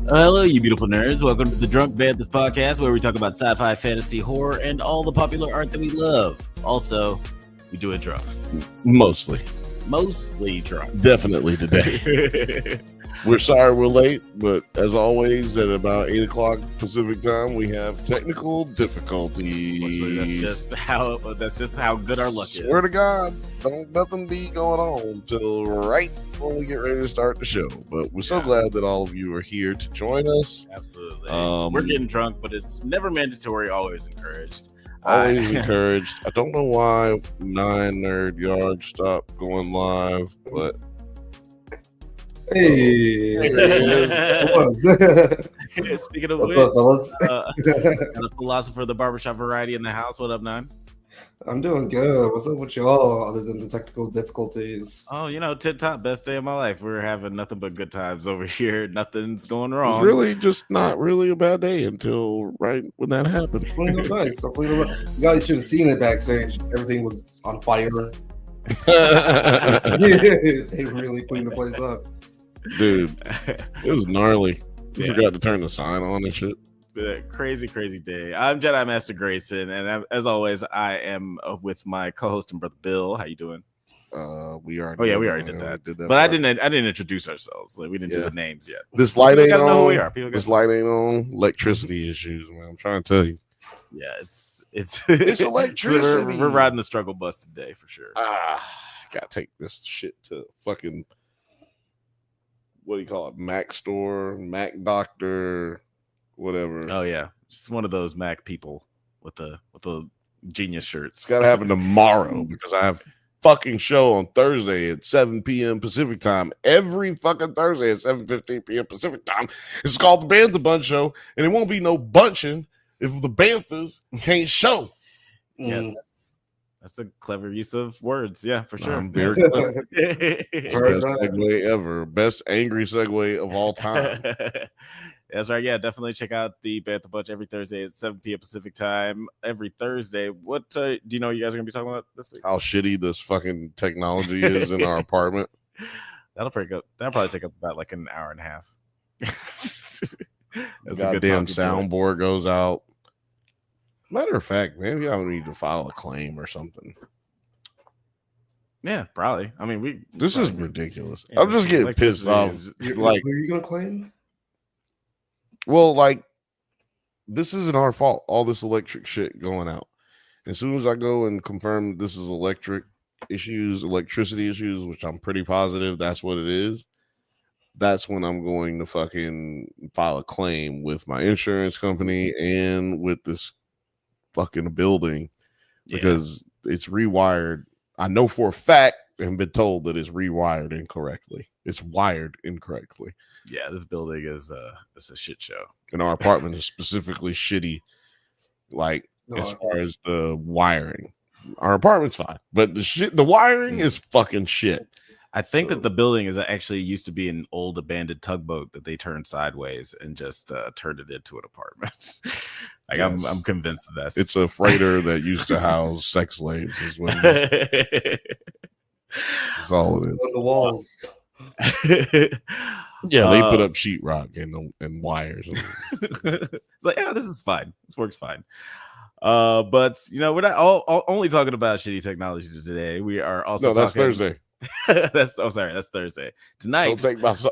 Hello, you beautiful nerds. Welcome to the Drunk Banthas podcast, where we talk about sci-fi, fantasy, horror, and all the popular art that we love. Also, we do it drunk. Mostly drunk. Definitely today. We're sorry we're late, but as always, at about 8 o'clock Pacific time, we have technical difficulties. That's just how good our luck is. Swear to God, don't nothing be going on until right when we get ready to start the show. But we're so glad that all of you are here to join us. Absolutely. We're getting drunk, but it's never mandatory, always encouraged. Always encouraged. I don't know why 9 Nerd Yard stopped going live, but Hey, speaking of which, got a philosopher of the barbershop variety in the house. What up, Nine? I'm doing good. What's up with y'all other than the technical difficulties? Oh, tip top, best day of my life. We're having nothing but good times over here. Nothing's going wrong. It's really just not really a bad day until right when that happened. Nice. You guys should have seen it backstage. Everything was on fire. They really cleaned the place up. Dude, it was gnarly. You forgot to turn the sign on and shit. Crazy day. I'm Jedi Master Grayson, and as always, I am with my co-host and brother Bill. How you doing? We already. Oh yeah, we already did that. But I didn't introduce ourselves. Like we didn't do the names yet. This light ain't on. Know who we are. This light ain't on. Electricity issues, man. I'm trying to tell you. Yeah, it's electricity. We're riding the struggle bus today for sure. Gotta take this shit to fucking. What do you call it? Mac store, Mac doctor, whatever. Oh yeah, just one of those Mac people with the genius shirts. It's gotta happen tomorrow because I have fucking show on Thursday at 7 p.m. Pacific time. Every fucking Thursday at 7:15 p.m. Pacific time. It's called the Bantha Bunch Show, and it won't be no bunching if the Banthas can't show. Yeah. That's a clever use of words. Yeah, for sure. I'm very clever. Best segue ever. Best angry segue of all time. That's right. Yeah, definitely check out the Bantha Bunch every Thursday at 7 p.m. Pacific time. Every Thursday. What do you know you guys are going to be talking about this week? How shitty this fucking technology is in our apartment. That'll probably take up about like an hour and a half. The goddamn soundboard goes out. Matter of fact, maybe I would need to file a claim or something. Yeah, probably. I mean, this is ridiculous. I'm just getting pissed off. Like, who are you gonna claim? Well, like, this isn't our fault. All this electric shit going out. As soon as I go and confirm this is electricity issues, which I'm pretty positive that's what it is. That's when I'm going to fucking file a claim with my insurance company and with this fucking building because it's rewired. I know for a fact and been told that it's rewired incorrectly. It's wired incorrectly. Yeah, this building is it's a shit show. And our apartment is specifically shitty, like as far as the wiring. Our apartment's fine, but the wiring is fucking shit. I think that the building is actually used to be an old abandoned tugboat that they turned sideways and just turned it into an apartment. Like yes. I'm convinced of that. It's a freighter that used to house sex slaves. Is what that's all it is. On the walls. Yeah, they put up sheetrock and wires. It's like, this is fine. This works fine. But we're not only talking about shitty technology today. We are also that's Thursday. That's Thursday. Tonight,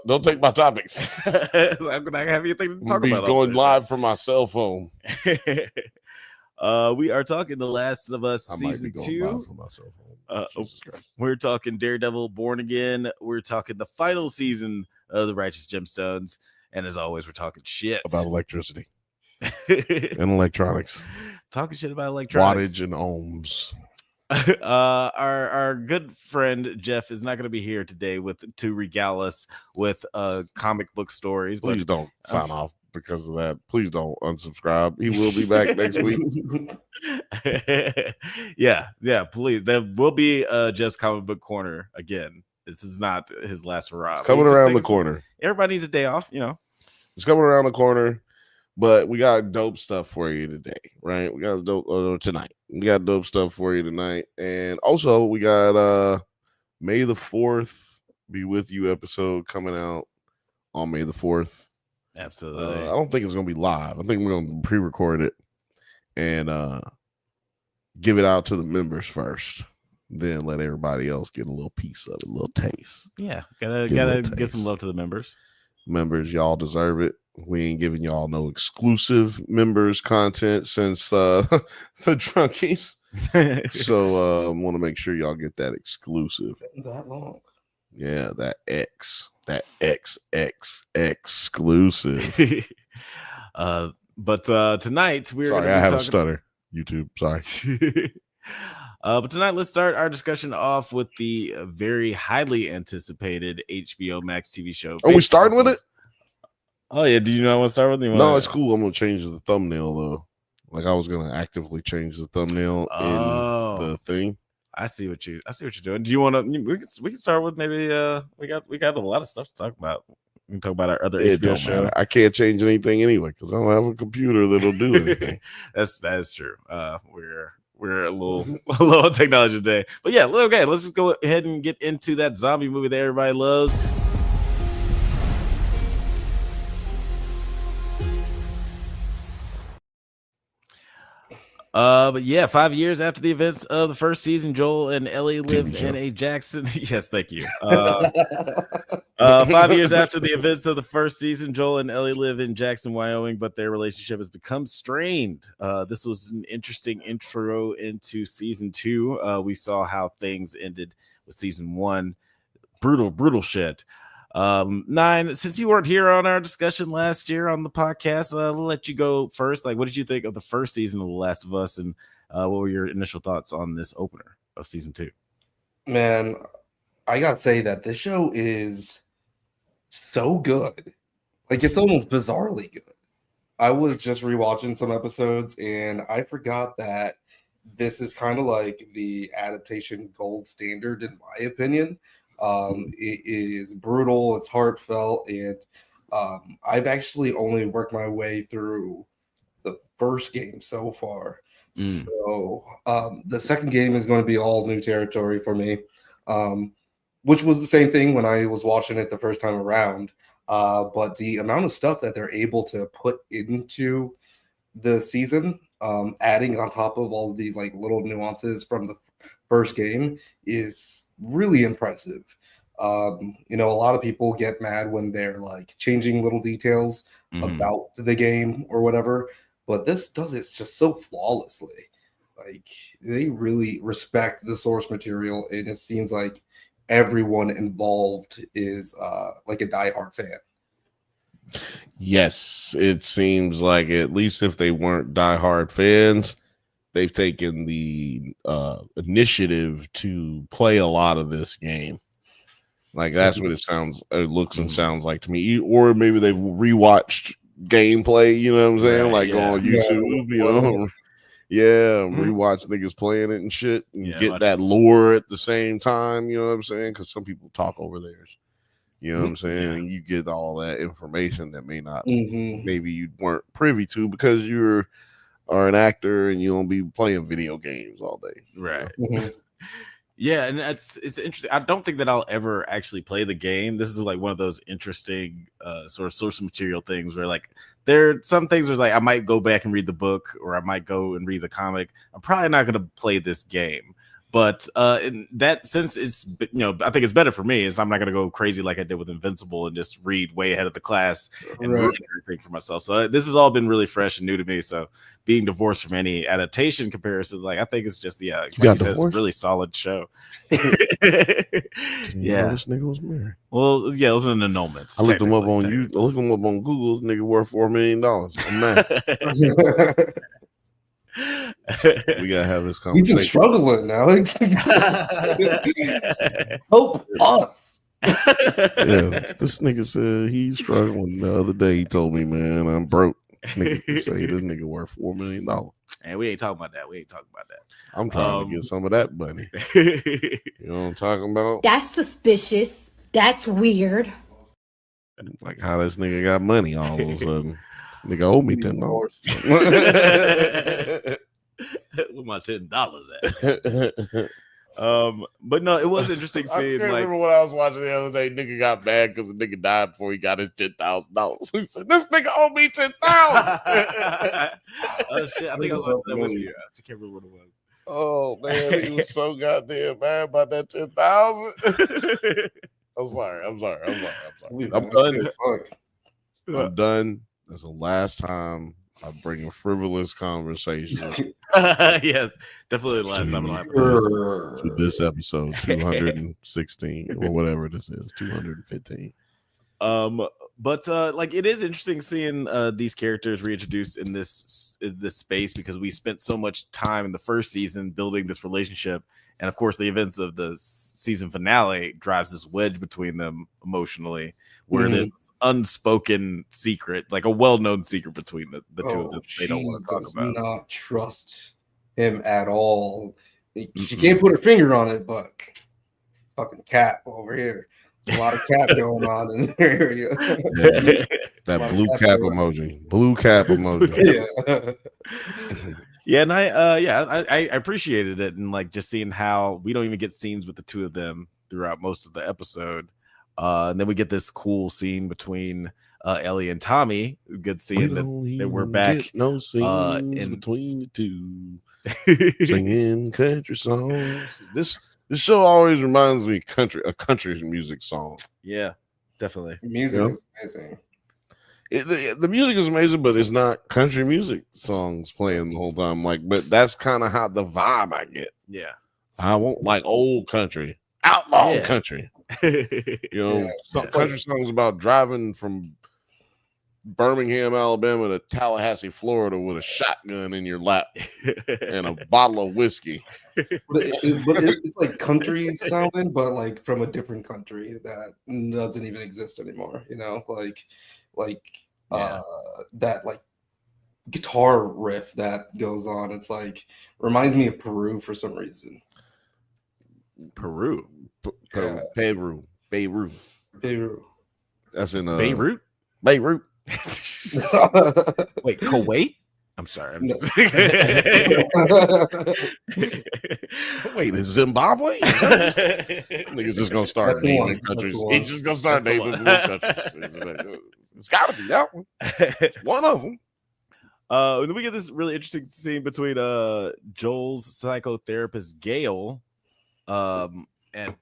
don't take my topics. I'm gonna have anything to talk about. Going live from my cell phone. We are talking The Last of Us season 2. Live from my cell phone. We're talking Daredevil, Born Again. We're talking the final season of the Righteous Gemstones, and as always, we're talking shit about electricity and electronics. Talking shit about electronics, wattage and ohms. Our good friend Jeff is not going to be here today to regale us with comic book stories. Please don't sign off because of that. Please don't unsubscribe. He will be back next week. Yeah, please. There will be Jeff's comic book corner again. This is not his last hurrah. It's coming around the corner. Everybody needs a day off, It's coming around the corner. But we got dope stuff for you today, right? We got dope tonight. We got dope stuff for you tonight. And also we got May the 4th be with you episode coming out on May the 4th. Absolutely. I don't think it's gonna be live. I think we're gonna pre-record it and give it out to the members first. Then let everybody else get a little piece of it, a little taste. Yeah, gotta get some love to the members. Members, y'all deserve it. We ain't giving y'all no exclusive members content since the Drunkies. So I want to make sure y'all get that exclusive. That long. Yeah, that X exclusive. But tonight we're sorry, I have a stutter. YouTube, sorry. But tonight, let's start our discussion off with the very highly anticipated HBO Max TV show. Are we starting with it? Oh yeah. Do you not want to start with it? No, it's cool. I'm gonna change the thumbnail though. Like I was gonna actively change the thumbnail in the thing. I see what you're doing. Do you want to? We can start with maybe. We got a lot of stuff to talk about. We can talk about our other HBO show. I can't change anything anyway because I don't have a computer that'll do anything. That is true. We're a little technology today, but yeah, okay. Let's just go ahead and get into that zombie movie that everybody loves. But yeah, 5 years after the events of the first season, Joel and Ellie live in a Jackson. Yes, thank you. 5 years after the events of the first season, Joel and Ellie live in Jackson, Wyoming, but their relationship has become strained. This was an interesting intro into season 2. We saw how things ended with season 1. Brutal shit. 9, since you weren't here on our discussion last year on the podcast, I'll let you go first. Like, what did you think of the first season of The Last of Us, and what were your initial thoughts on this opener of season 2? Man, I gotta say that this show is so good. Like, it's almost bizarrely good. I was just rewatching some episodes and I forgot that this is kind of like the adaptation gold standard, in my opinion. It is brutal, it's heartfelt, and I've actually only worked my way through the first game so far. So the second game is going to be all new territory for me, which was the same thing when I was watching it the first time around. But the amount of stuff that they're able to put into the season, adding on top of all of these like little nuances from the first game, is really impressive. A lot of people get mad when they're like changing little details about the game or whatever, but this does it just so flawlessly. Like, they really respect the source material, and it seems like everyone involved is like a diehard fan. Yes, it seems like, at least if they weren't diehard fans, they've taken the initiative to play a lot of this game. Like, that's what it looks and sounds like to me. Or maybe they've rewatched gameplay, you know what I'm saying? Right, like on YouTube, rewatch niggas playing it and shit, and get that lore at the same time, you know what I'm saying? Because some people talk over theirs. You know what I'm saying? And you get all that information that may not, maybe you weren't privy to because you're an actor and you don't be playing video games all day. Right. Yeah, and it's interesting. I don't think that I'll ever actually play the game. This is like one of those interesting sort of source material things where like there are some things where like I might go back and read the book, or I might go and read the comic. I'm probably not going to play this game. But in that sense, it's, I think it's better for me. Is I'm not going to go crazy like I did with Invincible and just read way ahead of the class and ruin everything for myself. So this has all been really fresh and new to me. So being divorced from any adaptation comparison, like I think it's just like you said, it's a really solid show. This nigga was married. Well, yeah, it was an annulment. I looked him up on I looked him up on Google. This nigga worth $4 million. I'm mad. We gotta have this conversation. We've been struggling, Alex. Help us. This nigga said he's struggling the other day. He told me, man, I'm broke. Nigga say this nigga worth $4 million. And we ain't talking about that. I'm trying to get some of that money. You know what I'm talking about? That's suspicious. That's weird. Like how this nigga got money all of a sudden. Nigga owe me $10. Where my $10 at? But no, it was interesting I seeing can't like remember what I was watching the other day. Nigga got mad because the nigga died before he got his $10,000. He said, "This nigga owe me $10,000." oh shit, I think I was watching that with you. I can't remember what it was. Oh man, he was so goddamn mad about that 10,000. I'm sorry. I'm done. I'm done. That's the last time I bring a frivolous conversation. Yes, definitely the last time it'll happen. To this episode 216 or whatever this is, 215. But like it is interesting seeing these characters reintroduced in this space because we spent so much time in the first season building this relationship, and of course the events of the season finale drives this wedge between them emotionally, where there's this unspoken secret, like a well-known secret between the two of them. They don't want to talk about. Not trust him at all. She can't put her finger on it, but fucking cap over here. A lot of cap going on in the area. That blue cap emoji. Blue cap emoji. Yeah, and I appreciated it, and like just seeing how we don't even get scenes with the two of them throughout most of the episode, and then we get this cool scene between Ellie and Tommy. Good seeing that we're back. No scenes between the two. Singing country songs. This show always reminds me a country music song. Yeah, definitely. Music is amazing. The music is amazing, but it's not country music songs playing the whole time. Like, but that's kind of how the vibe I get. Yeah, I want like old country, outlaw country. Some country songs about driving from Birmingham, Alabama to Tallahassee, Florida with a shotgun in your lap and a bottle of whiskey. It's like country sounding, but like from a different country that doesn't even exist anymore. That like guitar riff that goes on. It's like reminds me of Peru for some reason. Peru. Beirut. That's in Beirut. Wait, Kuwait? I'm sorry. Wait, is Zimbabwe? Niggas just gonna start naming countries. He's just gonna start naming countries. It's gotta be that one. One of them. And then we get this really interesting scene between Joel's psychotherapist Gail, and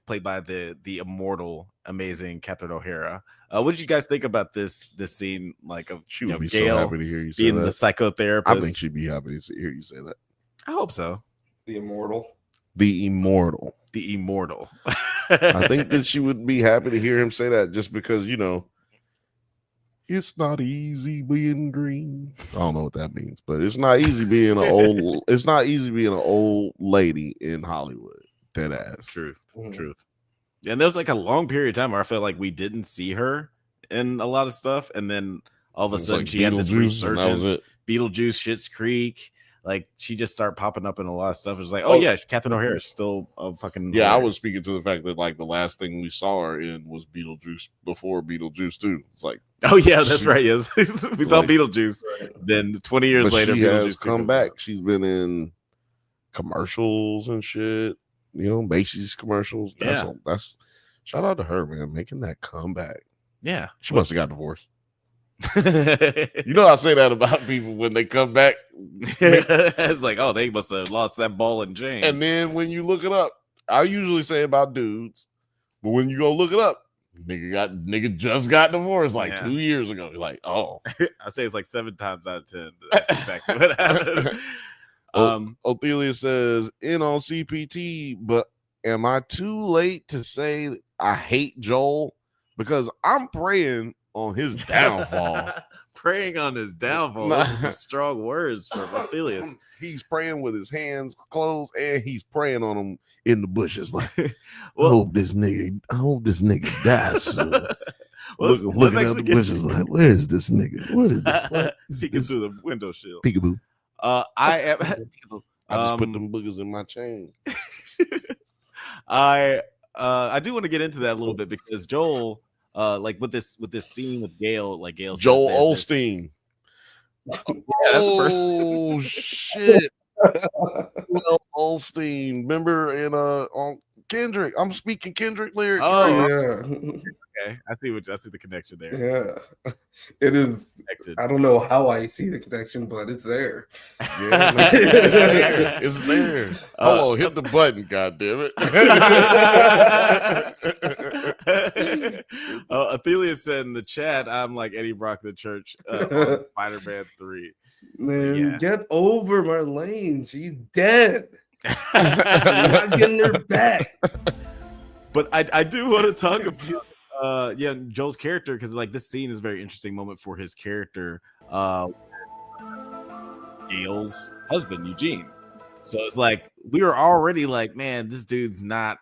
played by the immortal, amazing Catherine O'Hara. What did you guys think about this scene? Like, of she would be Gail so happy to hear you say being that. the psychotherapist. I think she'd be happy to hear you say that. I hope so. The immortal. I think that she would be happy to hear him say that, just because it's not easy being green. I don't know what that means, but it's not easy being an old lady in Hollywood. Dead ass. Truth. And there was like a long period of time where I felt like we didn't see her in a lot of stuff, and then all of a sudden she had this resurgence. Beetlejuice, Schitt's Creek, like she just started popping up in a lot of stuff. It was like, Catherine O'Hara is still a fucking. Yeah, I was speaking to the fact that like the last thing we saw her in was Beetlejuice before Beetlejuice 2. It's like, oh yeah, that's right. Yes, we saw Beetlejuice. Then 20 years later, she Beetlejuice has come back. She's been in commercials and shit. Macy's commercials. That's shout out to her, man, making that comeback. Yeah, she must have got divorced. I say that about people when they come back. It's like, oh, they must have lost that ball and chain. And then when you look it up, I usually say about dudes, but when you go look it up, nigga just got divorced like 2 years ago. You're like, oh. I say it's like 7 times out of 10. That's exactly what happened. Ophelia says, in on CPT, but am I too late to say I hate Joel? Because I'm praying on his downfall. Praying on his downfall. Those are some strong words from Ophelia. He's praying with his hands closed, and he's praying on him in the bushes. Like, I hope this nigga dies soon. Looking out the bushes like, where is this nigga? What is this? Peeking through the window shield. Peekaboo. I just put them boogers in my chain. I do want to get into that a little bit, because Joel, like with this scene with Gail, like Gail, Joel Osteen. Yeah, that's the person. Oh shit! Joel Goldstein. Remember in on Kendrick? I'm speaking Kendrick lyrics. Oh, right? Yeah. okay. I see the connection there. Yeah. It is. Connected. I don't know how I see the connection, but it's there. Yeah, man, it's there. It's there. Hold on, hit the button, goddammit. Athelia said in the chat, I'm like Eddie Brock the church on Spider-Man 3. Man, Yeah. get over Marlene. She's dead. You're not getting her back. But I do want to talk about Joel's character, because like this scene is a very interesting moment for his character, Gail's husband Eugene. So it's like we were already like, man, this dude's not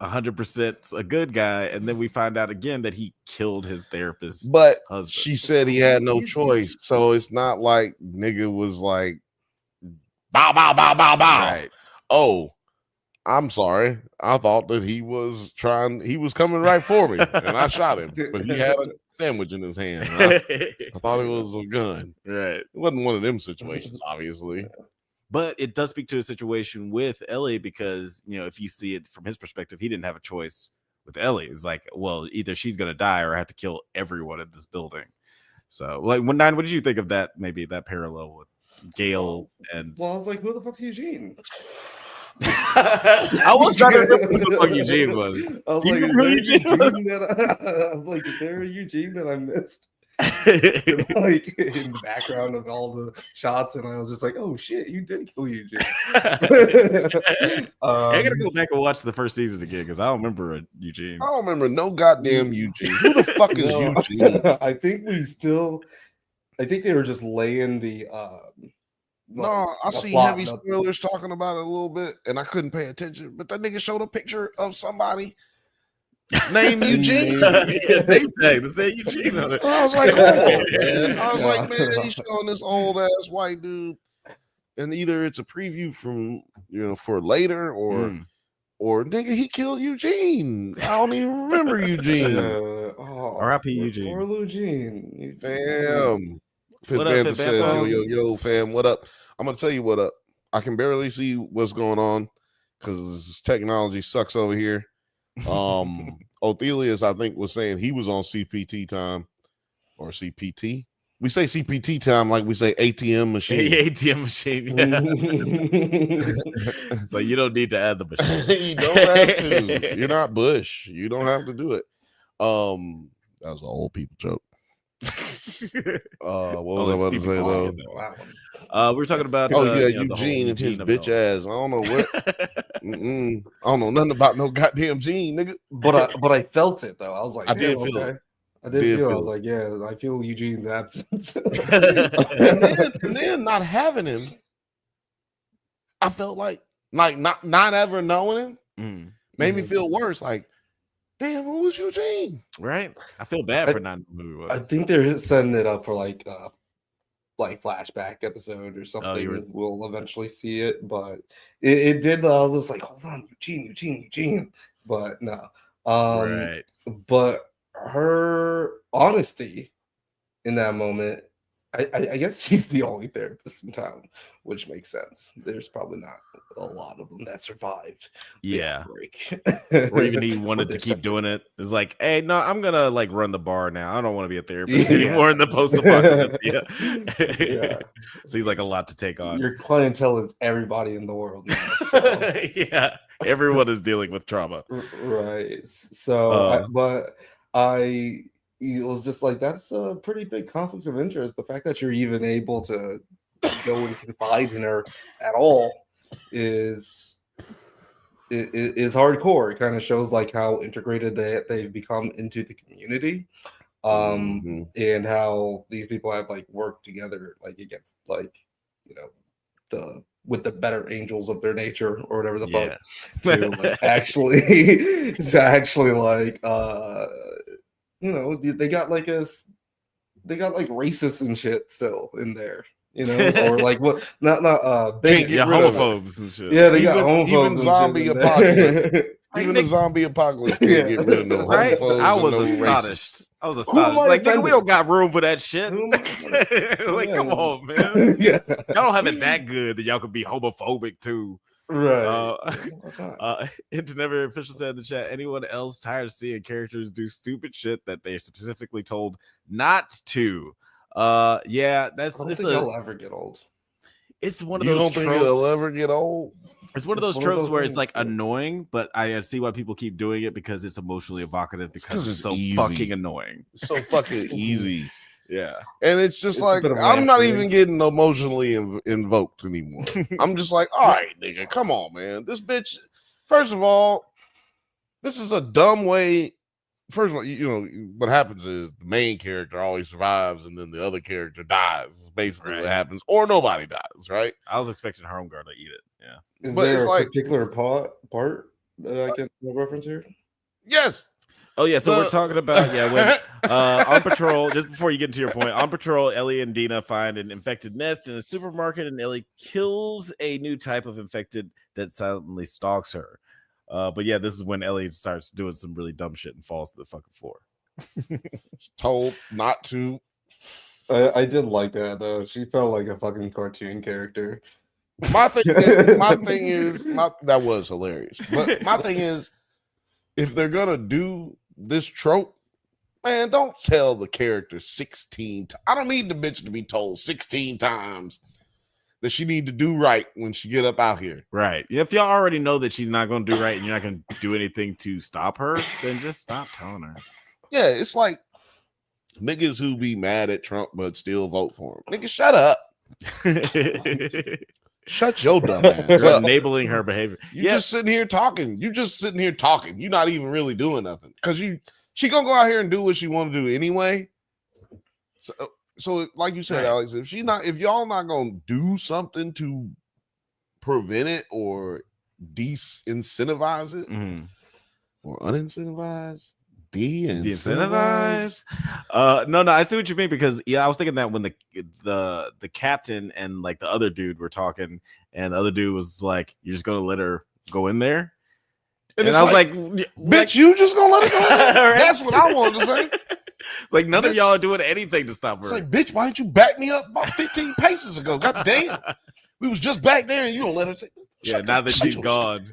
100% a good guy, and then we find out again that he killed his therapist. But husband. she said he had no choice, so it's not like nigga was like bow bow bow bow bow. Right. Oh, I'm sorry. I thought that he was coming right for me, and I shot him. But he had a sandwich in his hand. I thought it was a gun. Right. It wasn't one of them situations, obviously. But it does speak to a situation with Ellie, because if you see it from his perspective, he didn't have a choice with Ellie. It's like, well, either she's gonna die or I have to kill everyone in this building. So, like, what did you think of that? Maybe that parallel with Gail and. Well, I was like, who the fuck's Eugene? I was trying to remember who the fuck Eugene was. I was Do you like, remember who Eugene was? I'm like, is there a Eugene that I missed? Like in the background of all the shots, and I was just like, oh shit, you did kill Eugene. I gotta go back and watch the first season again, because I don't remember Eugene. I don't remember no goddamn Eugene. Who the fuck is Eugene? I think they were just laying the No, I see heavy spoilers talking about it a little bit, and I couldn't pay attention. But that nigga showed a picture of somebody named Eugene. Name tag to say Eugene on it. I was like, hold on, man. I was like, man, he's showing this old ass white dude, and either it's a preview from for later, or nigga, he killed Eugene. I don't even remember Eugene. R.I.P. Eugene. Poor Eugene. Fam. What up, Bantha Fit says, Bantha? yo, fam, what up? I'm gonna tell you what up. I can barely see what's going on because technology sucks over here. Othelius, I think, was saying he was on CPT time or CPT. We say CPT time like we say ATM machine. ATM machine. Yeah. So you don't need to add the machine. You don't have to. You're not Bush. You don't have to do it. That was an old people joke. What was I about to say though? We're talking about Eugene and his bitch ass. I don't know what. I don't know nothing about no goddamn Gene, nigga. But I felt it though. I was like, I did feel it. I did feel. I was like, yeah, I feel Eugene's absence. and then not having him, I felt like not ever knowing him made me feel worse. Like, damn, who was Eugene? Right? I feel bad for not knowing who he was. I think they're setting it up for like flashback episode or something. We'll eventually see it, but it did. I was like, hold on, Eugene. But no. Right. But her honesty in that moment, I guess she's the only therapist in town, which makes sense. There's probably not a lot of them that survived. Yeah. Break. Or even he wanted to keep doing it. It's like, hey, no, I'm gonna like run the bar now. I don't want to be a therapist anymore in the post-apocalypse. Yeah. Seems like a lot to take on. Your clientele is everybody in the world now, so. Yeah. Everyone is dealing with trauma. Right. So it was just like, that's a pretty big conflict of interest. The fact that you're even able to go and confide in her at all is hardcore. It kind of shows like how integrated they've become into the community, and how these people have like worked together like against like with the better angels of their nature or whatever the fuck to like, actually like they got like racists and shit still in there, or like what? Not homophobes and shit. Yeah, they got homophobes. Even zombie apocalypse. Even the zombie apocalypse can't get rid of no homophobes. I was astonished. I was astonished. Like, nigga, we don't got room for that shit. Like, come on, man. Y'all don't have it that good that y'all could be homophobic too. Right. Into Never Official said in the chat, anyone else tired of seeing characters do stupid shit that they're specifically told not to? Yeah, I don't think I'll ever get old. It's one of You those don't think tropes. it'll ever get old? It's one of It's those one of tropes those where it's things, like yeah. annoying, but I see why people keep doing it because it's emotionally evocative because it's so easy. fucking annoying. It's so fucking easy. Yeah. And it's just It's a like, bit of I'm not ramping. even getting emotionally invoked anymore. I'm just like, all right, nigga, come on, man. This bitch, first of all, this is a dumb way. First of all, you know, what happens is the main character always survives and then the other character dies. Is basically what happens. Or nobody dies, right? I was expecting Homegirl to eat it. Yeah. Is But there it's a like- particular part that I can reference here? Yes. Oh yeah, so we're The- talking about when on patrol. Just before you get to your point, on patrol, Ellie and Dina find an infected nest in a supermarket, and Ellie kills a new type of infected that silently stalks her. But yeah, this is when Ellie starts doing some really dumb shit and falls to the fucking floor. Told not to. I did like that though. She felt like a fucking cartoon character. My thing is, that was hilarious. But my thing is, if they're gonna do this trope, man, don't tell the character 16 times. I don't need the bitch to be told 16 times that she need to do right when she get up out here. Right. If y'all already know that she's not going to do right and you're not going to do anything to stop her, then just stop telling her. Yeah, it's like niggas who be mad at Trump but still vote for him. Nigga, shut up. Shut your dumb ass You're up. enabling her behavior. You just sitting here talking. You just sitting here talking. You're not even really doing nothing. Because she gonna go out here and do what she want to do anyway. So like you said, Right. Alex, if y'all not gonna do something to prevent it or de-incentivize it Mhm. or unincentivize, De-incentivize. No, I see what you mean because I was thinking that when the captain and like the other dude were talking, and the other dude was like, "You're just gonna let her go in there," and I was like, "Bitch, you just gonna let her go in there?" Right? That's what I wanted to say. Like none of Bitch. y'all are doing anything to stop her. It's like, bitch, why didn't you back me up about 15 paces ago? God damn, we was just back there, and you don't let her say. Yeah, now that she's gone.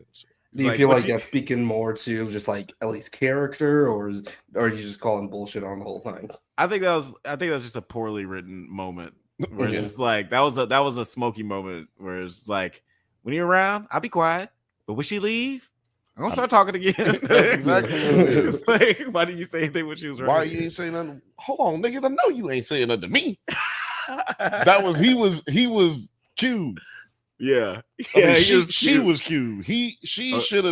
Do you Like, feel what like that's speaking more to just like Ellie's character, or are you just calling bullshit on the whole thing? I think that was just a poorly written moment where it's Yeah. just like that was a smoky moment where it's like, when you're around, I'll be quiet, but when she leave, I'm gonna start talking again. That's exactly what it is. It's like, why didn't you say anything when she was right? Why you ain't saying nothing? Hold on, nigga. I know you ain't saying nothing to me. That was he was cute. Yeah. I mean, Yeah, she was cute. She should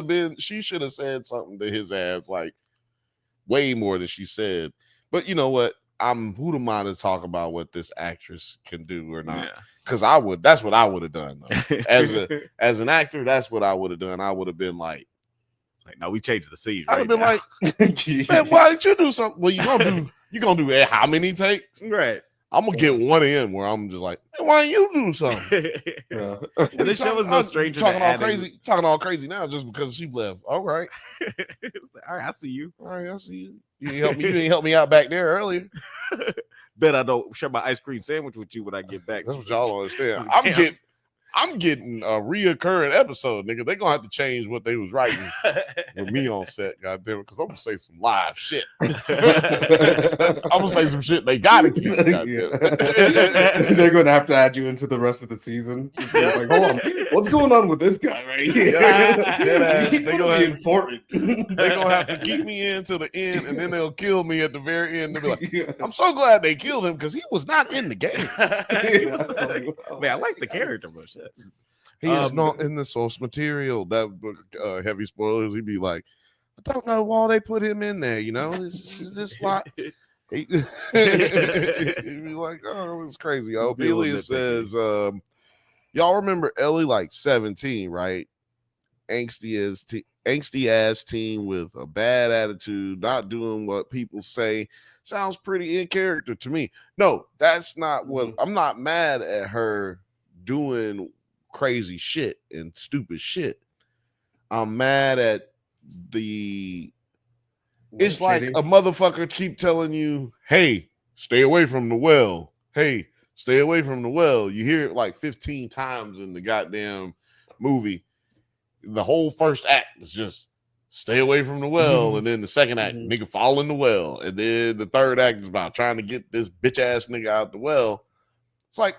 have said something to his ass, like way more than she said. But you know what? Who am I to talk about what this actress can do or not? Because that's what I would have done though. As an actor, that's what I would have done. I would have been like, no, we changed the scene. I'd have been now. like, man, why didn't you do something? Well, you gonna do how many takes? Right. I'm gonna get one in where I'm just like, man, why didn't you do something? Yeah. And this show was no stranger talking to all adding... crazy, talking all crazy now just because she left. All right, It's like, all right, I see you. all right, I see you. You ain't help me out back there earlier. Bet I don't share my ice cream sandwich with you when I get back. That's what y'all don't understand. Damn. I'm getting a reoccurring episode, nigga. They're gonna have to change what they was writing with me on set, goddamn it, because I'm gonna say some live shit. I'm gonna say some shit they gotta keep. They're gonna have to add you into the rest of the season. It's like, hold on, what's going on with this guy right here? He's They gonna gonna be have- important. They're gonna have to keep me in to the end, and then they'll kill me at the very end. They'll be like, I'm so glad they killed him because he was not in the game. Man, I like the character, but shit. He is not in the source material. That heavy spoilers. He'd be like, I don't know why they put him in there. You know, is this like? He'd be like, oh, it's crazy. Ophelia says, y'all remember Ellie like 17, right? Angsty ass teen with a bad attitude, not doing what people say. Sounds pretty in character to me. No, that's not what I'm not mad at her doing crazy shit and stupid shit. I'm mad at it's like a motherfucker keep telling you, hey, stay away from the well. Hey, stay away from the well. You hear it like 15 times in the goddamn movie. the whole first act is just stay away from the well, and then the second act, nigga fall in the well, and then the third act is about trying to get this bitch ass nigga out the well. It's like,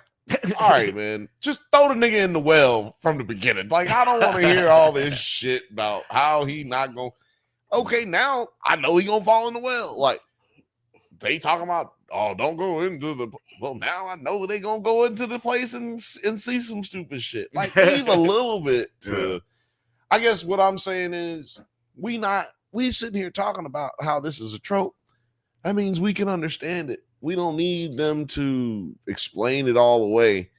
all right, man, just throw the nigga in the well from the beginning. Like, I don't want to hear all this shit about how he not gonna. Okay, now I know he gonna fall in the well. Like, they talking about, oh, don't go into the. Well, now I know they gonna go into the place and see some stupid shit. Like, leave a little bit to. I guess what I'm saying is we sitting here talking about how this is a trope. That means we can understand it. We don't need them to explain it all away.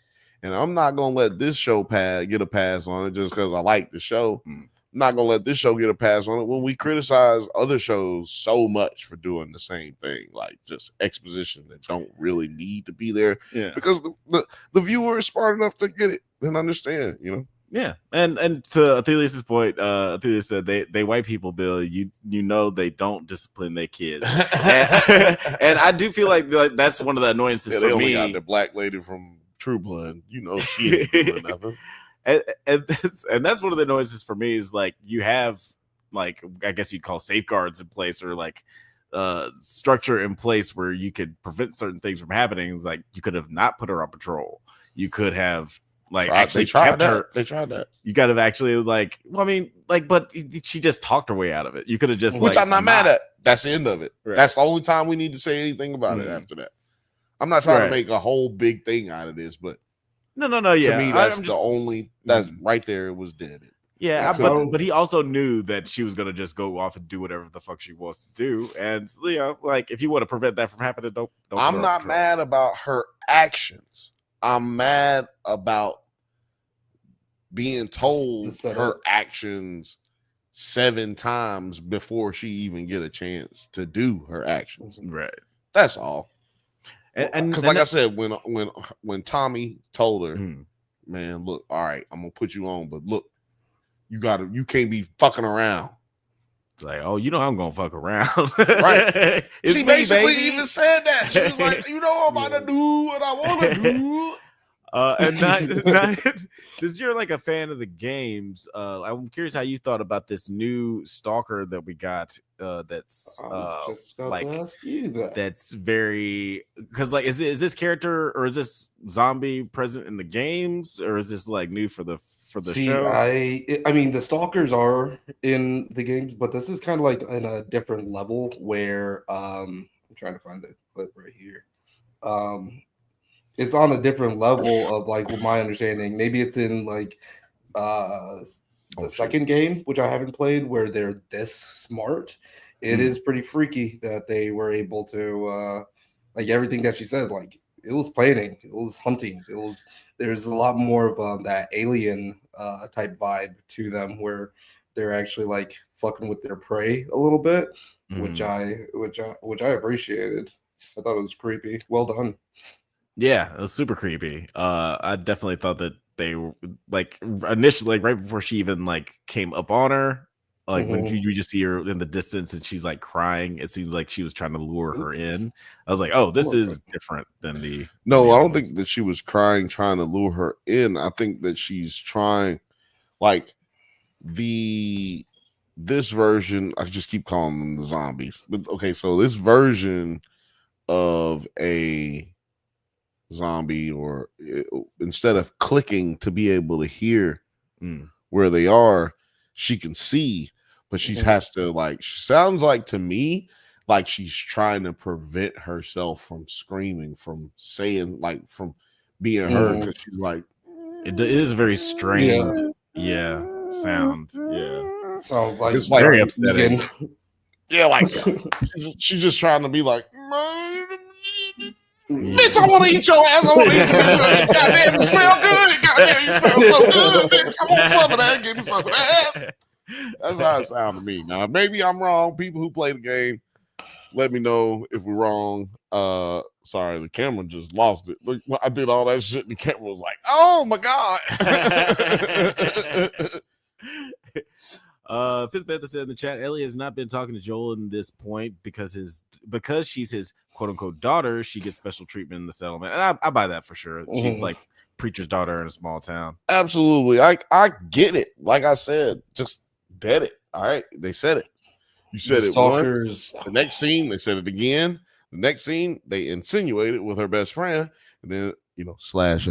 And I'm not gonna let this show get a pass on it just because I like the show. I'm not gonna let this show get a pass on it when we criticize other shows so much for doing the same thing, like just exposition that don't really need to be there. Yeah, because the viewer is smart enough to get it and understand, you know. Yeah, and to Athelius's point, Athelius said they white people, Bill. You know they don't discipline their kids, and I do feel like that's one of the annoyances for they only me. Got the black lady from True Blood, you know, she ain't doing nothing. and that's one of the annoyances for me is like you have like I guess you'd call safeguards in place or like structure in place where you could prevent certain things from happening. It's like you could have not put her on patrol. You could have. Like actually kept her. They tried that. You got to actually like. Well, I mean, like, but she just talked her way out of it. You could have just, which like, I'm not mad at. That's the end of it. Right. That's the only time we need to say anything about it. After that, I'm not trying to make a whole big thing out of this, but no. Yeah, to me, that's the only. That's right there. It was dead. Yeah, but he also knew that she was gonna just go off and do whatever the fuck she wants to do, and you know, like if you want to prevent that from happening, don't. I'm not mad about her actions. I'm mad about being told her actions 7 times before she even get a chance to do her actions. Right. That's all. And because, like I said, when Tommy told her, man, look, all right, I'm gonna put you on, but look, you can't be fucking around. It's like, oh, you know I'm gonna fuck around, right? She basically even said that. She was like, you know, I'm about to do what I want to do. And not since you're like a fan of the games, I'm curious how you thought about this new stalker that we got. That's like to ask you that. That's very because like is this character or is this zombie present in the games or is this like new for the show? I mean the stalkers are in the games, but this is kind of like in a different level where I'm trying to find the clip right here. It's on a different level of like my understanding. Maybe it's in like the second game, which I haven't played, where they're this smart. It is pretty freaky that they were able to like everything that she said. Like it was planning, it was hunting, there's a lot more of that alien type vibe to them, where they're actually like fucking with their prey a little bit, which I appreciated. I thought it was creepy. Well done. Yeah, it was super creepy. I definitely thought that they were like initially, like right before she even like came up on her, like when you just see her in the distance and she's like crying. It seems like she was trying to lure her in. I was like, oh, this is different than the. No, I don't think that she was crying, trying to lure her in. I think that she's trying, like this version. I just keep calling them the zombies, but okay, so this version of a zombie, or instead of clicking to be able to hear where they are, she can see, but she has to like, sounds like to me like she's trying to prevent herself from screaming, from saying, like from being heard, because she's like, it is very strange sound. Sounds like it's very upsetting. Yeah, like she's just trying to be like, bitch, I want to eat your ass. I want to eat you. Goddamn, you smell good. Goddamn, you smell so good, bitch. I want some of that. Give me some of that. That's how it sounds to me. Now, maybe I'm wrong. People who play the game, let me know if we're wrong. Sorry, the camera just lost it. Look, I did all that shit, and the camera was like, oh my God. Fifth Bantha said in the chat, Ellie has not been talking to Joel in this point because she's his quote unquote daughter. She gets special treatment in the settlement, and I buy that for sure. She's like preacher's daughter in a small town. Absolutely. I get it. Like I said, just dead it. All right. They said it. You said The it stalkers. once. The next scene, they said it again. The next scene, they insinuate it with her best friend. And then, slash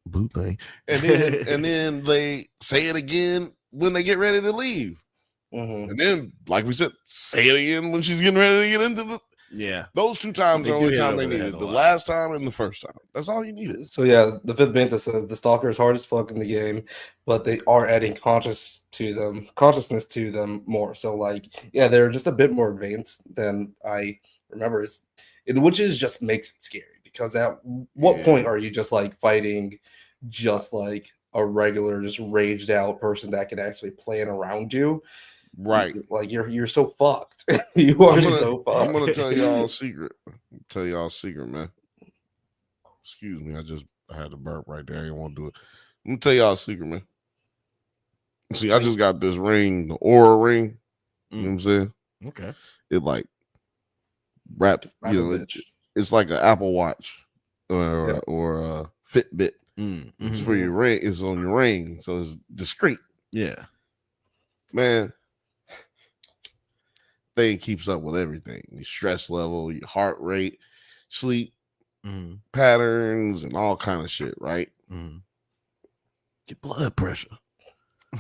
boot thing. And then they say it again when they get ready to leave. And then, like we said, say it again when she's getting ready to get into the. Yeah. Those 2 times are the only time they needed. The last time and the first time. That's all you needed. So yeah, the fifth Bantha says the stalker is hard as fuck in the game, but they are adding consciousness to them more. So like, yeah, they're just a bit more advanced than I remember. Which just makes it scary because at what point are you just like fighting just like a regular, just raged out person that can actually plan around you? Right. Like you're so fucked. You are so fucked. I'm gonna tell y'all a secret. Man. Excuse me, I had to burp right there. I didn't want to do it. I'm gonna tell y'all a secret, man. See, I just got this ring, the Aura ring. You know what I'm saying? Okay. It like wraps, it's like an Apple Watch or a Fitbit. It's for your ring, it's on your ring, so it's discreet. Yeah. Man. Thing keeps up with everything, your stress level, your heart rate, sleep patterns, and all kind of shit, right? Your blood pressure.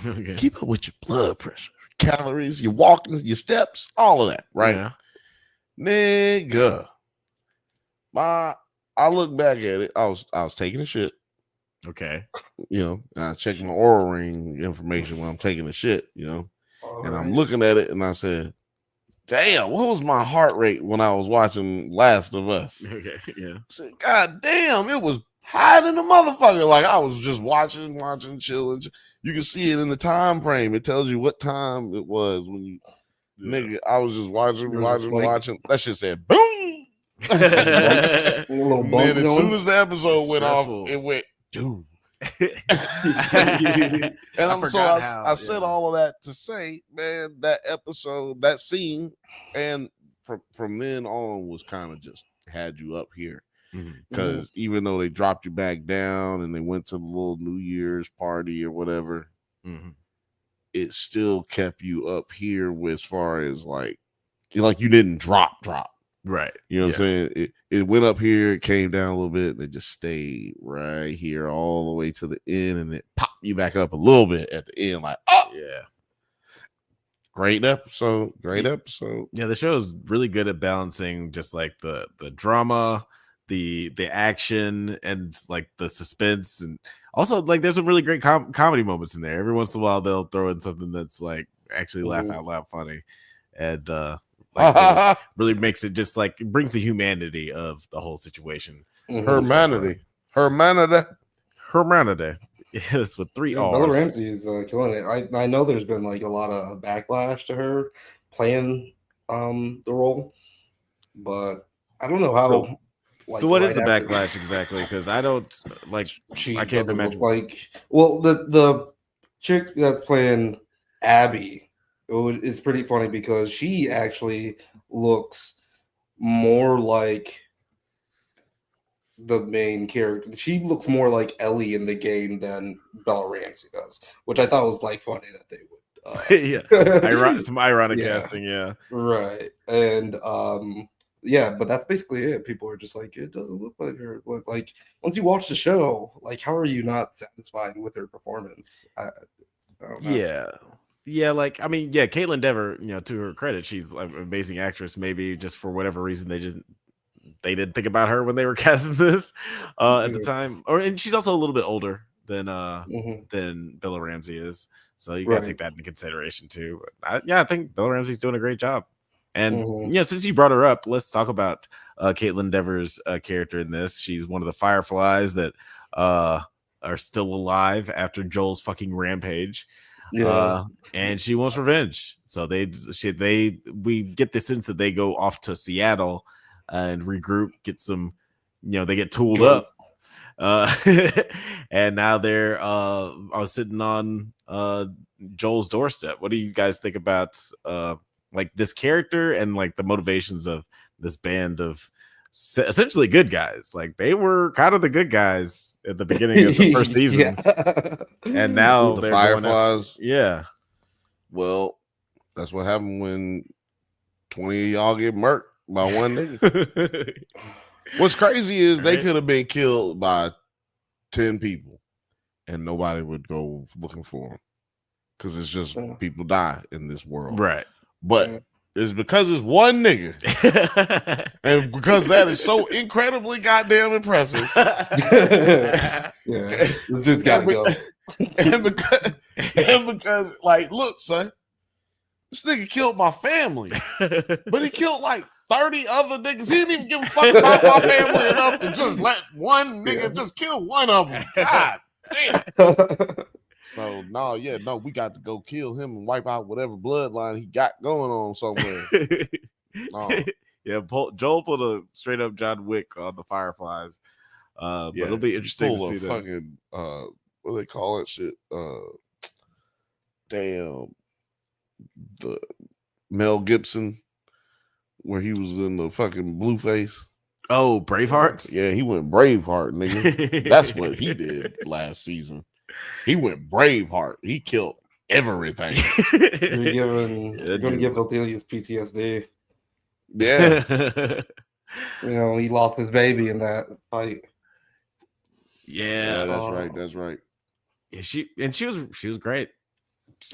Okay. Keep up with your blood pressure, calories, your walking, your steps, all of that, right? Yeah. Nigga. I look back at it. I was taking a shit. Okay. I check my Aura ring information when I'm taking a shit, and I'm looking at it and I said, damn, what was my heart rate when I was watching Last of Us? Okay, yeah. I said, God damn, it was high than the motherfucker. Like I was just watching, chilling. You can see it in the time frame. It tells you what time it was when you, nigga. I was just watching. That shit said boom. And then as soon as the episode went off, it went, dude. And I said all of that to say, man, that episode, that scene, and from then on was kind of just had you up here because even though they dropped you back down and they went to the little New Year's party or whatever, it still kept you up here with as far as like you didn't drop. Right. You know what I'm saying? It went up here, it came down a little bit, and it just stayed right here all the way to the end, and it popped you back up a little bit at the end, like, oh yeah. Great episode. Yeah, the show is really good at balancing just like the drama, the action, and like the suspense, and also like there's some really great comedy moments in there. Every once in a while they'll throw in something that's like actually laugh out loud funny, and really makes it just like it brings the humanity of the whole situation. Hermanity. Yes, with 3 R's. Bella Ramsey is killing it. I know there's been like a lot of backlash to her playing the role, but I don't know how. So what is the backlash exactly? Because I don't like. I can't imagine. The chick that's playing Abby, it's pretty funny because she actually looks more like the main character. She looks more like Ellie in the game than Bella Ramsey does, which I thought was like funny that they would. Some ironic casting, right. And but that's basically it. People are just like, it doesn't look like her. Like once you watch the show, like how are you not satisfied with her performance? I don't know. Yeah, like I mean, Caitlin Dever, to her credit, she's an amazing actress. Maybe just for whatever reason they didn't think about her when they were casting this at the time. And she's also a little bit older than Bella Ramsey is, so you gotta take that into consideration too. But I think Bella Ramsey's doing a great job. And since you brought her up, let's talk about Caitlin Dever's character in this. She's one of the Fireflies that are still alive after Joel's fucking rampage. And she wants revenge. So we get the sense that they go off to Seattle and regroup, get some, they get tooled up. And now they're sitting on Joel's doorstep. What do you guys think about like this character and like the motivations of this band of essentially good guys. Like they were kind of the good guys at the beginning of the first season, and now The they're going Fireflies. yeah. Well, that's what happened when 20 of y'all get murked by one nigga. What's crazy is they could have been killed by 10 people and nobody would go looking for them because it's just people die in this world. Right. But it's because it's one nigga and because that is so incredibly goddamn impressive. This dude's gotta go. And because, like, look, son, this nigga killed my family, but he killed like 30 other niggas. He didn't even give a fuck about my family enough to just let one nigga just kill one of them. God damn. So, no, we got to go kill him and wipe out whatever bloodline he got going on somewhere. No. Yeah, Joel put a straight up John Wick on the Fireflies. But it'll be interesting to see that. Fucking, what do they call that shit? Damn. The Mel Gibson, where he was in the fucking Blueface. Oh, Braveheart? Yeah, he went Braveheart, nigga. That's what he did last season. He went Braveheart. He killed everything. You're gonna give Othelius PTSD. Yeah. He lost his baby in that fight. Yeah, that's right. Yeah, she was great.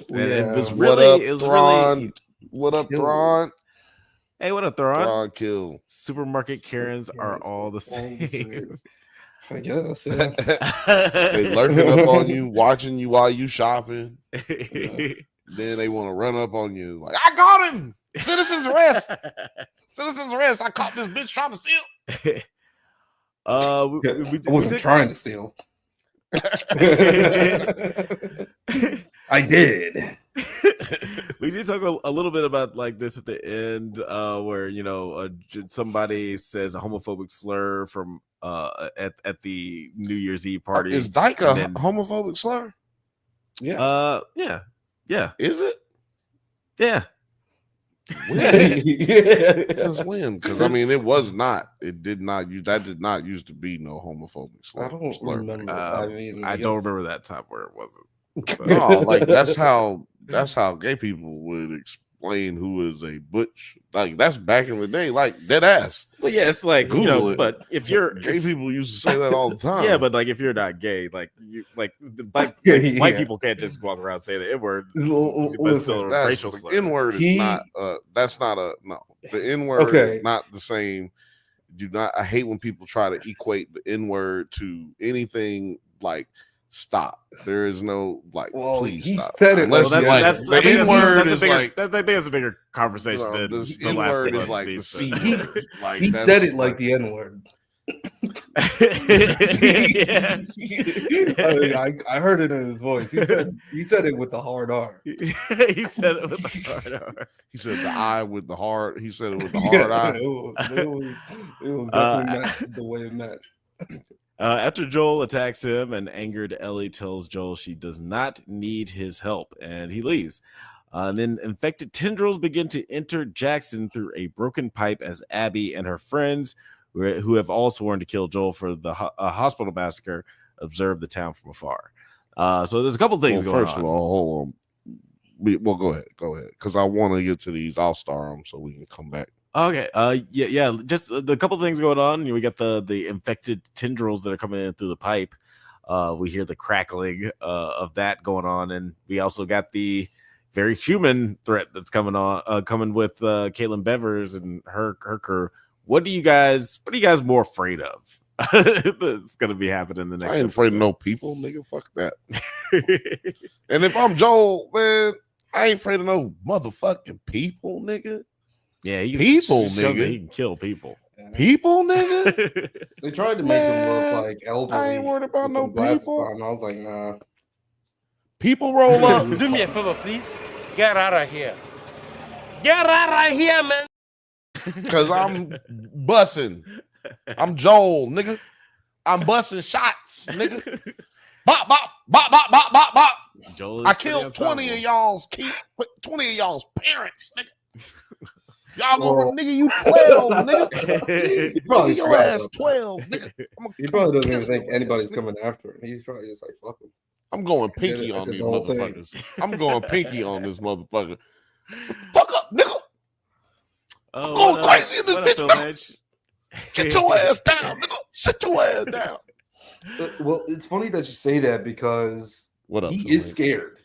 Yeah. It was really What up, Thrawn? Hey, what up, Thrawn? Thrawn kill. Supermarket Karens are all the same. I guess. Yeah. They lurking up on you, watching you while you shopping. Then they want to run up on you like, I got him. Citizen's arrest. Citizen's arrest. I caught this bitch trying to steal. I wasn't trying to steal. I did. We did talk a little bit about like this at the end, where somebody says a homophobic slur from at the New Year's Eve party. Is dyke a homophobic slur? Yeah. Yeah. Is it? Yeah. Because when? Because I mean, it was not. It did not use. That did not used to be no homophobic slur. I don't remember. I don't remember that time where it wasn't. No, like that's how gay people would explain who is a butch. Like that's back in the day, like dead ass. Well, yeah, it's like Google it. But if you're gay people used to say that all the time. Yeah, but like if you're not gay, like you white people can't just walk around saying the N-word. But still a racial slur. N-word is not. That's not a no. The N-word is not the same. I hate when people try to equate the N-word to anything like. Stop. There is no like. Well, please he stop. said it. Well, That's the N-word is like. I think that's a bigger conversation than this the last N-word thing is like the C. Like he said it like the N-word. I heard it in his voice. He said it with the hard R. He said it with the hard R. He said the I with the hard. He said it with the hard I. It was definitely not the way it matched. After Joel attacks him, an angered Ellie tells Joel she does not need his help, and he leaves. And then infected tendrils begin to enter Jackson through a broken pipe as Abby and her friends, who have all sworn to kill Joel for the hospital massacre, observe the town from afar. So there's a couple things going on. First of all, hold on. Well, go ahead, because I want to get to these. I'll star them so we can come back. Okay. Yeah. Just the couple things going on. We got the infected tendrils that are coming in through the pipe. We hear the crackling of that going on, and we also got the very human threat that's coming with Caitlin Bevers and her crew. What are you guys more afraid of? That's gonna be happening in the next. I ain't afraid of no people, nigga. Fuck that. And if I'm Joel, man, I ain't afraid of no motherfucking people, nigga. Yeah, nigga. He can kill people. People, nigga. They tried to make him look like elderly. I ain't worried about no people. On. I was like, nah. People roll up. Do me a favor, please. Get out of here. Get out of here, man. Because I'm bussing. I'm Joel, nigga. I'm busting shots, nigga. Bop, bop, bop, bop, bop, bop, bop. I killed 20 of y'all's parents, nigga. Y'all gonna nigga, you 12, nigga. He probably Your forgot ass about that. 12, nigga. He probably doesn't even think anybody's coming after him. He's probably just like, fuck him. I'm going I did pinky it. I on did these the whole thing. motherfuckers. I'm going pinky on this motherfucker. Fuck up, nigga. I'm going crazy in this bitch, man. Get your ass down, nigga. Sit your ass down. Well, it's funny that you say that because What up, he Phil, is man? scared.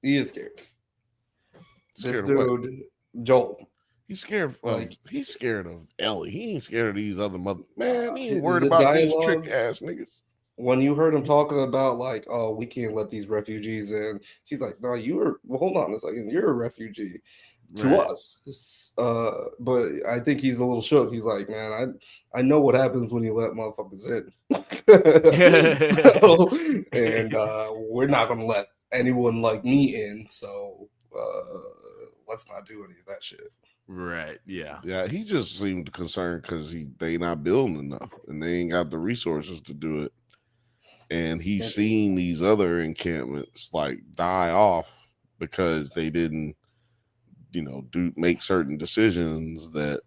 He is scared. This Scared of what? dude, Joel. He's scared of Like- he's scared of Ellie. He ain't scared of these other mother. Man, he ain't The worried about these dialogue- trick ass niggas. When you heard him talking about like, oh, we can't let these refugees in, she's like, no, hold on a second, you're a refugee to us. But I think he's a little shook. He's like, man, I know what happens when you let motherfuckers in. And we're not gonna let anyone like me in, so let's not do any of that shit. Right. Yeah. Yeah, he just seemed concerned because they not building enough and they ain't got the resources to do it. And he's seen these other encampments like die off because they didn't, make certain decisions that,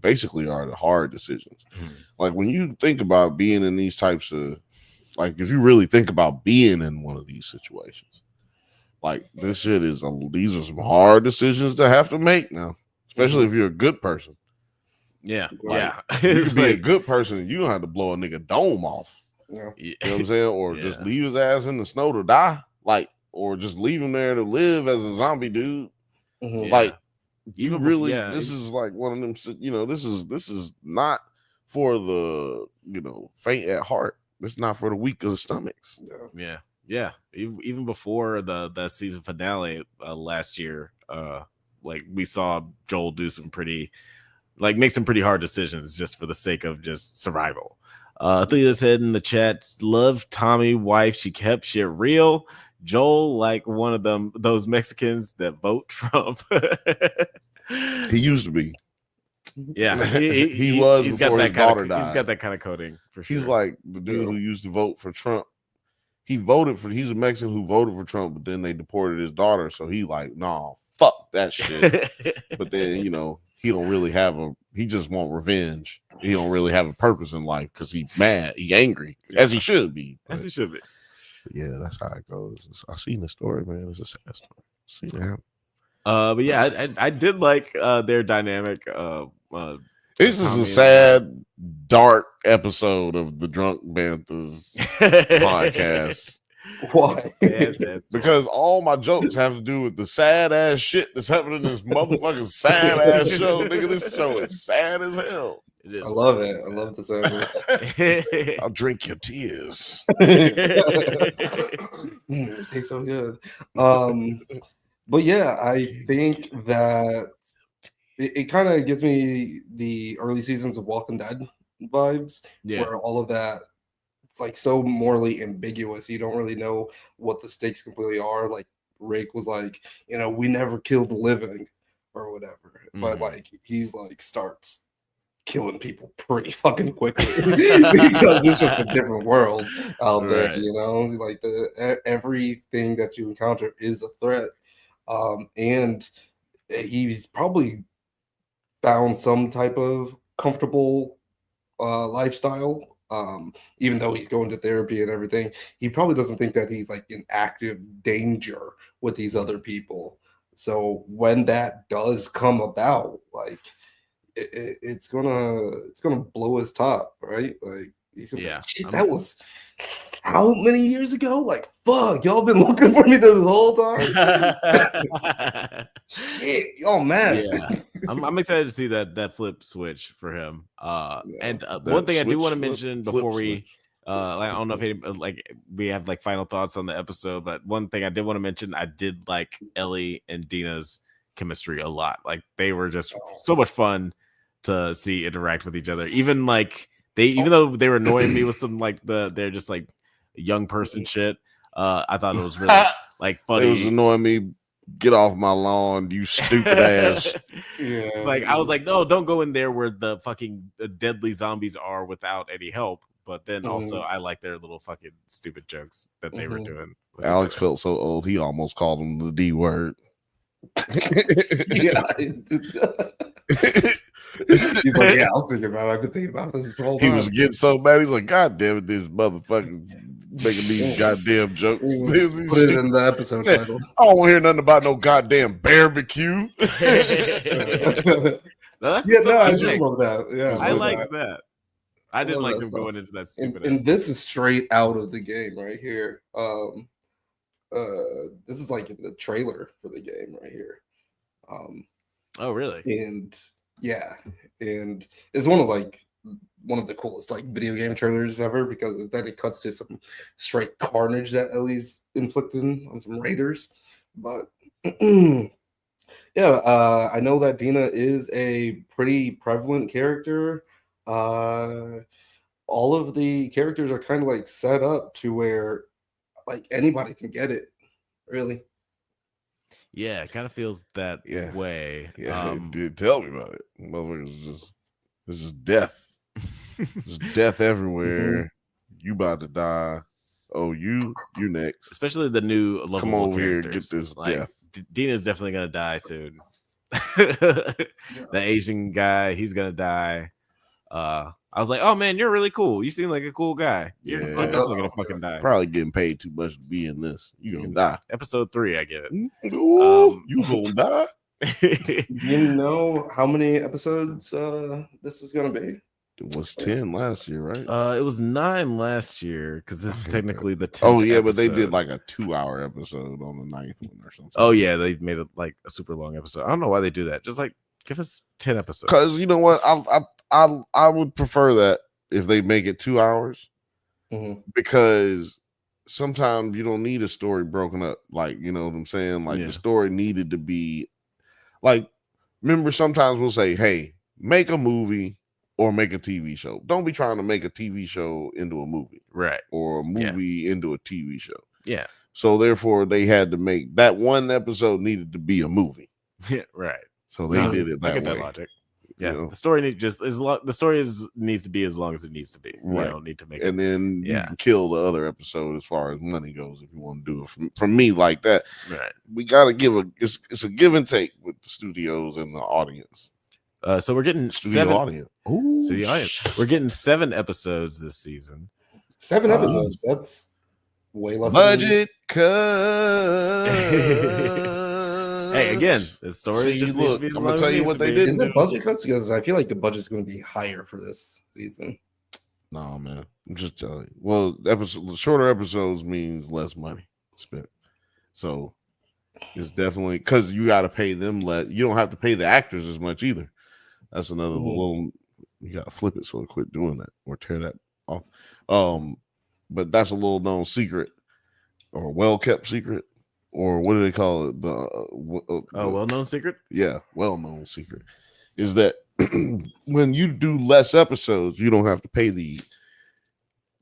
basically are the hard decisions. Like when you think about being in these types of, like if you really think about being in one of these situations, like this shit these are some hard decisions to have to make now, especially if you're a good person. Yeah. Like, Yeah. You can be a good person and you don't have to blow a nigga dome off. Yeah. You know what I'm saying? Or just Yeah. leave his ass in the snow to die. Like, or just leave him there to live as a zombie dude. Mhm. Like, Even you really, before- yeah, this is like one of them, this is not for the, faint at heart. It's not for the weak of the stomachs. Yeah. Yeah. Even before the season finale last year, like we saw Joel do make some pretty hard decisions just for the sake of just survival. Thea said in the chat, love Tommy wife. She kept shit real. Joel, like one of those Mexicans that vote Trump. He used to be. Yeah, He was he's before got his that kind daughter of, died. He's got that kind of coding for sure. He's like the dude who used to vote for Trump. He's a Mexican who voted for Trump, but then they deported his daughter. So he like, nah, fuck that shit. But then, he don't really he just want revenge. He don't really have a purpose in life because he's mad, he angry, as he should be. As he should be. Yeah, that's how it goes. I seen the story, man. It's a sad story. See that. But yeah, I did like their dynamic. This is a sad, dark episode of the Drunk Banthas podcast. Why? Because all my jokes have to do with the sad ass shit that's happening in this motherfucking sad ass show. Nigga, this show is sad as hell. It is. I love it. I love the sadness. I'll drink your tears. It tastes so good. But yeah, I think that it kind of gives me the early seasons of Walking Dead vibes, where all of that, it's like so morally ambiguous. You don't really know what the stakes completely are. Like Rick was like, we never killed the living or whatever, but like he's like starts killing people pretty fucking quickly because it's just a different world out there, like everything that you encounter is a threat. And he's probably found some type of comfortable lifestyle. Even though he's going to therapy and everything, he probably doesn't think that he's like in active danger with these other people. So when that does come about, like it's gonna blow his top, right? Like he's gonna be like, shit, that was how many years ago? Like, fuck, y'all been looking for me this whole time. Shit, oh man. Yeah, I'm excited to see that flip switch for him. And one thing I do want to mention before we, I don't know if we have like final thoughts on the episode, but one thing I did want to mention, I did like Ellie and Dina's chemistry a lot. Like they were just so much fun to see interact with each other. Even like even though they were annoying me with some like they're just like young person shit. I thought it was really like funny. It was annoying me. Get off my lawn, you stupid ass. Yeah. It's like I was like, no, don't go in there where the fucking deadly zombies are without any help. But then also I like their little fucking stupid jokes that they were doing. Alex felt so old he almost called him the D word. Yeah. He's like, yeah, I was thinking about it. I've been thinking about this whole He time. was getting so mad. He's like, God damn it, this motherfucker making these goddamn jokes. Put it in the episode title. I don't want to hear nothing about no goddamn barbecue. No, that's Yeah, no, I just just love that. Yeah, I like that. I didn't love like that them stuff. going into that stupid. And this is straight out of the game right here. This is like in the trailer for the game right here. Oh, really? And yeah, and it's one of the coolest like video game trailers ever because then it cuts to some straight carnage that Ellie's inflicted on some raiders. But yeah, I know that Dina is a pretty prevalent character. All of the characters are kind of like set up to where like anybody can get it, really. Yeah, it kind of feels that way. Yeah, dude, tell me about it. Motherfuckers it's just death. There's death everywhere. You about to die. Oh, you next. Especially the new lovable Come over characters. here, get this like, death. Dina's definitely gonna die soon. The Asian guy, he's gonna die. I was like, oh man, you're really cool. You seem like a cool guy. You're definitely gonna fucking die. Probably getting paid too much to be in this. You gonna die. Episode 3, I get it. Ooh, you gonna die. You know how many episodes this is gonna be? It was 10 last year, right? It was 9 last year because this is technically the 10th. Oh yeah, but they episode. did like a 2-hour episode on the 9th one or something. Oh yeah, they made it like a super long episode. I don't know why they do that. Just like give us 10 episodes. Because you know what, I would prefer that if they make it 2 hours, because sometimes you don't need a story broken up. Like, you know what I'm saying? Like the story needed to be like. Remember, sometimes we'll say, "Hey, make a movie." Or make a TV show. Don't be trying to make a TV show into a movie. Right. Or a movie into a TV show. Yeah. So therefore they had to make that one episode needed to be a movie. Yeah, right. So they did it that way. That logic. Yeah. You know? The story needs to be as long as it needs to be. Right. You don't need to make and it. then you can kill the other episode as far as money goes if you want to do it from me like that. Right. We gotta give it's a give and take with the studios and the audience. So we're getting studio audience. Ooh, studio audience. We're getting 7 episodes this season. 7 episodes. That's way less budget cut. Hey, again, the story just needs to be as I'm long gonna tell as you what they did. Is it budget cuts? Because I feel like the budget's going to be higher for this season. No, man. I'm just telling you. Well, shorter episodes means less money spent. So it's definitely because you got to pay them less. You don't have to pay the actors as much either. That's another little. You got to flip it so it quit doing that or tear that off. But that's a little known secret or well kept secret. Or what do they call it? Well-known secret? Yeah, well-known secret is that when you do less episodes, you don't have to pay the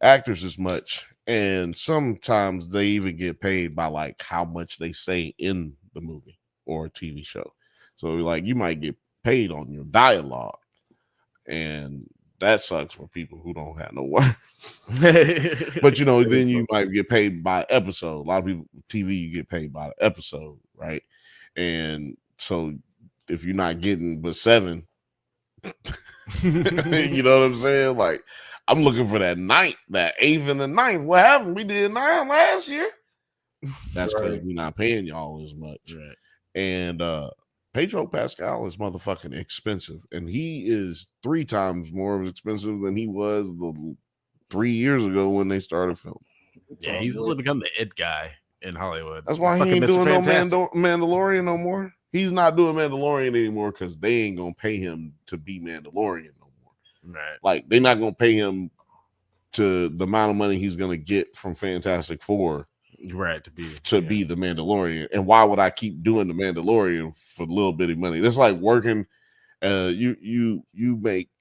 actors as much. And sometimes they even get paid by like how much they say in the movie or a TV show. So like you might get paid on your dialogue. And that sucks for people who don't have no work. But you know, then you might get paid by episode. A lot of people TV you get paid by the episode, right? And so if you're not getting but 7, you know what I'm saying? Like I'm looking for that 9th, that 8th and the 9th. What happened? We did 9 last year. That's because we're not paying y'all as much. Right. And Pedro Pascal is motherfucking expensive, and he is 3 times more expensive than he was 3 years ago when they started filming. Yeah, he's really become the it guy in Hollywood. That's why he ain't doing no Mandalorian no more. He's not doing Mandalorian anymore because they ain't gonna pay him to be Mandalorian no more. Right. Like they're not gonna pay him to the amount of money he's gonna get from Fantastic Four. Right, to be the Mandalorian. And why would I keep doing the Mandalorian for a little bitty money? That's like working you make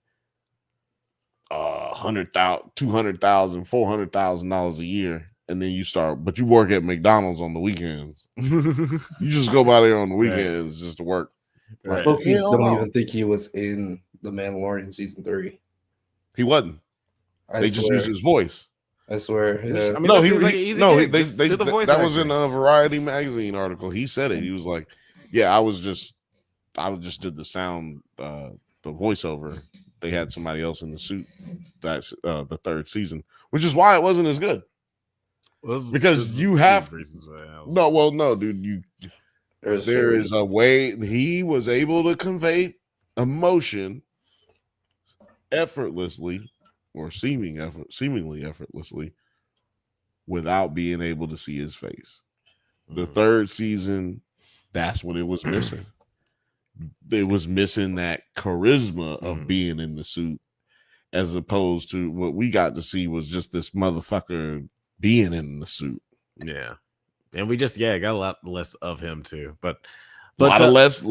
$100,000, $200,000, $400,000 a year, and then but you work at McDonald's on the weekends. You just go by there on the weekends just to work. Right. Like, I don't even think he was in the Mandalorian season 3. He wasn't. They just used his voice. I swear. Yeah. I mean, that was in a Variety magazine article. He said it. He was like, yeah, I just did the sound, the voiceover. They had somebody else in the suit. That's the third season, which is why it wasn't as good. Because you have no, dude. There is a way he was able to convey emotion effortlessly, or seemingly effortlessly, without being able to see his face. The third season, that's what it was missing. It was missing that charisma of being in the suit, as opposed to what we got to see was just this motherfucker being in the suit. Yeah. And we just got a lot less of him too. But lot less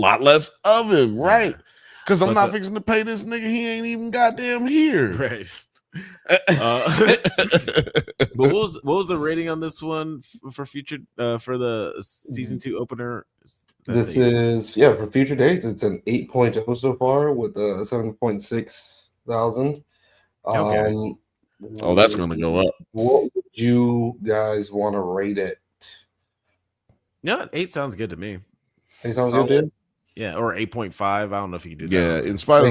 of him, right? Because I'm not fixing to pay this nigga. He ain't even goddamn here. Right. But what was the rating on this one for future for the season 2 opener? This is for future dates. It's an 8.0 so far with a 7.6 thousand. Okay. Oh, that's gonna go up. What would you guys want to rate it? Yeah, 8 sounds good to me. 8 sounds good, dude? Yeah, or 8.5. I don't know if you can do that. Yeah, in spite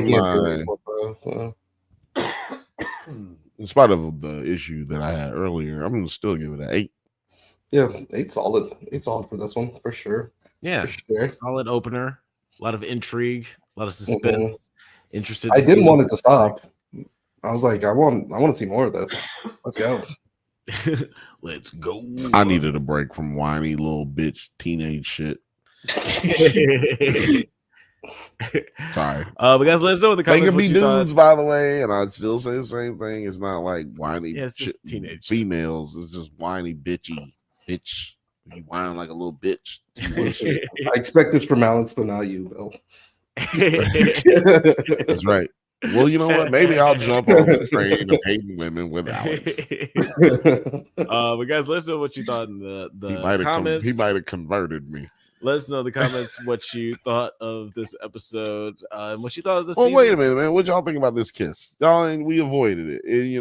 of the issue that I had earlier, I'm gonna still give it an 8. Yeah, 8 solid. 8 solid for this one for sure. Yeah, for sure. Solid opener. A lot of intrigue, a lot of suspense. Interested. I didn't want it to stop. I was like, I want to see more of this. Let's go. Let's go. I needed a break from whiny little bitch teenage shit. Sorry. But guys, let us know in the comments. They can be dudes, by the way, and I'd still say the same thing. It's not like whiny it's just teenage females. It's just whiny bitchy bitch. You whine like a little bitch. I expect this from Alex, but not you, Bill. That's right. Well, you know what? Maybe I'll jump on the train of hating women with Alex. But guys, let us know what you thought in the comments. He might have converted me. Let us know in the comments what you thought of this episode and what you thought of the season. Well, wait a minute, man. What y'all think about this kiss? Y'all, we avoided it.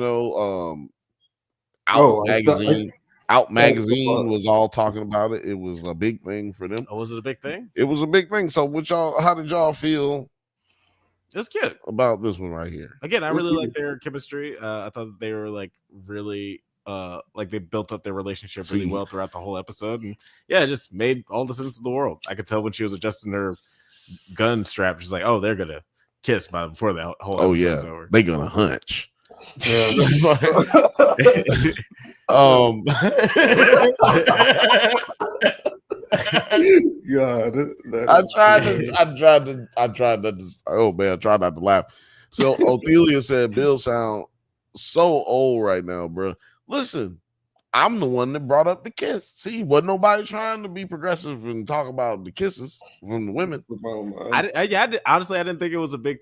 Out Magazine was all talking about it. It was a big thing for them. Oh, was it a big thing? It was a big thing. So, how did y'all feel? It's cute about this one right here. Again, I really like their chemistry. I thought they were like really like they built up their relationship really well throughout the whole episode, and it just made all the sense in the world. I could tell when she was adjusting her gun strap, she's like, "Oh, they're gonna kiss before the whole episode's over. They're gonna hunch." Yeah, God, I tried not to laugh. So Othelia said, "Bill sound so old right now, bro." Listen, I'm the one that brought up the kiss. See, wasn't nobody trying to be progressive and talk about the kisses from the women. Honestly, I didn't think it was a big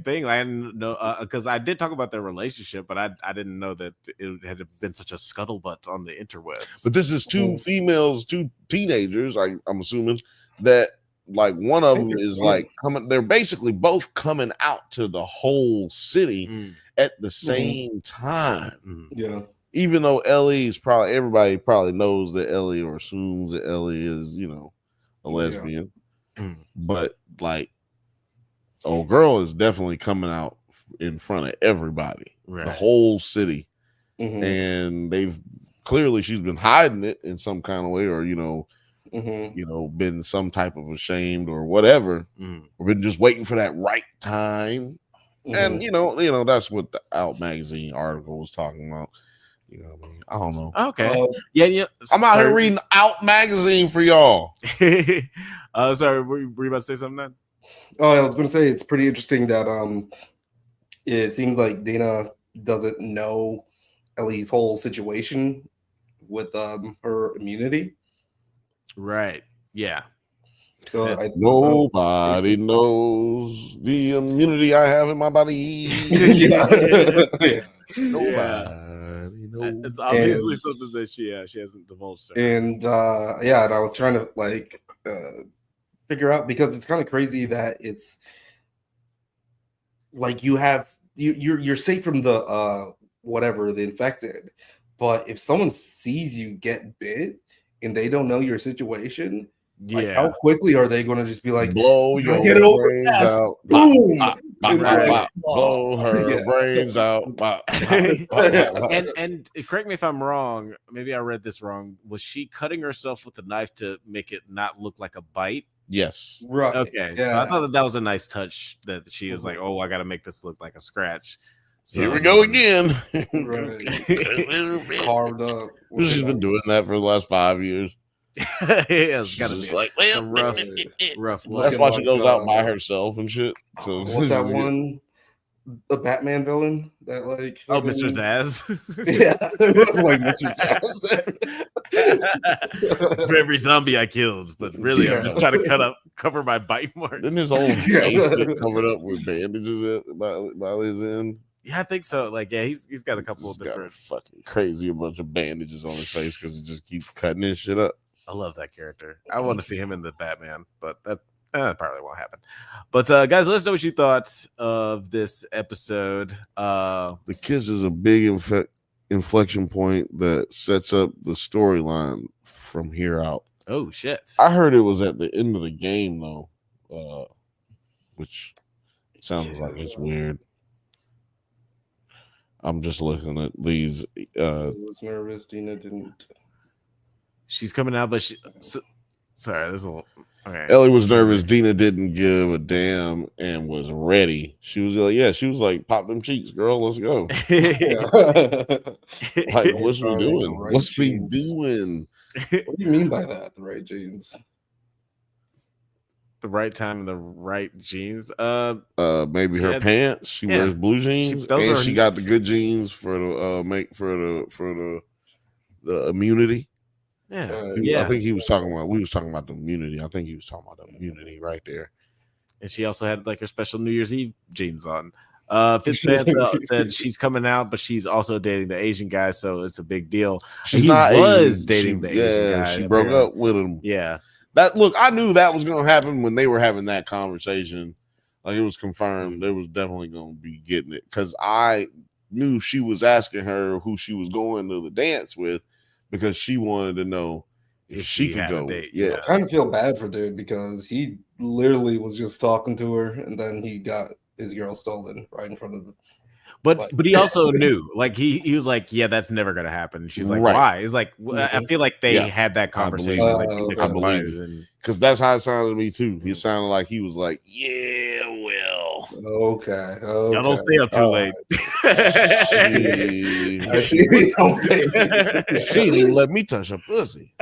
thing. I didn't know because I did talk about their relationship, but I didn't know that it had been such a scuttlebutt on the interwebs. But this is two females, two teenagers. I'm assuming that like one of them is like coming. They're basically both coming out to the whole city at the same time. Yeah. Even though Ellie is everybody probably knows that Ellie or assumes that Ellie is, a lesbian, but like, old girl is definitely coming out in front of everybody, the whole city, and she's been hiding it in some kind of way, or been some type of ashamed or whatever. We've been just waiting for that right time, and that's what the Out Magazine article was talking about. I don't know. Okay. I'm out here reading Out Magazine for y'all. Sorry, were you about to say something then? Oh, I was going to say it's pretty interesting that it seems like Dana doesn't know Ellie's whole situation with her immunity. Right. Yeah. So nobody knows the immunity I have in my body. Nobody knows. It's obviously something that she hasn't divulged. And and I was trying to figure out, because it's kind of crazy that it's like you're safe from the the infected, but if someone sees you get bit and they don't know your situation, Like, Yeah. how quickly are they going to just be like, blow your get it over brains fast, out. boom, Bop, bop, and bop, like, bop. Blow her yeah. brains out. Bop, bop, bop, bop. And correct me if I'm wrong. Maybe I read this wrong. Was she cutting herself with a knife to make it not look like a bite? Yes. Right. Okay, Yeah. so I thought that was a nice touch that she was like, "Oh, I got to make this look like a scratch." So, Here we go again. Right. Carved up. She's been doing that for the last 5 years. Yeah, it's got to be Just like, a rough that's look. why she like, goes out by herself and shit. So What's that one? The Batman villain that like Oh, Mr. Zaz. Yeah, like Mr. Zaz. Oh, For every zombie I killed, but really, I'm just trying to cover my bite marks. Didn't his whole face get covered up with bandages by his end? Yeah, I think so. Like, yeah, he's got a couple of He's got different. fucking crazy a bunch of bandages on his face because he just keeps cutting his shit up. I love that character. I want to see him in the Batman, but that probably won't happen. But guys, let us know what you thought of this episode. The kiss is a big inflection point that sets up the storyline from here out. Oh shit! I heard it was at the end of the game though, which sounds like it's weird. I'm just looking at these. I was nervous. Dina didn't. She's coming out, but sorry, this is a little. Okay. Ellie was nervous. Dina didn't give a damn and was ready. She was like, "Yeah." She was like, "Pop them cheeks, girl. Let's go." Like, what's we doing? What's we doing? What do you mean by that? The right jeans. The right time and the right jeans. Maybe her pants. She wears blue jeans, and she got the good jeans for the the immunity. Yeah. I think he was talking about. We was talking about the immunity. I think he was talking about the immunity right there. And she also had like her special New Year's Eve jeans on. Fifth Bantha said she's coming out, but she's also dating the Asian guy, so it's a big deal. She was dating the Asian guy. She broke up with him. Yeah. That look, I knew that was going to happen when they were having that conversation. Like, it was confirmed. They was definitely going to be getting it because I knew she was asking her who she was going to the dance with because she wanted to know if she could go. Yeah, I kind of feel bad for dude because he literally was just talking to her and then he got his girl stolen right in front of him. But he also knew, like he was like, yeah, that's never gonna happen. She's like, why? He's like, I feel like they had that conversation. I believe it. Because that's how it sounded to me too. He sounded like he was like, yeah, well, okay. Y'all don't stay up too late. She didn't let me touch her pussy.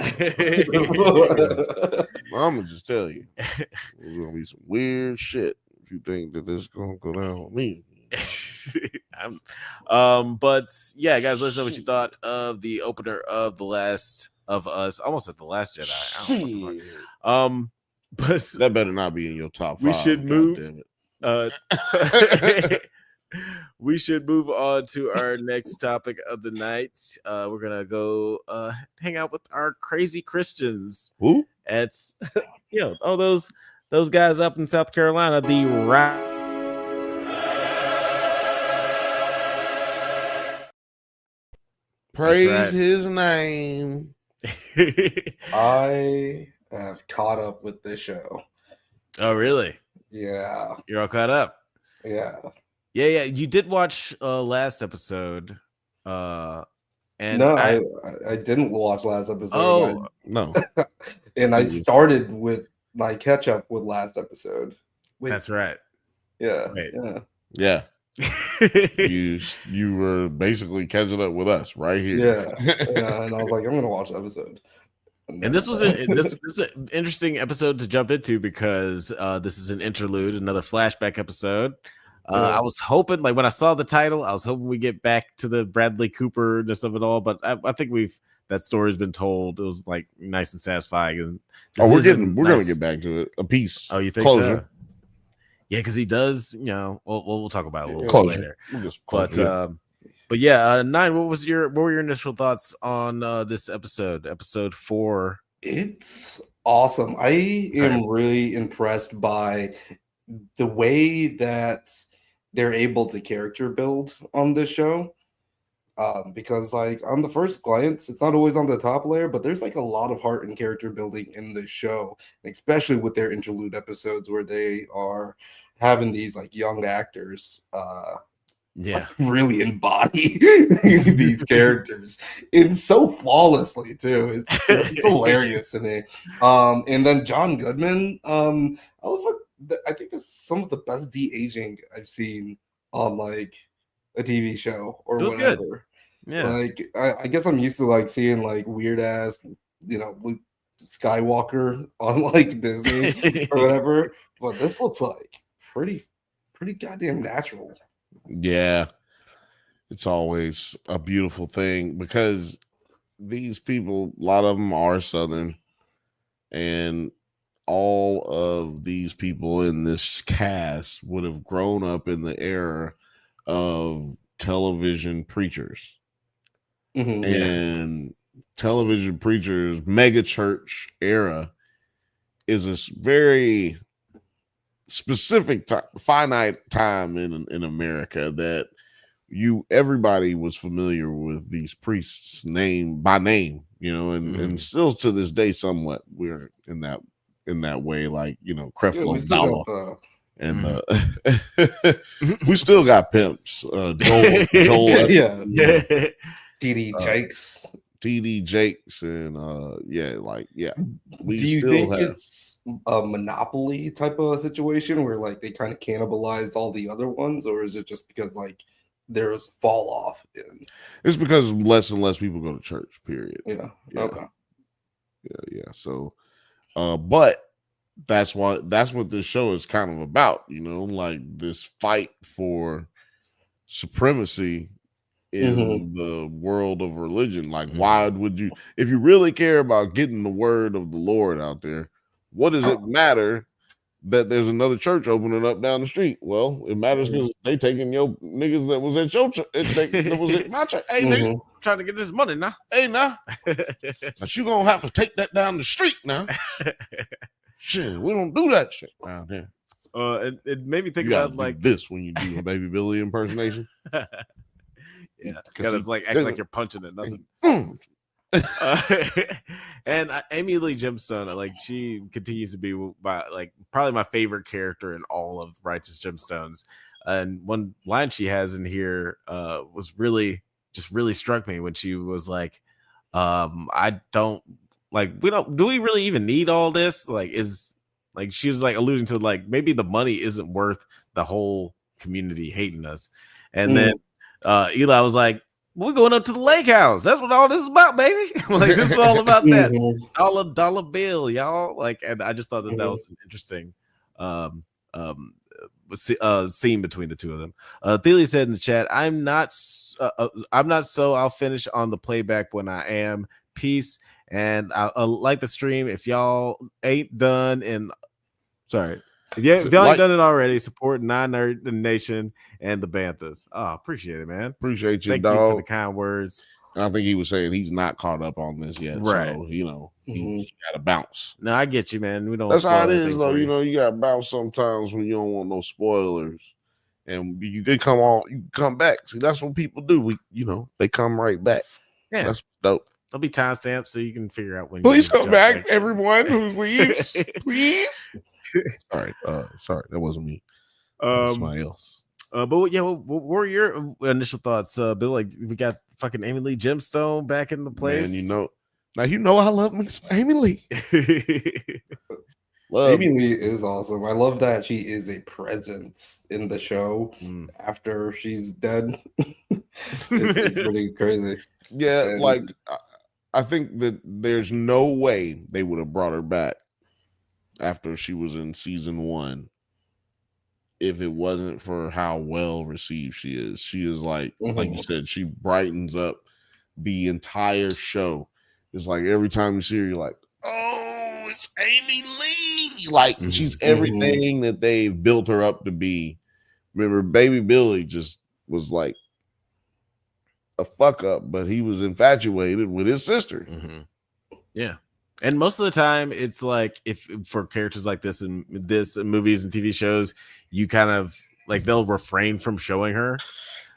I'm gonna just tell you, there's gonna be some weird shit if you think that this is gonna go down with me. But yeah, guys, let us know what you thought of the opener of The Last of Us. Almost at The Last Jedi. But that better not be in your top 5. We should move. Damn it. We should move on to our next topic of the night. We're gonna go hang out with our crazy Christians. Who? It's those guys up in South Carolina. Praise his name. I have caught up with this show. Oh, really? Yeah. You're all caught up. Yeah. Yeah. You did watch last episode. And no, I didn't watch last episode. Oh, no. And I started with my catch up with last episode. Wait. That's right. Yeah. Wait. Yeah. you were basically catching up with us right here. Yeah. And I was like, I'm gonna watch the episode. And this was this is an interesting episode to jump into because this is an interlude, another flashback episode. I was hoping, like when I saw the title, I was hoping we get back to the Bradley Cooperness of it all, but I think that story's been told. It was like nice and satisfying. And we're gonna get back to it. A piece. Oh, you think closure? So? Yeah, because he does. We'll talk about it a little bit later. But yeah, Nine. What were your initial thoughts on this episode 4? It's awesome. I am really impressed by the way that they're able to character build on this show. Because like on the first glance, it's not always on the top layer, but there's like a lot of heart and character building in the show, especially with their interlude episodes where they are having these like young actors Yeah. really embody these characters and so flawlessly too. It's hilarious to me. And then John Goodman, I think that's some of the best de-aging I've seen on like a TV show or It was good. whatever. Yeah. Like I guess I'm used to like seeing like weird ass, Luke Skywalker on like Disney or whatever, but this looks like pretty goddamn natural. Yeah, it's always a beautiful thing because these people, a lot of them are Southern, and all of these people in this cast would have grown up in the era of television preachers. And television preachers, mega church era is a very specific finite time in America that everybody was familiar with these priests by name, and still to this day somewhat we're in that way, like Creflo Dollar. And we still got pimps. Joel TD Jakes. TD Jakes and we do you still think have. It's a monopoly type of situation where like they kind of cannibalized all the other ones, or is it just because like there was a fall off It's because less and less people go to church, period. Okay. So but that's what this show is kind of about, like this fight for supremacy in the world of religion. Like, why would you, if you really care about getting the word of the Lord out there, what does it matter that there's another church opening up down the street? Well, it matters because they taking your niggas that was at your church, that was at my church. Hey, nigga, I'm trying to get this money now. Hey, now, but you gonna have to take that down the street now. Shit, we don't do that shit around here. It made me think you about like this when you do a Baby Billy impersonation. Yeah, because it's like acting like you're punching at nothing. And Amy Lee Gemstone, like she continues to be probably my favorite character in all of Righteous Gemstones. And one line she has in here was really struck me when she was like, I don't like, do we really even need all this? Like, she was like alluding to like maybe the money isn't worth the whole community hating us. And then Eli was like, we're going up to the lake house. That's what all this is about, baby. Like, this is all about that dollar bill, y'all. Like, and I just thought that was an interesting scene between the two of them. Thiele said in the chat, I'm not so I'll finish on the playback when I am. Peace. And I like the stream. If y'all ain't done and if y'all ain't done it already, support Non-Nerd Nation and the Banthas. Oh, appreciate it, man. Appreciate you, Thank dog. you for the kind words. I think he was saying he's not caught up on this yet. Right. So, he got to bounce. No, I get you, man. We don't. That's how it is, though. You got to bounce sometimes when you don't want no spoilers. And you can come back. See, that's what people do. They come right back. Yeah. That's dope. There'll be timestamps so you can figure out when. Please come back, everyone who leaves. Please. Sorry, that wasn't me. Somebody else. But yeah, what were your initial thoughts, Bill? Like, we got fucking Amy Lee Gemstone back in the place. Man, I love me some Amy Lee. Amy Lee is awesome. I love that she is a presence in the show after she's dead. It's pretty crazy. Yeah, I think that there's no way they would have brought her back after she was in season 1 if it wasn't for how well received she is. She is like you said, she brightens up the entire show. It's like every time you see her, you're like, oh, it's Amy Lee. Like she's everything that they've built her up to be. Remember, Baby Billy just was like a fuck up, but he was infatuated with his sister. Yeah. And most of the time, it's like if for characters like this in movies and TV shows, you kind of like they'll refrain from showing her.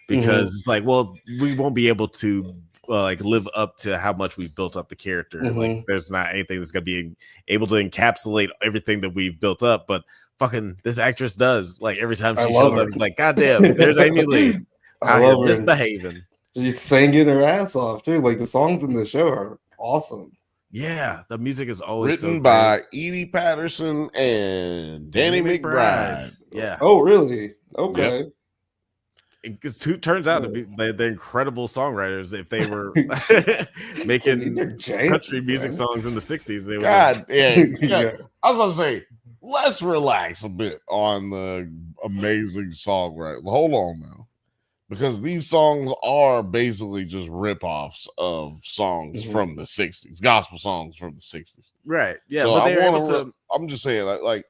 because it's like, well, we won't be able to like live up to how much we've built up the character. Like, there's not anything that's gonna be able to encapsulate everything that we've built up, but fucking this actress does. Like, every time she shows up, it's like, God damn, there's Amy Lee out here misbehaving. She's singing her ass off too. Like, the songs in the show are awesome. Yeah, the music is always written so by Edie Patterson and Danny McBride. Yeah. Oh, really? Okay. Yep. It turns out to be they're incredible songwriters. If they were making country music songs in the 60s, they would. God, yeah. I was about to say, let's relax a bit on the amazing songwriting. Hold on now, because these songs are basically just ripoffs of songs from the 60s, gospel songs from the 60s. Right. Yeah. So but I'm just saying, like,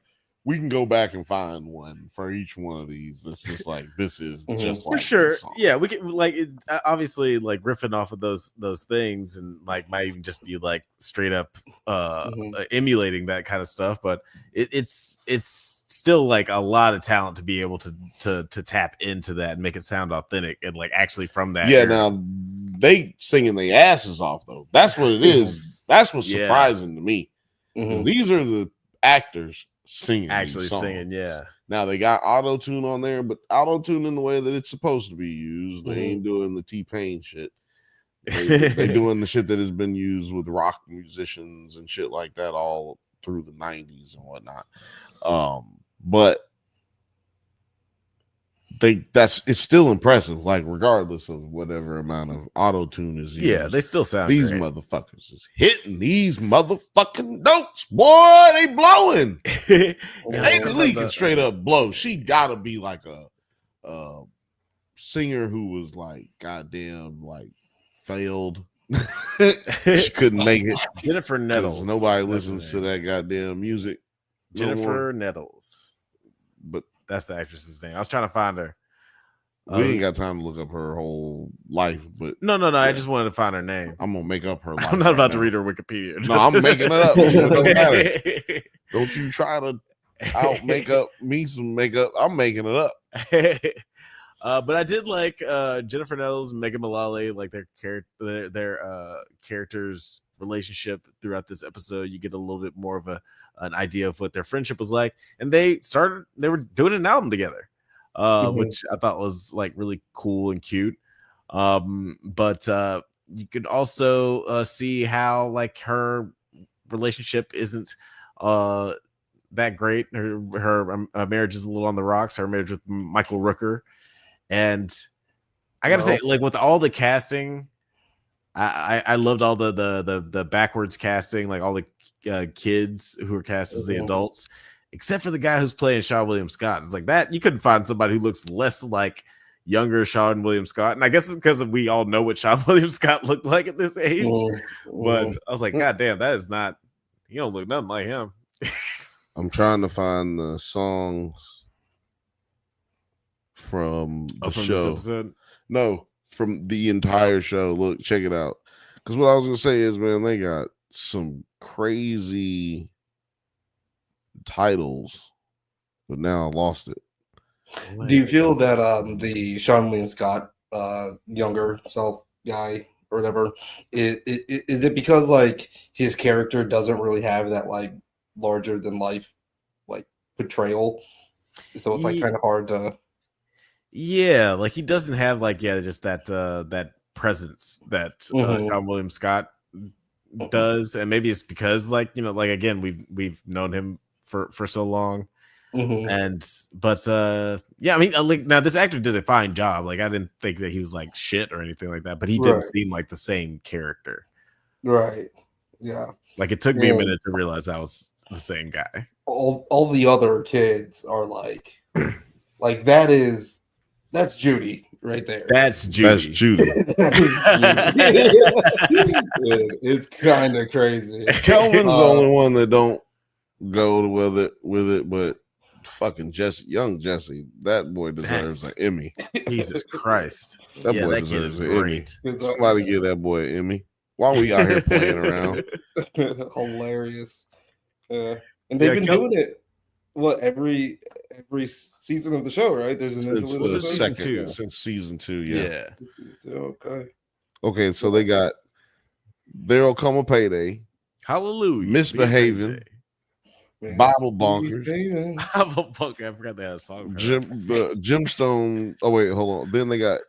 we can go back and find one for each one of these. It's just like, this is just for like sure. Yeah, we can like obviously like riffing off of those things, and like might even just be like straight up emulating that kind of stuff. But it's still like a lot of talent to be able to tap into that and make it sound authentic and like actually from that. Yeah, now they singing their asses off though. That's what it is. That's what's surprising to me. These are the actors actually singing. Yeah, now they got auto tune on there, but auto tune in the way that it's supposed to be used. They ain't doing the T-Pain shit. They doing the shit that has been used with rock musicians and shit like that all through the 90s and whatnot. But it's still impressive, like regardless of whatever amount of auto tune is used. Yeah, they still sound these great. Motherfuckers is hitting these motherfucking notes, boy. They blowing. Amy Lee can straight up blow. She gotta be like a singer who was like goddamn like failed. She couldn't make it. Jennifer Nettles. Nobody listens to that goddamn music. Jennifer Nettles. But that's the actress's name. I was trying to find her. We ain't got time to look up her whole life, but no. Yeah. I just wanted to find her name. I'm gonna make up her life. I'm not about to read her Wikipedia. No, I'm making it up. It doesn't matter. Don't you try to out make up me some makeup. I'm making it up. But I did like Jennifer Nettles and Megan Mullally, like their characters' relationship throughout this episode. You get a little bit more of an idea of what their friendship was like, and they were doing an album together, which I thought was like really cool and cute. But you could also see how like her relationship isn't that great. Her marriage is a little on the rocks. Her marriage with Michael Rooker. And I gotta say, like with all the casting, I loved all the backwards casting, like all the kids who were cast as the adults, except for the guy who's playing Sean William Scott. It's like that you couldn't find somebody who looks less like younger Sean William Scott. And I guess it's because we all know what Sean William Scott looked like at this age. But I was like, God damn, that is not. You don't look nothing like him. I'm trying to find the songs from the show. No, from the entire show. Look, check it out. Because what I was gonna say is, man, they got some crazy titles, but now I lost it. Do you feel that the Sean William Scott younger self guy or whatever is it because like his character doesn't really have that like larger than life like portrayal, so it's like kind of hard to. Yeah, like he doesn't have like just that presence that Sean William Scott does, and maybe it's because like like again we've known him for so long, and but yeah, I mean like now this actor did a fine job. Like I didn't think that he was like shit or anything like that, but he didn't seem like the same character. Right. Yeah. Like it took me a minute to realize that was the same guy. All the other kids are like that's Judy right there. That's Judy. That's Judy. It's kind of crazy. Kelvin's the only one that don't go with it, but fucking young Jesse, that boy deserves an Emmy. Jesus Christ. That boy deserves an Emmy. Somebody give that boy an Emmy. While we out here playing around. Hilarious. And they've been doing it what every season of the show, right? There's an Since interlude the episode? season second, two. since season 2, yeah. Yeah. Season 2, okay. Okay, so they got There'll Come a Payday, Hallelujah. Misbehaving, Man, Bible Bonkers, Bible Book. I forgot they had a song for that. Gemstone. Oh wait, hold on. Then they got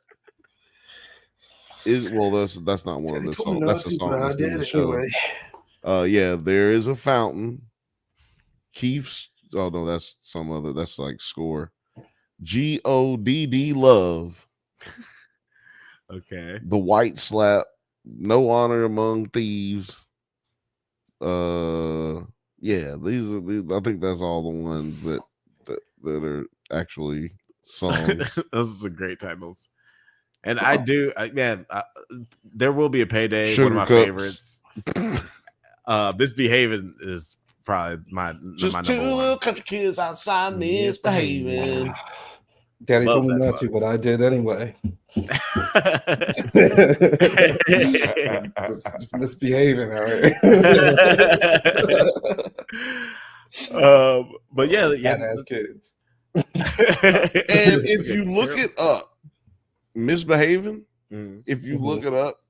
that's not one of the songs. That's a song that's in the show. Yeah, There Is a Fountain. Keith's. Oh no, that's some other. That's like Score. GODD Love. Okay. The White Slap. No Honor Among Thieves. Yeah, these I think that's all the ones that are actually songs. Those are great titles. And I do, There Will Be a Payday. Sugar one of my favorites. Misbehaving is probably my Just my two number little one. country kids outside misbehaving. Daddy Love told me that not to, but I did anyway. just misbehaving, all right. But yeah, Badass kids. And if you look it up, Misbehaving, if you look it up,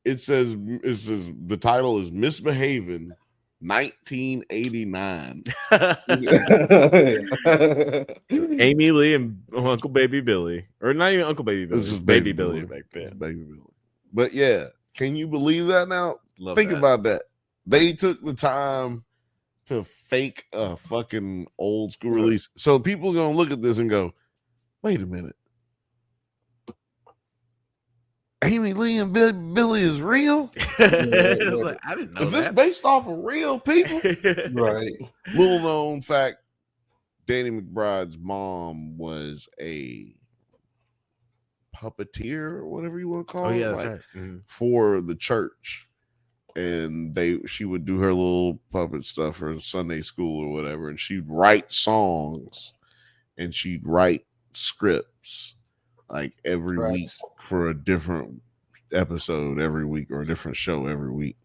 it says the title is Misbehaving 1989. Amy Lee and Uncle Baby Billy, or not even Uncle Baby Billy, It's just Baby Billy back It's then. Baby Billy. But yeah, can you believe that now? Think that. about that. They took the time to fake a fucking old school release. So people are gonna look at this and go, wait a minute. Amy Lee and Billy is real? Like, I didn't know Is this that. based off of real people? Right. Little known fact, Danny McBride's mom was a puppeteer or whatever you want to call it. That's right. For the church. And she would do her little puppet stuff for Sunday school or whatever, and she'd write songs and she'd write scripts like every week for a different episode every week or a different show every week.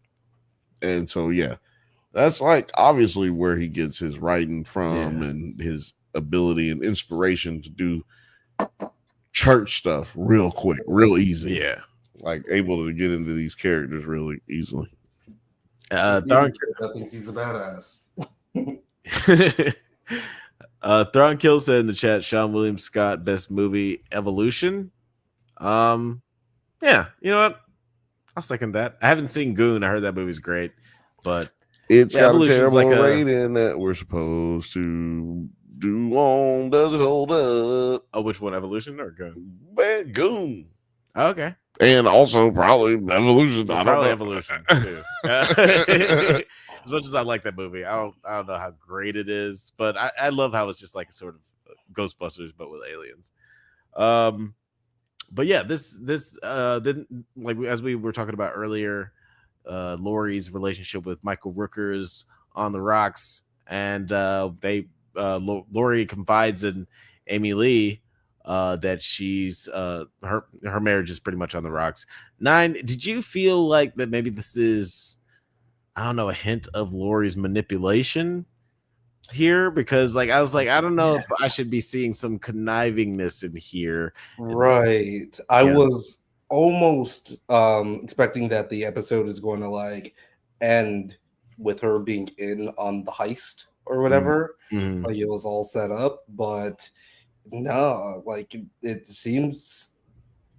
And so yeah, that's like obviously where he gets his writing from and his ability and inspiration to do church stuff real quick, real easy. Yeah. Like able to get into these characters really easily. Thron thinks he's a badass. Thron Kill said in the chat, Sean William Scott, best movie, Evolution. Yeah, you know what? I'll second that. I haven't seen Goon. I heard that movie's great, but it's got a terrible like rating that we're supposed to do on Does It Hold Up? Oh, which one, Evolution or Goon? Bad Goon. Okay. And also probably Evolution. Probably Evolution too. As much as I like that movie, I don't know how great it is, but I love how it's just like a sort of Ghostbusters but with aliens. But yeah, this then, like as we were talking about earlier, Laurie's relationship with Michael Rooker's on the rocks, and Laurie confides in Amy Lee that she's her marriage is pretty much on the rocks. 9, did you feel like that maybe this is, I don't know, a hint of Laurie's manipulation here? Because like I was like, I don't know if I should be seeing some connivingness in here. Right. I was almost expecting that the episode is going to like end with her being in on the heist or whatever. Like it was all set up, but no, like it seems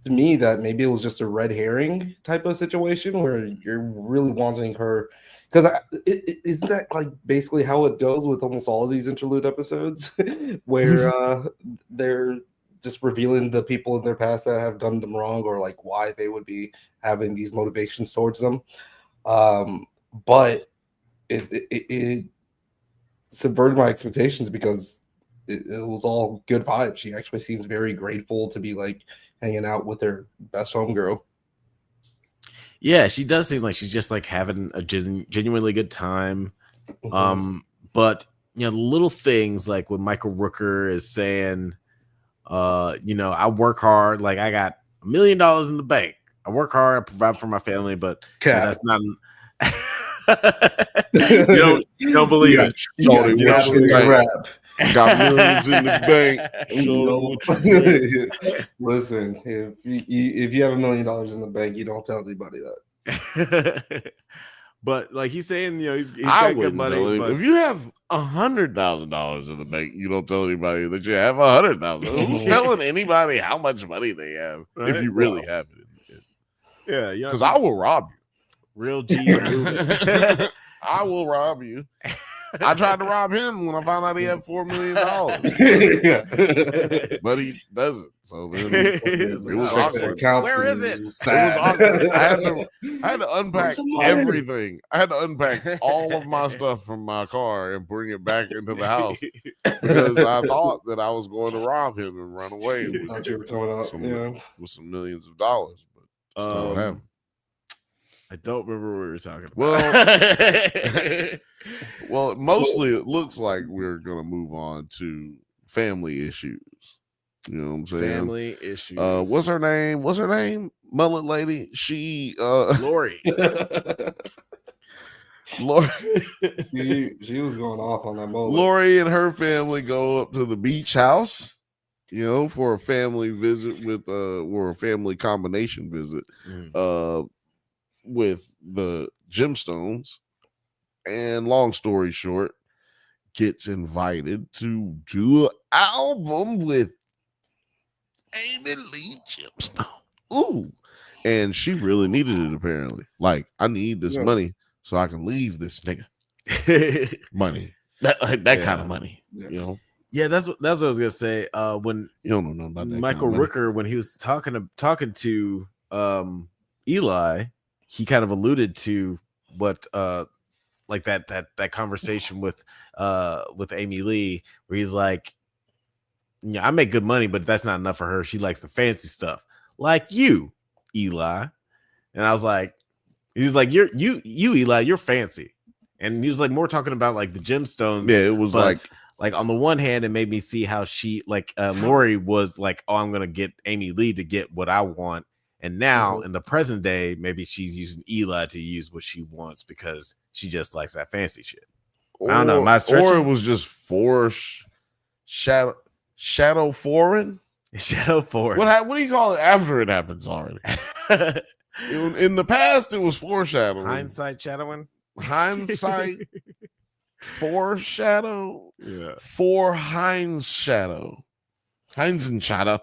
to me that maybe it was just a red herring type of situation where you're really wanting her, because isn't that like basically how it goes with almost all of these interlude episodes where they're just revealing the people in their past that have done them wrong, or like why they would be having these motivations towards them. But it subverted my expectations because it was all good vibes. She actually seems very grateful to be like hanging out with her best homegirl. Yeah, she does seem like she's just like having a genuinely good time. But you know, little things like when Michael Rooker is saying, you know, I work hard, like I got $1 million in the bank. I work hard, I provide for my family, but you know, that's not you don't believe it. Shorty, You what's got your to name? rap. Got millions in the bank. No. Shorty, what you name? Listen, if you have $1 million in the bank, you don't tell anybody that. But like he's saying, he's I got good wouldn't tell money. him. But If you have $100,000 in the bank, you don't tell anybody that you have $100,000. Who's telling anybody how much money they have Right? if you really have it? Yeah, Because I will rob you. real G's moving. I will rob you. I tried to rob him when I found out he had $4 million, but he doesn't. So then it was awkward. Where is it? It was awkward. I had to unpack everything. I had to unpack all of my stuff from my car and bring it back into the house because I thought that I was going to rob him and run away with, Thought you were coming up, with some millions of dollars. But it's not what happened. I don't remember what we were talking about. Well, mostly it looks like we're gonna move on to family issues. You know what I'm saying? Family issues. What's her name? Mullet lady. She Lori. Lori. she was going off on that moment. Lori and her family go up to the beach house, for a family visit with or a family combination visit. With the Gemstones, and long story short, gets invited to do an album with Amy Lee Gemstone. Ooh, and she really needed it apparently. Like, I need this money so I can leave this nigga. Money, that kind of money, Yeah, that's what I was gonna say. When you don't know nothing about that Michael kind of Rooker, when he was talking to Eli, he kind of alluded to what like that conversation with Amy Lee, where he's like, I make good money, but that's not enough for her. She likes the fancy stuff, like you, Eli. And I was like, he's like, you Eli, you're fancy. And he was like more talking about like the gemstones. Yeah, it was like on the one hand, it made me see how she Lori was like, oh, I'm gonna get Amy Lee to get what I want. And now in the present day, maybe she's using Eli to use what she wants because she just likes that fancy shit. I don't know. Or it was just shadow foreign. Shadow foreign. What do you call it after it happens already? In the past, it was foreshadowing. Hindsight shadowing. Hindsight foreshadow. Yeah. For Heinz shadow. Heinz and Shadow.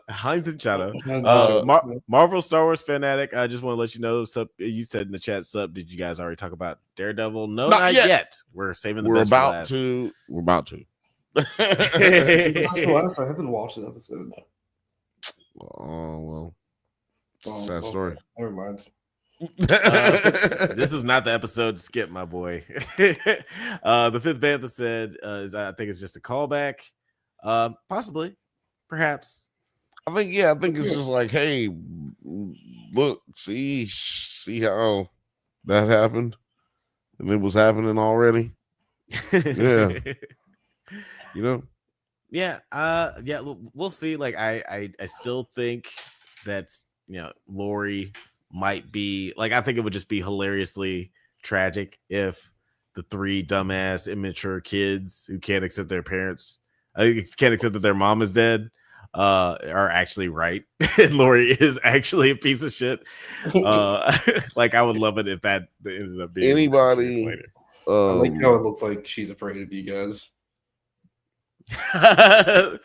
Marvel Star Wars fanatic. I just want to let you know. You said in the chat, did you guys already talk about Daredevil? No, not yet. We're saving the best for last. We're about to. Last I haven't watched an episode. Oh well. Sad story. Never mind. This is not the episode to skip, my boy. The fifth Bantha said, I think it's just a callback. Possibly. Perhaps. I think it's just like, hey, look, see how that happened, and it was happening already. Yeah, Yeah, we'll see. Like, I still think that's Lori might be like, I think it would just be hilariously tragic if the three dumbass immature kids who can't accept their parents, can't accept that their mom is dead, are actually right. And Lori is actually a piece of shit. Like, I would love it if that ended up being anybody. I like how it looks like she's afraid of you guys.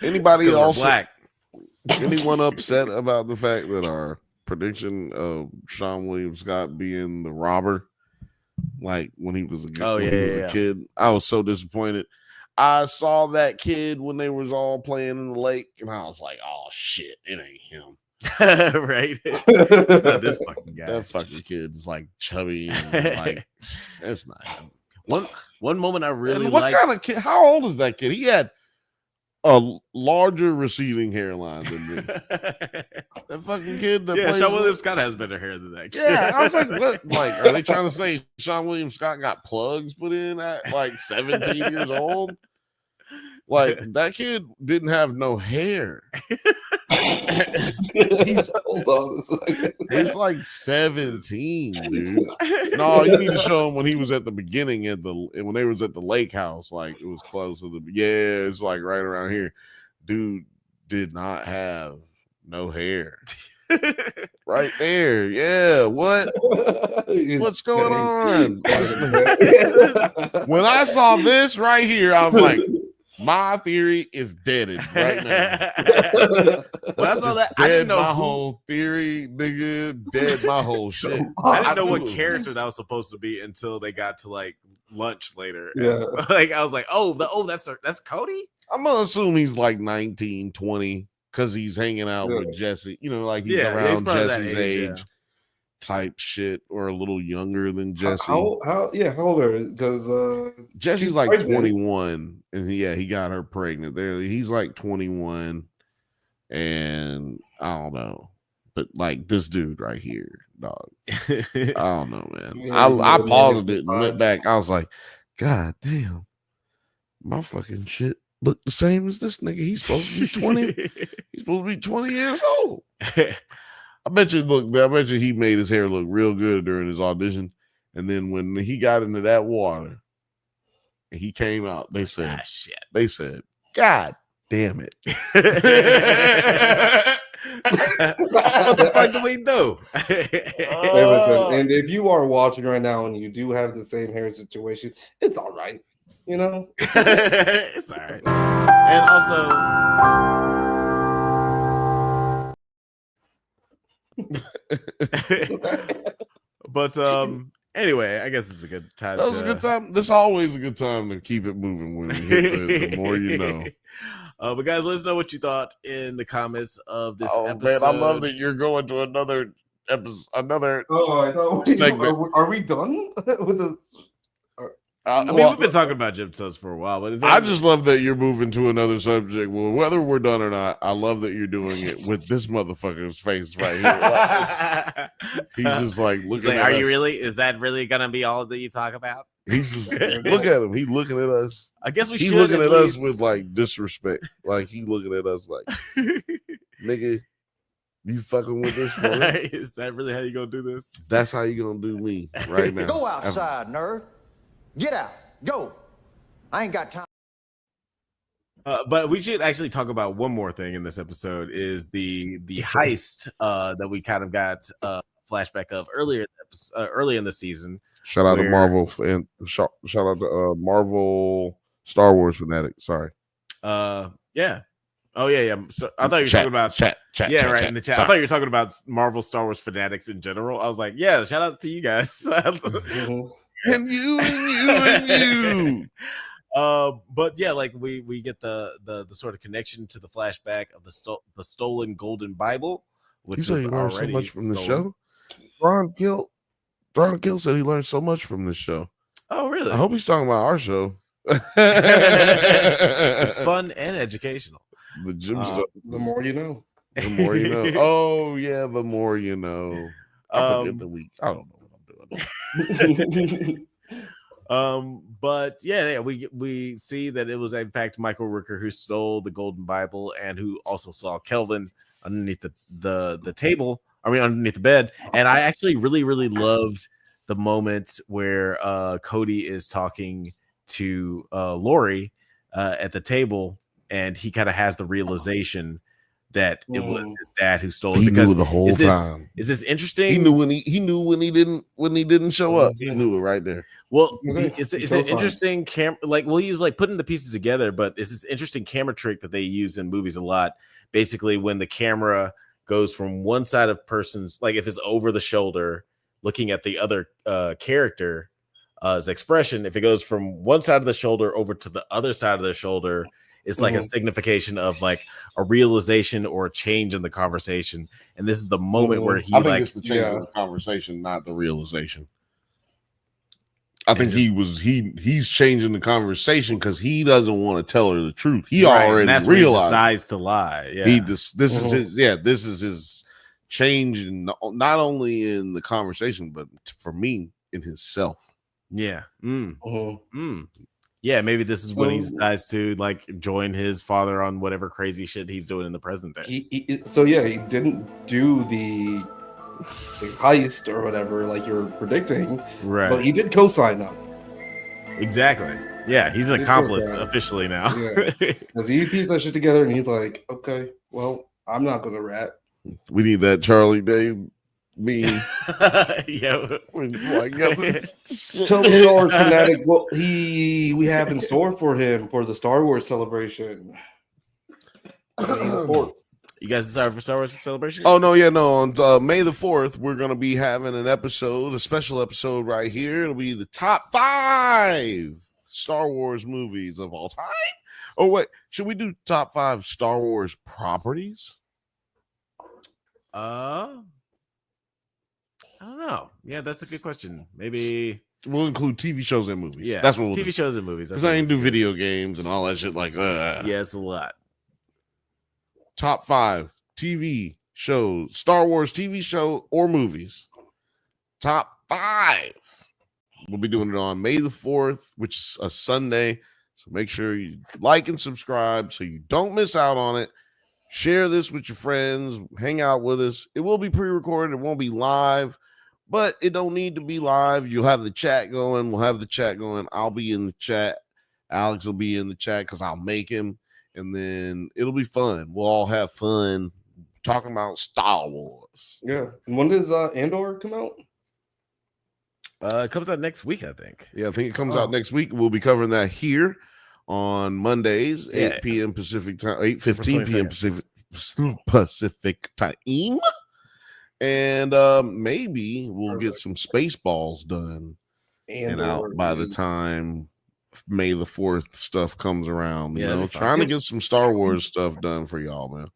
Anybody also black? Anyone upset about the fact that our prediction of Sean William Scott being the robber, like when he was a kid, I was so disappointed. I saw that kid when they was all playing in the lake, and I was like, "Oh shit, it ain't him." Right? It's not this fucking guy. That fucking kid's like chubby, and like that's not him. One moment I really what kind of kid? How old is that kid? He had a larger receding hairline than me. That fucking kid. Sean William Scott has better hair than that kid. Yeah, I was like, what? Like, are they trying to say Sean William Scott got plugs put in at like 17 years old? Like that kid didn't have no hair. Hold on a second. He's like 17, dude. No, you need to show him when he was at the beginning when they was at the lake house. Like it was close to it's like right around here. Dude did not have no hair. Right there. Yeah. What's going on? When I saw this right here, I was like, my theory is deaded right now. When I saw that, Dead I didn't know my whole theory, nigga. Dead my whole shit. I didn't know what character that was supposed to be until they got to like lunch later. Yeah. And, like I was like, that's Cody. I'm gonna assume he's like 19, 20 because he's hanging out with Jesse. You know, like he's around Jesse's age type shit, or a little younger than Jesse. How old are you? Because Jesse's like 21, and he got her pregnant. There, he's like 21, and I don't know, but like this dude right here, dog. I don't know, man. I paused it and went back. I was like, God damn, my fucking shit look the same as this nigga. He's supposed to be 20. He's supposed to be 20 years old. I bet you he made his hair look real good during his audition. And then when he got into that water and he came out, they said, God damn it. What the fuck do we do? Hey, listen, and if you are watching right now and you do have the same hair situation, it's all right. You know? It's all right. And also, but anyway, I guess it's a good time. That was a good time. This is always a good time to keep it moving when we hit the more you know. But guys, let us know what you thought in the comments of this episode. Man, I love that you're going to another episode, another I thought segment. Are we done with the? I mean, we've been talking about Gemstones for a while, but I just love that you're moving to another subject. Well, whether we're done or not, I love that you're doing it with this motherfucker's face right here. He's just like looking at us. Are you really? Is that really gonna be all that you talk about? He's just look at him. He's looking at us. I guess he's looking at us with like disrespect. Like he looking at us like, nigga, you fucking with this for me? Is that really how you gonna do this? That's how you gonna do me right now. Go outside, nerd. Get out. Go. I ain't got time. But we should actually talk about one more thing in this episode is the heist that we kind of got a flashback of early in the season. Shout out to Marvel and shout out to Marvel Star Wars fanatic. Sorry. Yeah. Oh yeah. So, I thought you were talking about chat. Yeah, right in the chat. Sorry. I thought you were talking about Marvel Star Wars fanatics in general. I was like, yeah, shout out to you guys. And you. But yeah, like we get the sort of connection to the flashback of the stolen golden Bible, which was learned so much from the show. Ron Gill said he learned so much from this show. Oh, really? I hope he's talking about our show. It's fun and educational. The Gemstones. The more you know. The more you know. Oh yeah, the more you know. I forget the week. I don't know. But yeah, we see that it was in fact Michael Rooker who stole the golden Bible and who also saw Kelvin underneath the table. I mean, underneath the bed. And I actually really, really loved the moment where Cody is talking to Lori at the table, and he kind of has the realization that it was his dad who stole it. He because knew the whole time. Is this interesting? He knew when he didn't show up. He knew it right there. Well, is it interesting he's like putting the pieces together, but it's this interesting camera trick that they use in movies a lot. Basically, when the camera goes from one side of person's, like if it's over the shoulder, looking at the other character's expression, if it goes from one side of the shoulder over to the other side of the shoulder, it's like a signification of like a realization or a change in the conversation. And this is the moment where he it's the change in the conversation, not the realization. I think he's changing the conversation because he doesn't want to tell her the truth. He already realized, decides to lie. Yeah, this is his change, not only in the conversation, but for me in himself. Yeah. Yeah, maybe this is when he So- decides to like join his father on whatever crazy shit he's doing in the present day. He didn't do the heist or whatever like you're predicting, Right. but he did co-sign up. Exactly. Yeah, he's an He accomplice co-signed. officially now. Yeah. Because he pieced that shit together and he's like, okay, well, I'm not gonna rat. We need that Charlie Day meme. Yeah. When you like, got the shit. Tell me more, fanatic, what we have in store for him for the Star Wars celebration. May the 4th. You guys excited for Star Wars Celebration? Oh no, yeah, no. On May the 4th, we're gonna be having an episode, a special episode right here. It'll be the top 5 Star Wars movies of all time. Oh wait, should we do top 5 Star Wars properties? I don't know. Yeah, that's a good question. Maybe We'll include TV shows and movies. yeah. That's what we'll TV do. shows and movies. Because I ain't do video games and all that shit like that. Yeah, it's a lot. Top 5 TV shows, Star Wars TV show or movies. Top 5. We'll be doing it on May the 4th, which is a Sunday. So make sure you like and subscribe so you don't miss out on it. Share this with your friends. Hang out with us. It will be pre-recorded. It won't be live, but it don't need to be live. You'll have the chat going. We'll have the chat going. I'll be in the chat. Alex will be in the chat because I'll make him. And then it'll be fun. We'll all have fun talking about Star Wars. Yeah. And when does Andor come out? It comes out next week, I think. Yeah, I think it comes out next week. We'll be covering that here on Mondays, 8 Yeah. p.m. Pacific time, 8:15 p.m. 22nd. Pacific time. And maybe we'll get some Spaceballs done and out by the time May the 4th stuff comes around. Yeah, You know, that'd be fun. trying to get some Star Wars stuff done for y'all, man.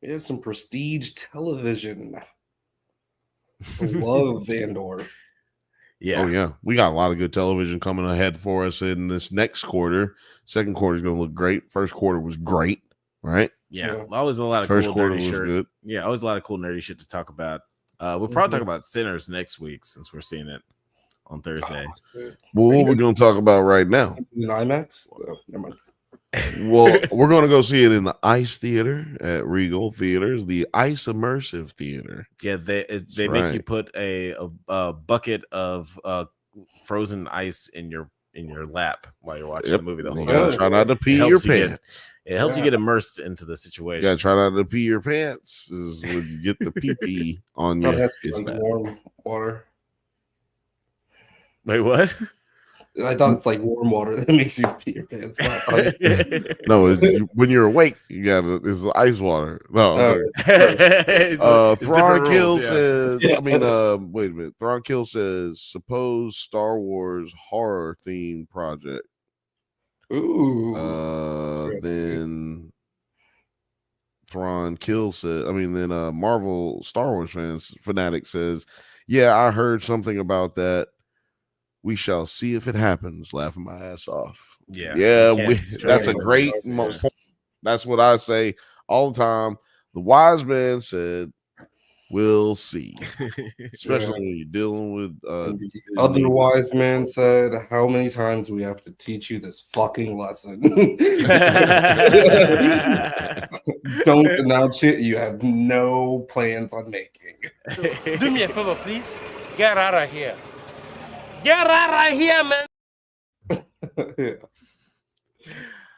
We have some prestige television. I love Andor. Yeah. Oh yeah, we got a lot of good television coming ahead for us in this next quarter. Second quarter is going to look great. First quarter was great, right? Yeah. Yeah. Always a lot of First cool quarter nerdy was shit. good. Yeah, always a lot of cool nerdy shit to talk about. We'll probably talk about Sinners next week since we're seeing it on Thursday. Well, what we're going to talk about right now? In IMAX? Oh, never mind. Well, we're going to go see it in the Ice Theater at Regal Theaters, the Ice Immersive Theater. Yeah, they make right. you put a bucket of frozen ice in your lap while you're watching the movie the whole You gotta time. try not to pee It your helps you get- pants. It helps you get immersed into the situation. You got to try not to pee your pants is when you get the pee on Oh, you. that's It's like bad. warm water. Wait, what? I thought it's like warm water that makes you pee your pants. Not ice. No, when you're awake, you got to. It's ice water. No, Oh, It's Thrawn different Kill rules, yeah. says. Yeah. I mean, wait a minute. Thrawn Kill says, suppose Star Wars horror themed project. Ooh. Then Thrawn Kill says. I mean, then Marvel Star Wars fanatic says, yeah, I heard something about that. We shall see if it happens. Laughing my ass off. Yeah, Yeah, you can't stress that's a it. great. Yeah. That's what I say all the time. The wise man said, "We'll see," especially when you're dealing with. And the other wise man said, how many times do we have to teach you this fucking lesson? Don't announce shit you have no plans on making. Do me a favor, please. Get out of here. Get out of here, man. Yeah.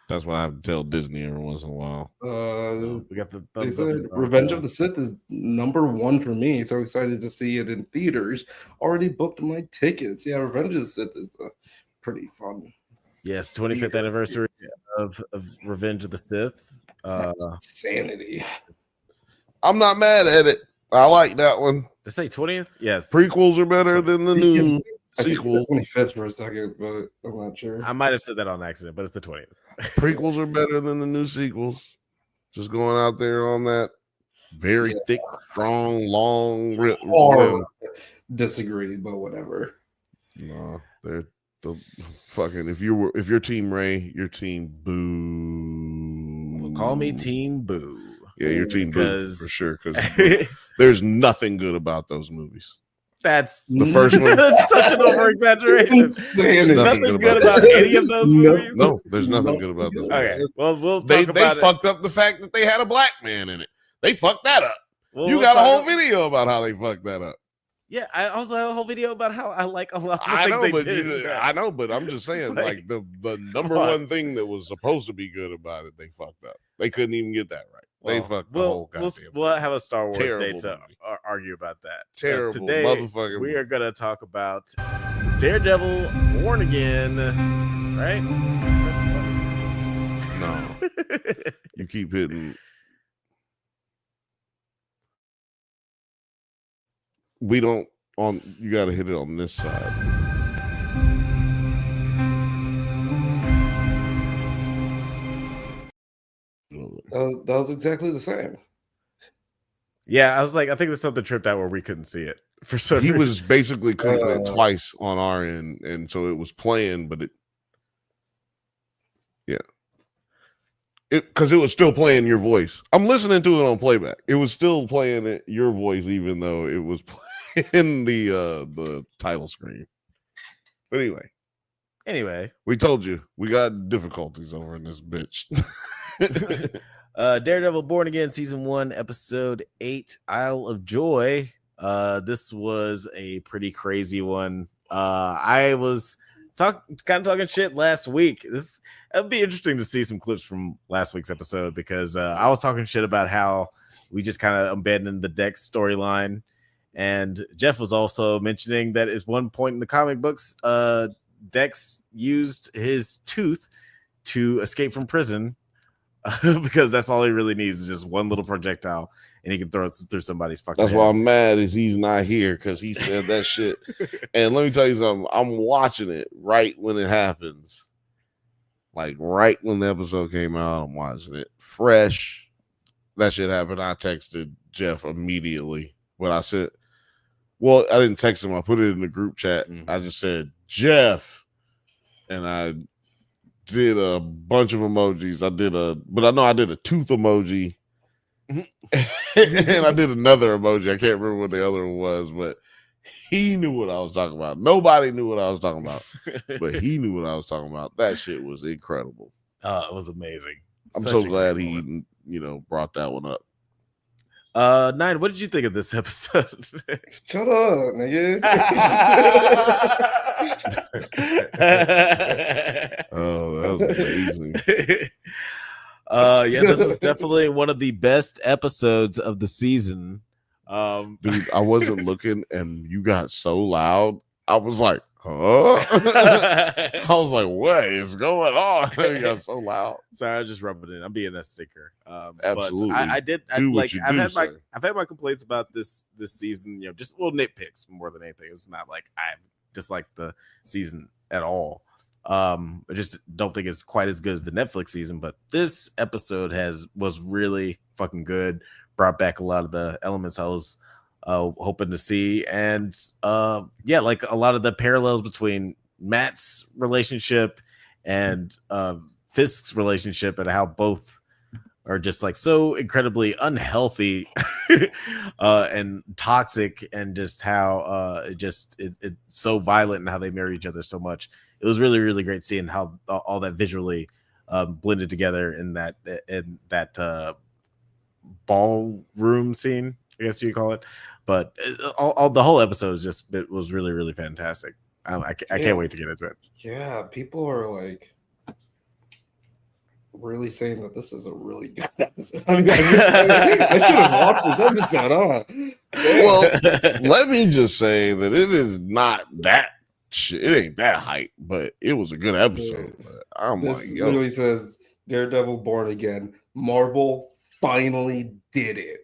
That's what I have to tell Disney every once in a while. We got the They thumbs up said from- Revenge of the Sith is #1 for me. So excited to see it in theaters. Already booked my tickets. Yeah, Revenge of the Sith is pretty fun. Yes, 25th anniversary of Revenge of the Sith. Sanity. I'm not mad at it. I like that one. They say 20th? Yes. Prequels are better than the new I think sequel. it's 25th for a second, but I'm not sure. I might have said that on accident, but it's the 20th. Prequels are better than the new sequels. Just going out there on that very thick, strong, long rip. Or disagree, but whatever. No, they're the fucking. If you're Team Ray, your Team Boo. Call me Team Boo. Yeah, your Team Boo for Because- sure. Because there's nothing good about those movies. That's The first one. That's such an over exaggeration. Insanity. Nothing good about any of those movies. No, there's nothing good about this. Okay, well, we'll They talk about fucked up the fact that they had a black man in it. They fucked that up. Well, You got a whole video about how they fucked that up. Yeah, I also have a whole video about how I like a lot of the I things know, they but did. I know, but I'm just saying, like the number one thing that was supposed to be good about it, they fucked up. They couldn't even get that right. They fucked the whole goddamn we'll have a Star Wars Terrible day to movie. Argue about that. Terrible today, motherfucking we movie. are going to talk about Daredevil Born Again, right? No, you keep hitting. We don't on. You got to hit it on this side. That was exactly the same. Yeah, I was like, I think there's something tripped out where we couldn't see it for some He reason. was basically clicking it twice on our end, and so it was playing, but because it was still playing your voice. I'm listening to it on playback. It was still playing your voice, even though it was playing the title screen. But anyway, we told you we got difficulties over in this bitch. Daredevil Born Again season 1 episode 8 Isle of Joy. This was a pretty crazy one. I was talking shit last week. It'd be interesting to see some clips from last week's episode because I was talking shit about how we just kind of abandoned the Dex storyline, and Jeff was also mentioning that at one point in the comic books, Dex used his tooth to escape from prison. Because that's all he really needs is just one little projectile, and he can throw it through somebody's fucking That's head. why I'm mad is he's not here because he said that shit. And let me tell you something. I'm watching it right when it happens. Like right when the episode came out, I'm watching it fresh. That shit happened. I texted Jeff immediately. But I said, well, I didn't text him. I put it in the group chat. I just said, Jeff. And I did a bunch of emojis. I did a tooth emoji. And I did another emoji. I can't remember what the other one was, but he knew what I was talking about. Nobody knew what I was talking about, but he knew what I was talking about. That shit was incredible. It was amazing. I'm so glad he, brought that one up. Nine, what did you think of this episode? Shut up, nigga. Oh, that was amazing. Yeah, this is definitely one of the best episodes of the season. Dude, I wasn't looking and you got so loud. I was like, huh? I was like, what is going on? You got so loud. Sorry, I was just rubbing it in. I'm being a sticker. Absolutely. But I've had my complaints about this season, just nitpicks more than anything. It's not like I dislike the season at all. I just don't think it's quite as good as the Netflix season, but this episode was really fucking good. Brought back a lot of the elements I was hoping to see, and like a lot of the parallels between Matt's relationship and Fisk's relationship, and how both are just like so incredibly unhealthy and toxic, and just how it's so violent and how they marry each other so much. It was really, really great seeing how all that visually blended together in that ballroom scene, I guess you call it. But the whole episode was really, really fantastic. I can't wait to get into it. Yeah, people are like really saying that this is a really good episode. I mean, I should have watched this episode, huh? Well, let me just say that it is not that shit. It ain't that hype, but it was a good episode. I'm This like, yo. literally says Daredevil Born Again. Marvel finally did it.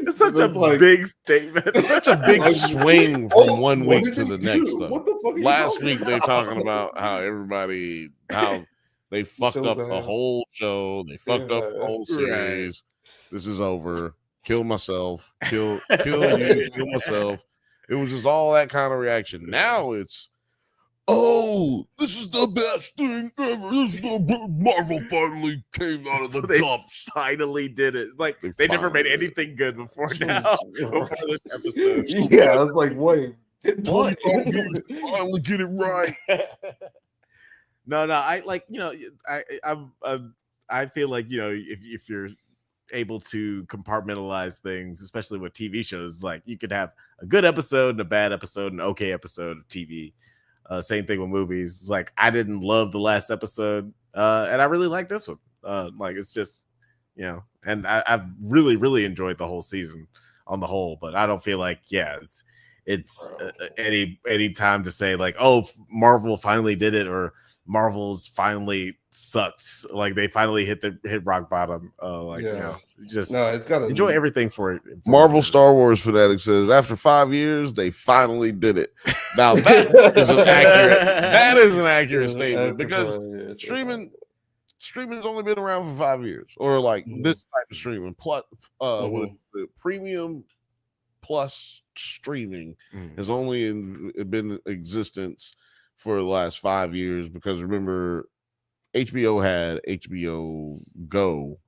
It's such a big statement. It's such a big swing from one what week did to it the next. do? Though. What the fuck are you Last talking week they about? talking about how they fucked Show's up the ass. whole show. They fucked up the whole series. This is over. Kill myself. Kill you. Kill myself. It was just all that kind of reaction. Now it's, oh, this is the best thing ever. This is Marvel finally came out of the They dumps. finally did it. It's like They they never finally made did it. anything good before now. Before this episode. Yeah, I was like, wait, what? 25 years to finally get it right. No, I like, I feel like, if you're able to compartmentalize things, especially with TV shows, like you could have a good episode and a bad episode, an okay episode of TV. Same thing with movies. Like I didn't love the last episode, and I really like this one. Like it's just, and I've really, really enjoyed the whole season on the whole. But I don't feel like, it's any time to say like, oh, Marvel finally did it, or Marvel's finally sucked. Like they finally hit rock bottom. Just it's gotta enjoy everything for it. Marvel Star Wars fanatic says after 5 years they finally did it. Now that is an accurate. That is an accurate statement because streaming's only been around for 5 years, or like this type of streaming plus with the premium plus streaming has only been in existence for the last 5 years, because remember HBO had HBO Go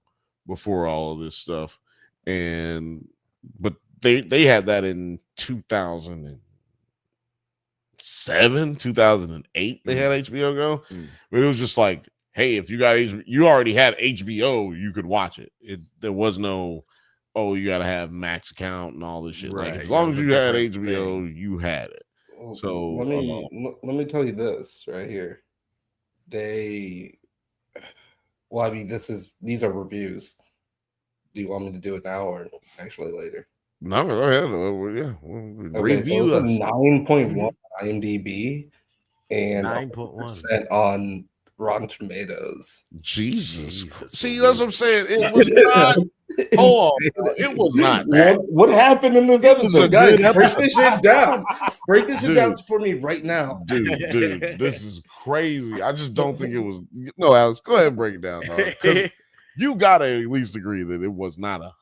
before all of this stuff, but they had that in 2007 2008 they had HBO Go, but it was just like, hey, if you got you already had HBO, you could watch it. There was no, oh, you got to have Max account and all this shit. Right. Like as long as you had HBO, you had it. So let me tell you this right here. I mean, these are reviews. Do you want me to do it now or actually later? No, go ahead. Review so us. it's a 9.1 IMDb and 9.1 on Rotten Tomatoes. Jesus. See, that's what I'm saying. It was not. Hold on. It was not. What happened in this episode? Guys, break this shit down. Break this shit Dude. down for me right now. Dude, this is crazy. I just don't think it was. No, Alex, go ahead and break it down. Because you got to at least agree that it was not a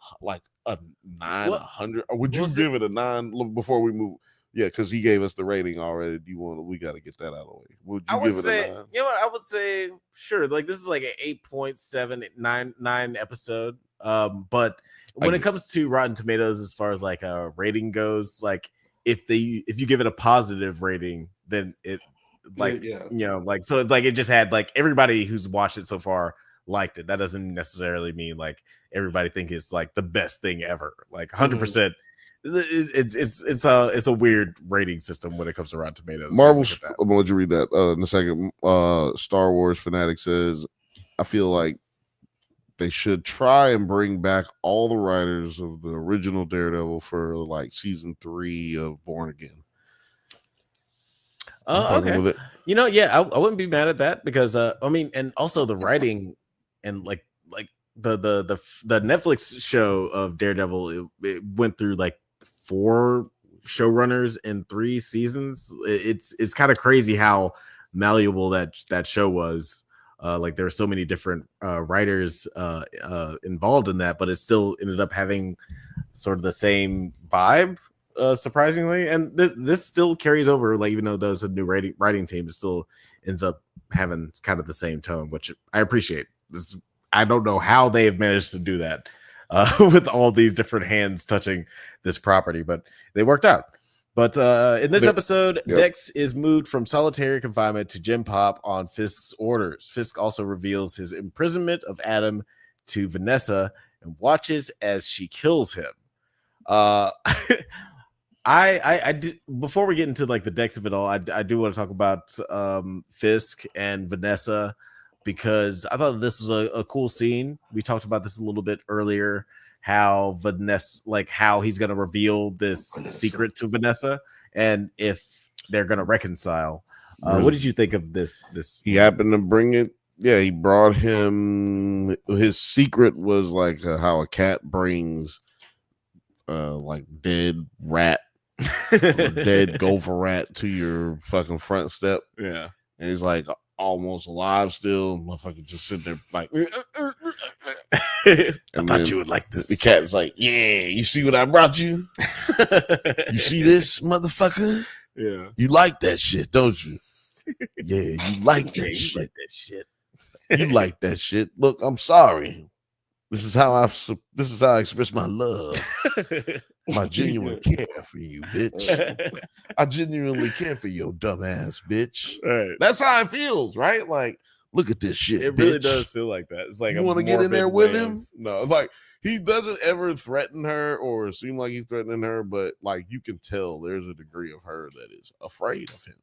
900. Would you give it a 9 before we move? Yeah, because he gave us the rating already. We got to get that out of the way. Would you give it a 9? You know what? I would say sure. Like this is like an 8.799 episode. But when it comes to Rotten Tomatoes, as far as like a rating goes, like if you give it a positive rating, then it so it's like it just had like everybody who's watched it so far liked it. That doesn't necessarily mean like everybody think it's like the best thing ever. Like 100%. It's a weird rating system when it comes to Rotten Tomatoes. Marvel's. I'm gonna let you read that in a second. Star Wars fanatic says, I feel like they should try and bring back all the writers of the original Daredevil for like season 3 of Born Again. Okay. I wouldn't be mad at that because I mean, and also the writing and like the Netflix show of Daredevil, it went through like 4 showrunners in 3 seasons. It's kind of crazy how malleable that show was. Like there are so many different writers involved in that, but it still ended up having sort of the same vibe, surprisingly. And this still carries over, like even though there's a new writing team, it still ends up having kind of the same tone, which I appreciate. I don't know how they have managed to do that with all these different hands touching this property, but they worked out. But in this episode, Dex is moved from solitary confinement to Gym Pop on Fisk's orders. Fisk also reveals his imprisonment of Adam to Vanessa and watches as she kills him. I do, before we get into like the Dex of it all, I do want to talk about Fisk and Vanessa, because I thought this was a cool scene. We talked about this a little bit earlier, how Vanessa, like how he's going to reveal this secret to Vanessa and if they're going to reconcile. What did you think of this? He happened to bring it. Yeah, he brought him. His secret was like how a cat brings like dead rat or dead gopher rat to your fucking front step. Yeah. And he's like almost alive still. Motherfucker just sitting there like, I thought you would like this. The cat's like, yeah, you see what I brought you? You see this, motherfucker? Yeah. You like that shit, don't you? Yeah, you like Yeah, that you shit. like that shit. You like that shit. Look, I'm sorry. This is how I express my love. My genuine care for you, bitch. I genuinely care for your dumbass, bitch. Right. That's how it feels, right? Like, look at this shit. It really bitch. does feel like that. It's like You want to get in there with him? No, it's like he doesn't ever threaten her or seem like he's threatening her, but like you can tell there's a degree of her that is afraid of him.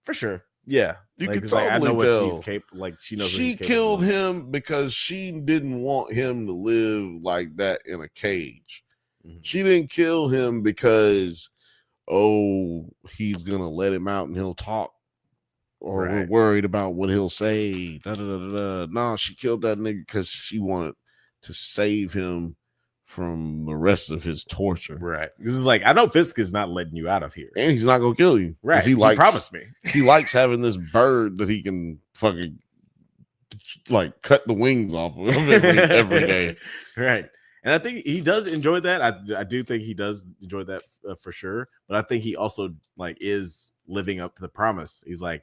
For sure. Yeah. You like, can it's like, I know totally what tell. she's capable. Like she knows. She killed him because she didn't want him to live like that in a cage. Mm-hmm. She didn't kill him because, he's gonna let him out and he'll talk, or we're worried about what he'll say. Da, da, da, da, da. No, she killed that nigga because she wanted to save him from the rest of his torture. Right. This is like, I know Fisk is not letting you out of here, and he's not gonna kill you. Right. He promised me. He likes having this bird that he can fucking like cut the wings off of every day. Right. And I think he does enjoy that. I do think he does enjoy that for sure. But I think he also like is living up to the promise. He's like,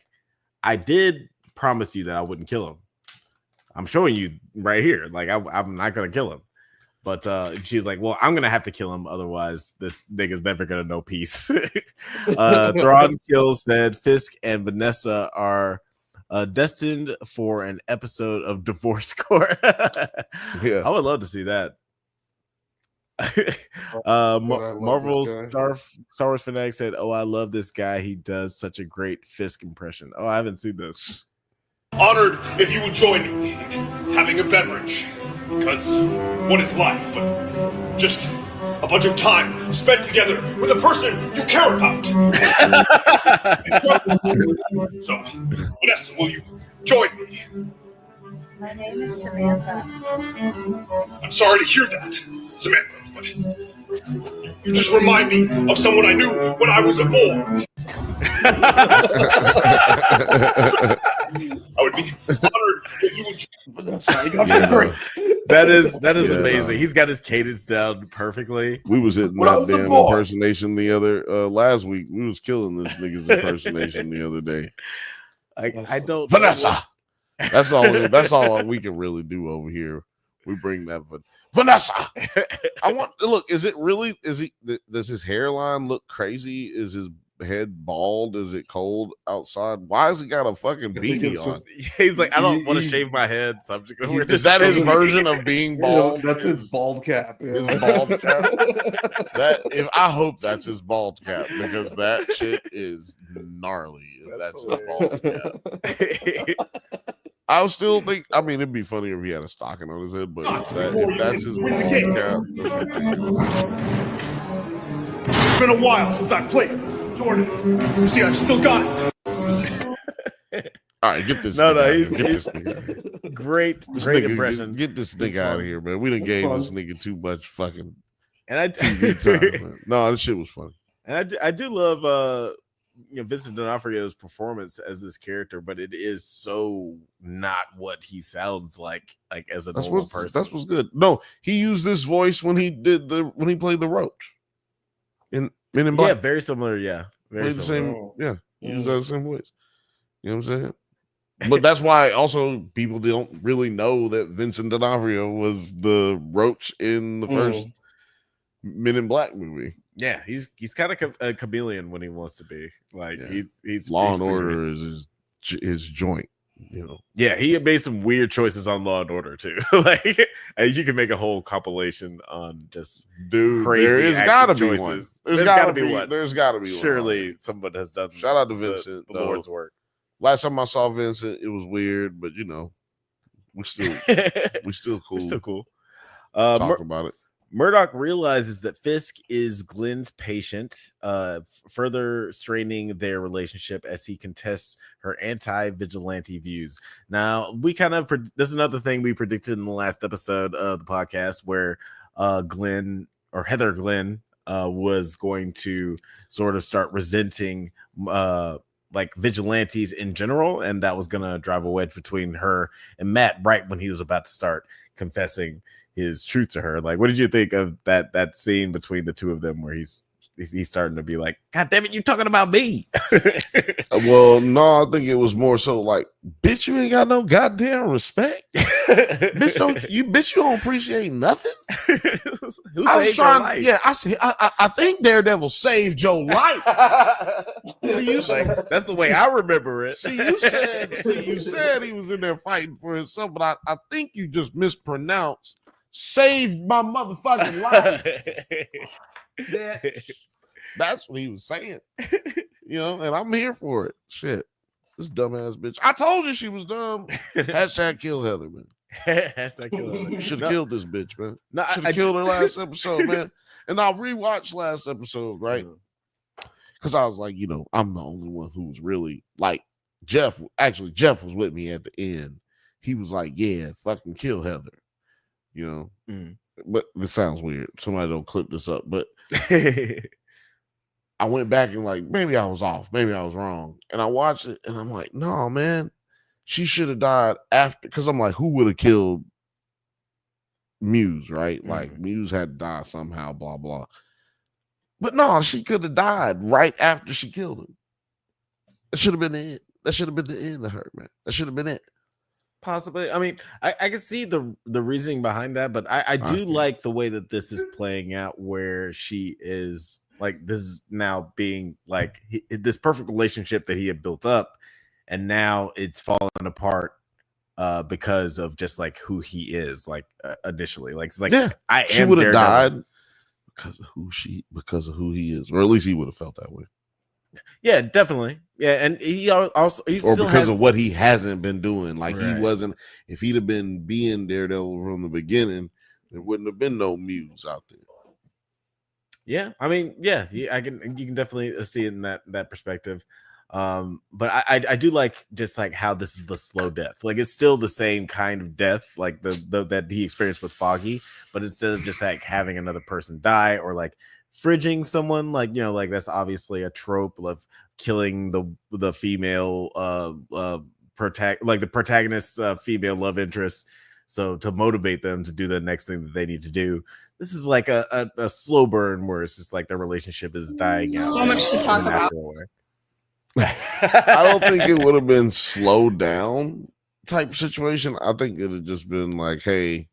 I did promise you that I wouldn't kill him. I'm showing you right here. Like I'm not gonna kill him. But she's like, well, I'm gonna have to kill him, otherwise this nigga's never gonna know peace. Thrawn Kills said Fisk and Vanessa are destined for an episode of Divorce Court. Yeah, I would love to see that. Marvel Star Wars Fanatic said, "Oh, I love this guy. He does such a great Fisk impression." Oh, I haven't seen this. Honored if you would join me in having a beverage, because what is life but just a bunch of time spent together with a person you care about? So, Vanessa, will you join me? My name is Samantha. I'm sorry to hear that, Samantha, but you just remind me of someone I knew when I was a boy. I would be honored if you would. That is amazing. He's got his cadence down perfectly. We was hitting that damn impersonation the other last week. We was killing this nigga's impersonation the other day. I don't Vanessa. That's all we can really do over here. We bring that Vanessa. I want look. Is it really? Does his hairline look crazy? Is his head bald? Is it cold outside? Why has he got a fucking beanie on? He's like, I don't want to shave my head. So I'm just gonna wear this. Is that his version of being bald? That's his bald cap. His bald cap. I hope that's his bald cap, because that shit is gnarly. If that's his bald cap. I would still think. I mean, it'd be funnier if he had a stocking on his head, but if that's his bald cap, that's ridiculous. It's been a while since I played. Jordan, you see, I've still got it. All right, get this. He's great impression. Get this nigga out of here, man. We done gave this nigga too much fucking and TV time. Man. No, this shit was funny. And I do love Vincent D'Onofrio's performance as this character, but it is so not what he sounds like as a normal person. That's what's good. No, he used this voice when he played the Roach in Men in Black. Yeah, very similar. Yeah, very similar. He used that same voice. You know what I'm saying? But that's why also people don't really know that Vincent D'Onofrio was the Roach in the first Men in Black movie. Yeah, he's kind of a chameleon when he wants to be. Like he's Law and Order is his joint. You know. Yeah, he made some weird choices on Law and Order too. Like you can make a whole compilation on just crazy. There's gotta be choices. One. There's gotta be one. There's gotta be one. Surely someone has done. Shout out to Vincent. The Lord's work. Last time I saw Vincent, it was weird, but we're still cool. We're still cool. Talk about it. Murdoch realizes that Fisk is Glenn's patient, further straining their relationship as he contests her anti-vigilante views. Now, this is another thing we predicted in the last episode of the podcast, where Heather Glenn was going to sort of start resenting like vigilantes in general, and that was going to drive a wedge between her and Matt right when he was about to start confessing his truth to her. Like, what did you think of that scene between the two of them where he's he's starting to be like, God damn it, you talking about me? Well, no, I think it was more so like, bitch, you ain't got no goddamn respect. bitch, you don't appreciate nothing. Who I was saved your trying, life? yeah. I think Daredevil saved your life. See, you said Like, that's the way I remember it. you said he was in there fighting for himself, but I think you just mispronounced saved my motherfucking life. That's what he was saying. You know, and I'm here for it. Shit. This dumbass bitch. I told you she was dumb. Hashtag kill Heather, man. Hashtag kill Heather. You should have killed this bitch, man. No, Should have killed her last episode, man. And I rewatched last episode, right? Because I was like, you know, I'm the only one who was really like Jeff. Actually, Jeff was with me at the end. He was like, yeah, fucking kill Heather. You know, but this sounds weird. Somebody don't clip this up, but I went back and like, maybe I was off, maybe I was wrong. And I watched it and I'm like, no, man, she should have died after. Because I'm like, who would have killed Muse, right? Like Muse had to die somehow, blah, blah. But no, she could have died right after she killed him. That should have been it. That should have been the end of her, man. That should have been it. Possibly. I mean, I can see the reasoning behind that, but I do like the way that this is playing out, where she is like, this is now being like this perfect relationship that he had built up, and now it's falling apart because of just like who he is, like initially. Like it's like, yeah, she would have died because of who he is, or at least he would have felt that way. Yeah, definitely. Yeah, and he also because of what he hasn't been doing. Like he wasn't. If he'd have been being Daredevil from the beginning, there wouldn't have been no Muse out there. Yeah, I mean, yeah, you can definitely see it in that perspective. But I do like just like how this is the slow death. Like it's still the same kind of death, like the that he experienced with Foggy, but instead of just like having another person die or like fridging someone, like, you know, like that's obviously a trope of killing the female the protagonist's female love interest, so to motivate them to do the next thing that they need to do. This is like a slow burn where it's just like their relationship is dying out. So much to talk about. I don't think it would have been slowed down type situation. I think it had just been like, hey,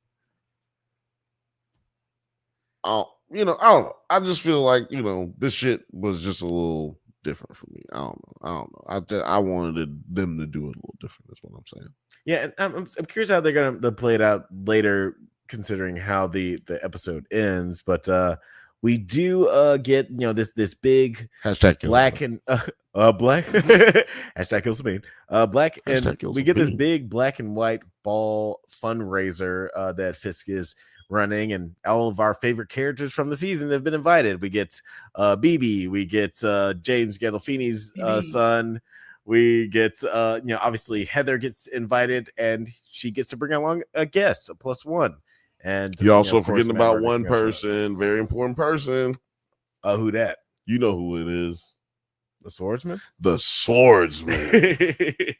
you know, I don't know. I just feel like, you know, this shit was just a little different for me. I don't know. I wanted them to do it a little different. That's what I'm saying. Yeah, and I'm curious how they're gonna play it out later, considering how the episode ends. But we do get, you know, this big hashtag black and black hashtag kill Sabine black, and we get this big black and white ball fundraiser that Fisk is running, and all of our favorite characters from the season have been invited. We get BB, we get James Gandolfini's son, we get you know, obviously Heather gets invited, and she gets to bring along a guest, a +1. And you also forgetting about one person, very important person. Who that? You know who it is. The swordsman? The swordsman.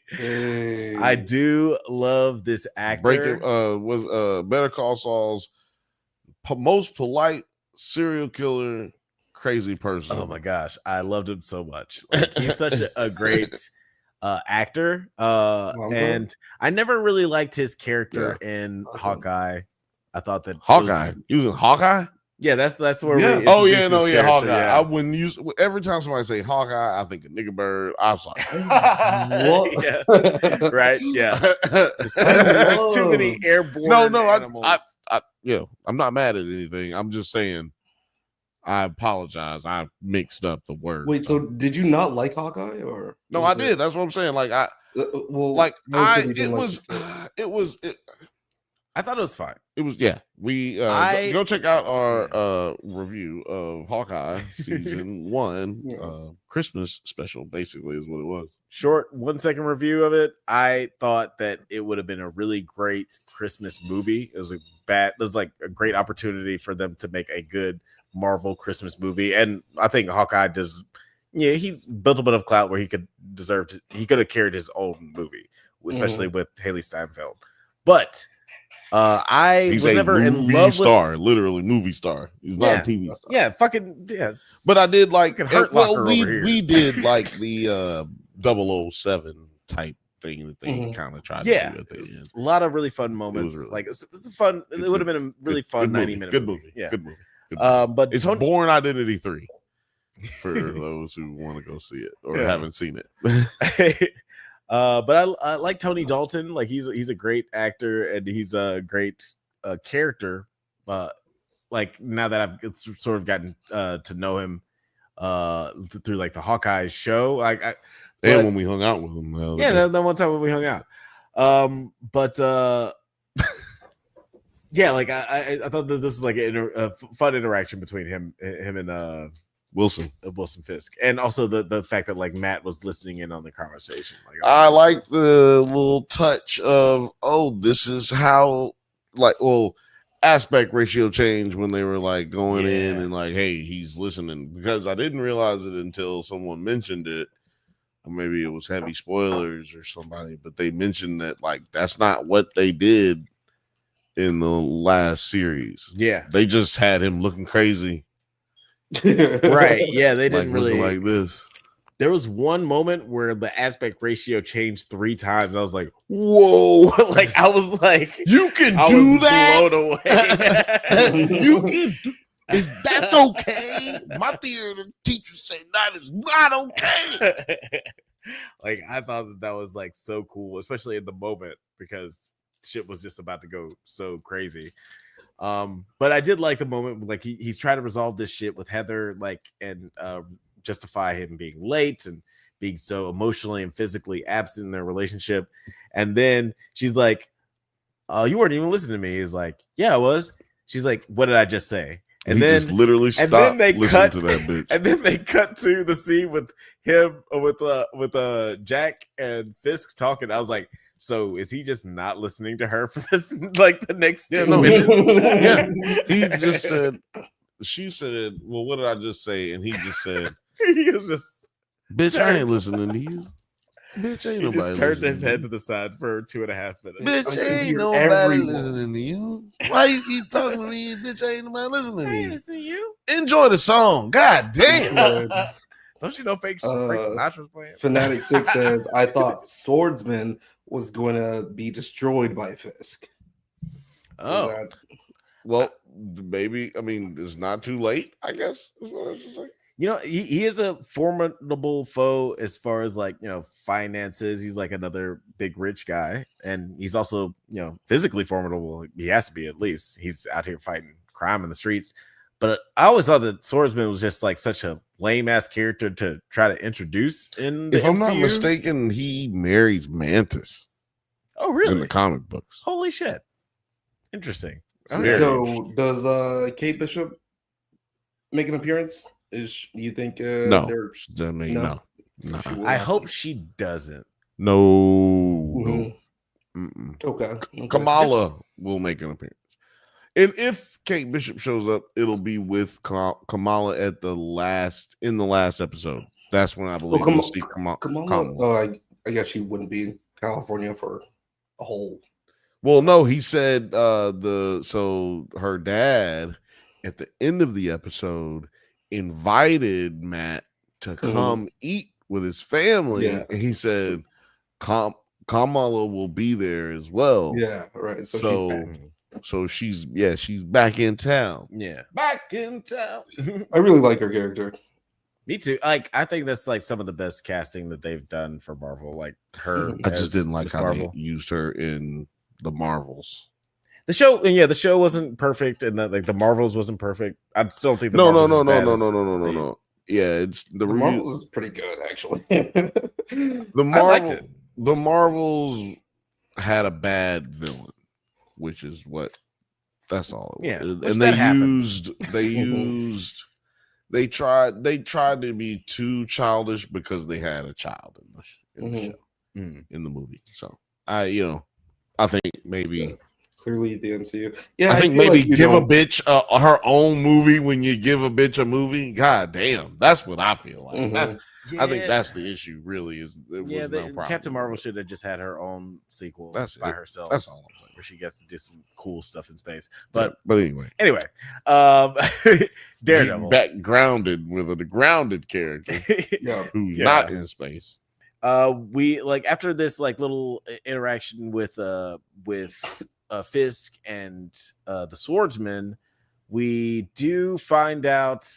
Hey. I do love this actor. Was Better Call Saul's most polite serial killer, crazy person. Oh my gosh, I loved him so much. Like, he's such a great actor. And I never really liked his character in Hawkeye. I thought that Hawkeye. Using Hawkeye? Yeah, that's where. Yeah. We Oh yeah, no, yeah, Hawkeye. Yeah. I wouldn't use every time somebody say Hawkeye, I think of Nigga Bird. I'm sorry. Yeah. Right? Yeah. There's too many airborne. I I'm not mad at anything. I'm just saying, I apologize. I mixed up the words. Wait, so did you not like Hawkeye, or no? I did. That's what I'm saying. Like I thought it was fine. It was, yeah. We go check out our review of Hawkeye season 1, Christmas special. Basically, is what it was. Short 1-second review of it. I thought that it would have been a really great Christmas movie. It was like a great opportunity for them to make a good Marvel Christmas movie, and I think Hawkeye does. Yeah, he's built a bit of clout where he could have carried his own movie, especially with Haley Steinfeld. But I was never in love star, literally movie star. He's not a TV star. Yeah, fucking yes. But I did like Hurt Locker over here. we did like the 007 type thing that they kind of tried to do at the end. A lot of really fun moments. Really like it's a fun. It would have been a really fun 90-minute good movie. Yeah, good movie. But it's Born Identity 3 for those who want to go see it or haven't seen it. But I like Tony Dalton. Like he's a great actor and he's a great character. Like now that I've sort of gotten to know him through like the Hawkeye show, and when we hung out with him, that one time when we hung out. Yeah, like I thought that this is like a fun interaction between him and Wilson Fisk, and also the fact that like Matt was listening in on the conversation. Like I like the little touch of this is how aspect ratio change when they were like going in and like, hey, he's listening, because I didn't realize it until someone mentioned it. Or maybe it was heavy spoilers or somebody, but they mentioned that like that's not what they did in the last series. Yeah, they just had him looking crazy. Right. Yeah, they didn't really like this. There was one moment where the aspect ratio changed 3 times. I was like, whoa. Like I was like, you can do that. Blown away. You can do that's okay. My theater teacher said that is not okay. Like I thought that was like so cool, especially in the moment, because shit was just about to go so crazy. But I did like the moment, like he's trying to resolve this shit with Heather, like, and justify him being late and being so emotionally and physically absent in their relationship. And then she's like, you weren't even listening to me. He's like, yeah, I was. She's like, what did I just say? And then just literally stopped and then they listening to that bitch. And then they cut to the scene with him with Jack and Fisk talking. I was like, so is he just not listening to her for this like the next 2 minutes? He just said, she said, well, what did I just say? And he just said, he was just, bitch, I ain't listening to you. Bitch, ain't he nobody just turned his to head to the side for 2.5 minutes. Bitch, ain't nobody listening to you. Why you keep talking to me? Bitch, ain't nobody listening to you. Listening to you. Enjoy the song. God damn. Don't you know Frank Sinatra's playing? Fanatic 6 says, I thought Swordsman was going to be destroyed by Fisk. Oh. Well, maybe, I mean, it's not too late, I guess, is what I was just saying. You know, he is a formidable foe as far as like, you know, finances. He's like another big rich guy. And he's also, you know, physically formidable. He has to be, at least. He's out here fighting crime in the streets. But I always thought that Swordsman was just like such a lame ass character to try to introduce in the If I'm MCU. not mistaken, he marries Banthas. Oh, really? In the comic books. Holy shit. Interesting. So does Kate Bishop make an appearance? You think no. No. I hope she doesn't. No. Okay. Kamala will make an appearance. And if Kate Bishop shows up, it'll be with Kamala in the last episode. That's when I believe we'll see Kamala. Oh, I guess she wouldn't be in California for a whole. Well, no, he said so her dad at the end of the episode invited Matt to come eat with his family, and he said Kamala will be there as well. Yeah, right. So she's back in town. Yeah, back in town. I really like her character. Me too. Like, I think that's like some of the best casting that they've done for Marvel. Like her, I just didn't like how Marvel. they used her in the Marvels. The show wasn't perfect, and the Marvels wasn't perfect. I still don't think the Marvels no. Yeah, it's the Marvels is pretty good actually. I liked it. The Marvels had a bad villain, which is what. That's all. And they tried to be too childish because they had a child in the show, in the movie. So I think maybe clearly the MCU. Yeah, I think feel maybe like you give a don't- bitch her own movie when you give a bitch a movie. God damn, that's what I feel like. Mhm. I think that's the issue. Really, is Yeah, was no problem. Captain Marvel should have just had her own sequel by herself. That's all I'm saying. Where she gets to do some cool stuff in space. But anyway, Daredevil back grounded with a grounded character who's not in space. We like after this like little interaction with Fisk and the swordsman, we do find out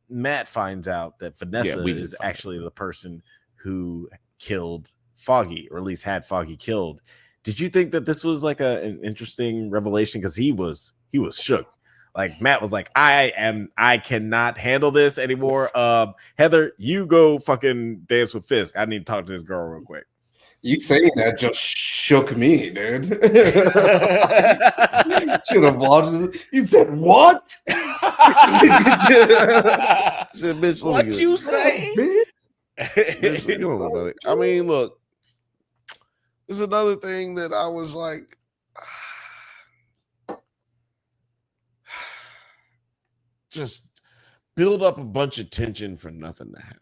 Matt finds out that Vanessa is actually the person who killed Foggy, or at least had Foggy killed. Did you think that this was like an interesting revelation? Because he was shook. Like Matt was like, I cannot handle this anymore. Heather, you go fucking dance with Fisk. I need to talk to this girl real quick. You saying that just shook me, dude. Should have watched it. You said what? Said, bitch, what you say? Bitch, you don't know about it. I mean, look, there's another thing that I was like, just build up a bunch of tension for nothing to happen.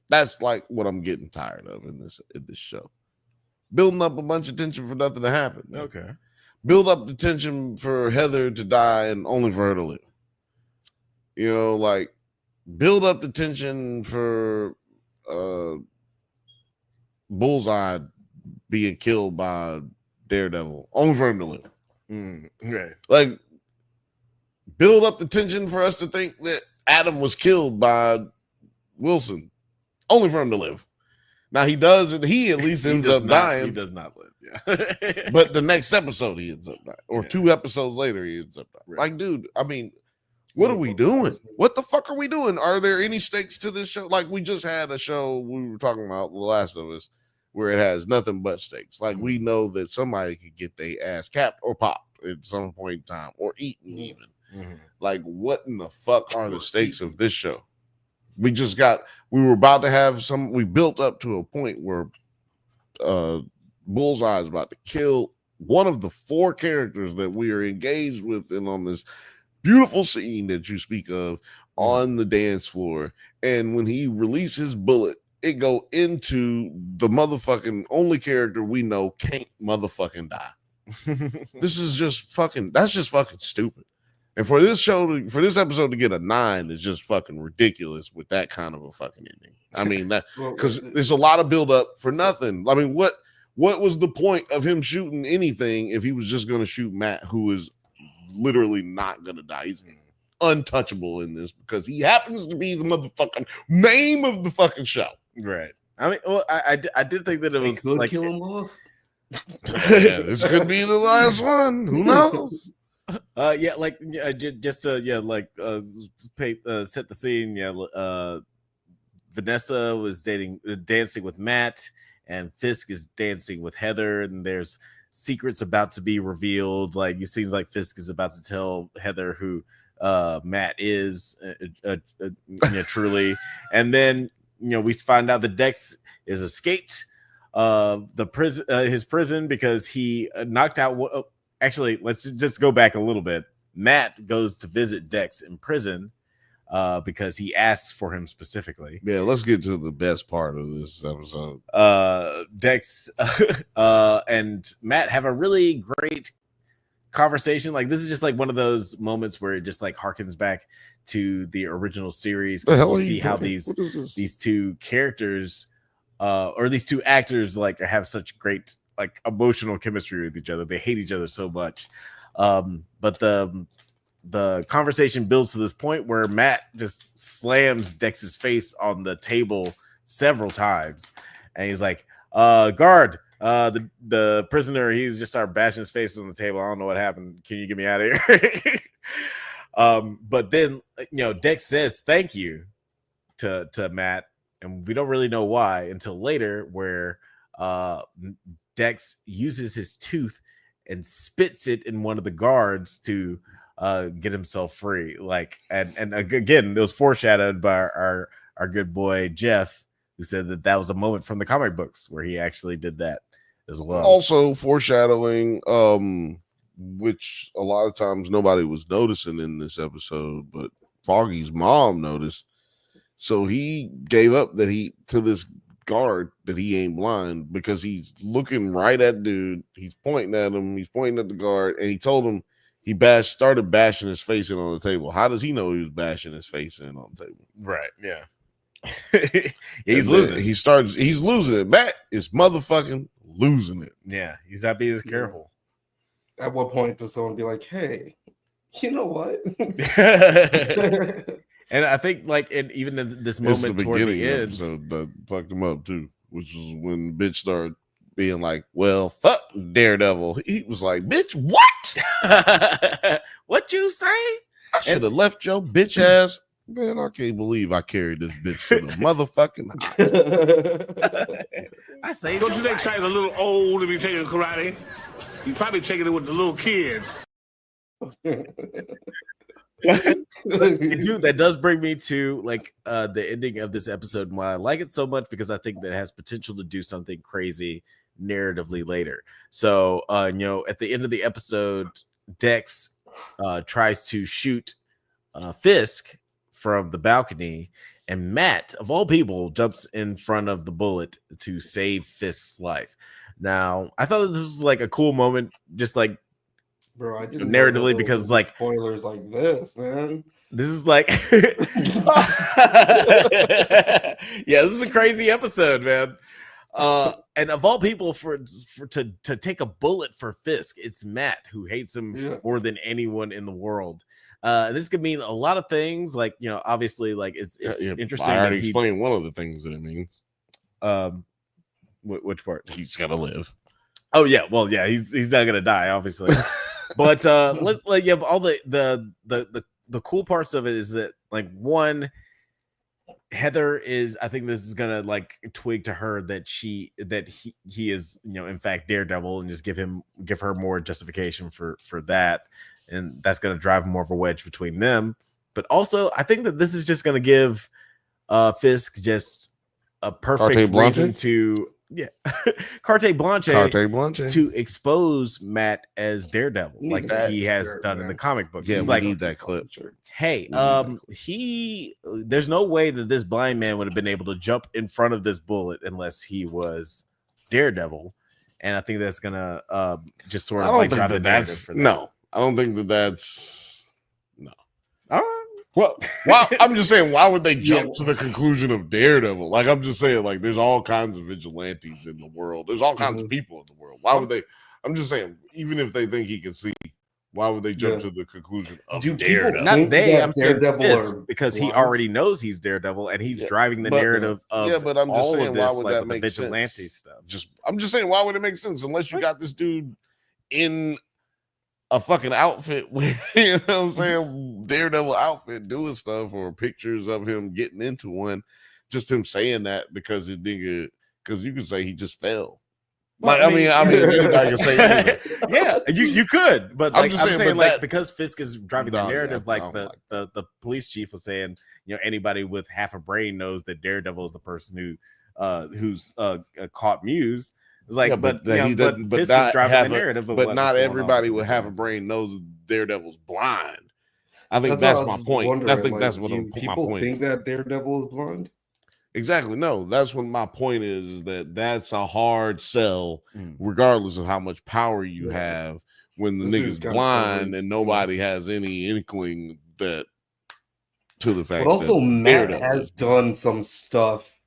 That's like what I'm getting tired of in this show. Building up a bunch of tension for nothing to happen. Man. Okay. Build up the tension for Heather to die and only for her to live. You know, like build up the tension for Bullseye being killed by Daredevil, only for him to live. Right. Like build up the tension for us to think that Adam was killed by Wilson, only for him to live. Now he does, and he at least ends up dying. He does not live, yeah. But the next episode he ends up dying, or 2 episodes later he ends up dying. Right. Like, dude, I mean, what are we doing? What the fuck are we doing? Are there any stakes to this show? Like, we just had a show we were talking about, The Last of Us, where it has nothing but stakes. Like, we know that somebody could get their ass capped or popped at some point in time, or eaten even. Like, what in the fuck are the stakes of this show? We were about to have we built up to a point where Bullseye is about to kill one of the 4 characters that we are engaged with and on this beautiful scene that you speak of on the dance floor. And when he releases his bullet, it go into the motherfucking only character we know can't motherfucking die. This is just fucking, that's just fucking stupid. And for this episode to get a 9 is just fucking ridiculous with that kind of a fucking ending. I mean, that because there's a lot of build up for nothing. I mean, what was the point of him shooting anything if he was just going to shoot Matt, who is literally not going to die? He's untouchable in this because he happens to be the motherfucking name of the fucking show. Right. I mean, well, I did think that it was could like kill him off. Yeah, this could be the last one. Who knows? Set the scene. Vanessa was dancing with Matt, and Fisk is dancing with Heather, and there's secrets about to be revealed. Like, it seems like Fisk is about to tell Heather who Matt is truly, and then we find out that Dex is escaped his prison because he knocked out. Actually, let's just go back a little bit. Matt goes to visit Dex in prison because he asks for him specifically. Yeah, let's get to the best part of this episode. Dex and Matt have a really great conversation. Like, this is just like one of those moments where it just like harkens back to the original series, because you see how these 2 characters or these 2 actors like have such great like emotional chemistry with each other. They hate each other so much. But the conversation builds to this point where Matt just slams Dex's face on the table several times. And he's like, guard, the prisoner, he's just started bashing his face on the table. I don't know what happened. Can you get me out of here? But then, Dex says thank you to Matt. And we don't really know why until later, where Dex uses his tooth and spits it in one of the guards to get himself free. Like, and again, it was foreshadowed by our good boy Jeff, who said that was a moment from the comic books where he actually did that. as well. Also foreshadowing, which a lot of times nobody was noticing in this episode, but Foggy's mom noticed. So he gave up to this guard that he ain't blind because he's looking right at dude. He's pointing at him. He's pointing at the guard, and he told him he started bashing his face in on the table. How does he know he was bashing his face in on the table? Right. Yeah. He's losing. He's losing it. Matt is motherfucking losing it. Yeah. He's not being as careful. At what point does someone be like, hey, you know what? And I think, like, even in this moment toward the end, episode that fucked him up too, which was when bitch started being like, "Well, fuck Daredevil." He was like, "Bitch, what? What you say? I should have left your bitch ass." Man, I can't believe I carried this bitch to the motherfucking house. I say, Don't you think China's a little old to be taking karate? You probably taking it with the little kids. Dude, that does bring me to like the ending of this episode, and why I like it so much, because I think that it has potential to do something crazy narratively later. So at the end of the episode, Dex tries to shoot Fisk from the balcony, and Matt, of all people, jumps in front of the bullet to save Fisk's life. Now, I thought that this was like a cool moment, just like, bro, I didn't narratively, because like spoilers like this, man. This is like, yeah, this is a crazy episode, man. And of all people, to take a bullet for Fisk, it's Matt, who hates him more than anyone in the world. This could mean a lot of things, like, obviously, like it's interesting. I already explained one of the things that it means. Which part? He's gotta live. Oh yeah, well yeah, he's not gonna die, obviously. But let's all the cool parts of it is that, like, one, Heather is, I think this is gonna like twig to her that he is, in fact Daredevil, and just give her more justification for that, and that's gonna drive more of a wedge between them. But also, I think that this is just gonna give Fisk just a perfect reason to Carte Blanche to expose Matt as Daredevil, like he has done in the comic books. Yeah, He's we like, need that clip. Hey, there's no way that this blind man would have been able to jump in front of this bullet unless he was Daredevil, and I think that's gonna just sort of like drive the narrative for that. No, I don't think that's no. All right. Well, I'm just saying, why would they jump to the conclusion of Daredevil? Like, I'm just saying, like, there's all kinds of vigilantes in the world. There's all kinds of people in the world. Why would they? I'm just saying, even if they think he can see, why would they jump to the conclusion of Daredevil? Not they. I'm saying Daredevil because he already knows he's Daredevil, and he's driving the narrative of but I'm just saying, why would that make vigilante sense? Stuff. I'm just saying, why would it make sense unless you got this dude in a fucking outfit where, you know what I'm saying, Daredevil outfit doing stuff, or pictures of him getting into one, just him saying that because you could say he just fell. Like, I mean, I can say anything. Yeah, you could, but like, I'm saying like, because Fisk is driving the narrative, the police chief was saying, anybody with half a brain knows that Daredevil is the person who's caught Muse. It's like, but Fisk is driving the narrative. But not everybody with half a brain knows Daredevil's blind. I think that's my point. I think that's what my point. People think that Daredevil is blind. Exactly. No, that's what my point is that that's a hard sell, regardless of how much power you have. When the nigga's blind and nobody has any inkling that to the fact. But also, that Matt has done some stuff.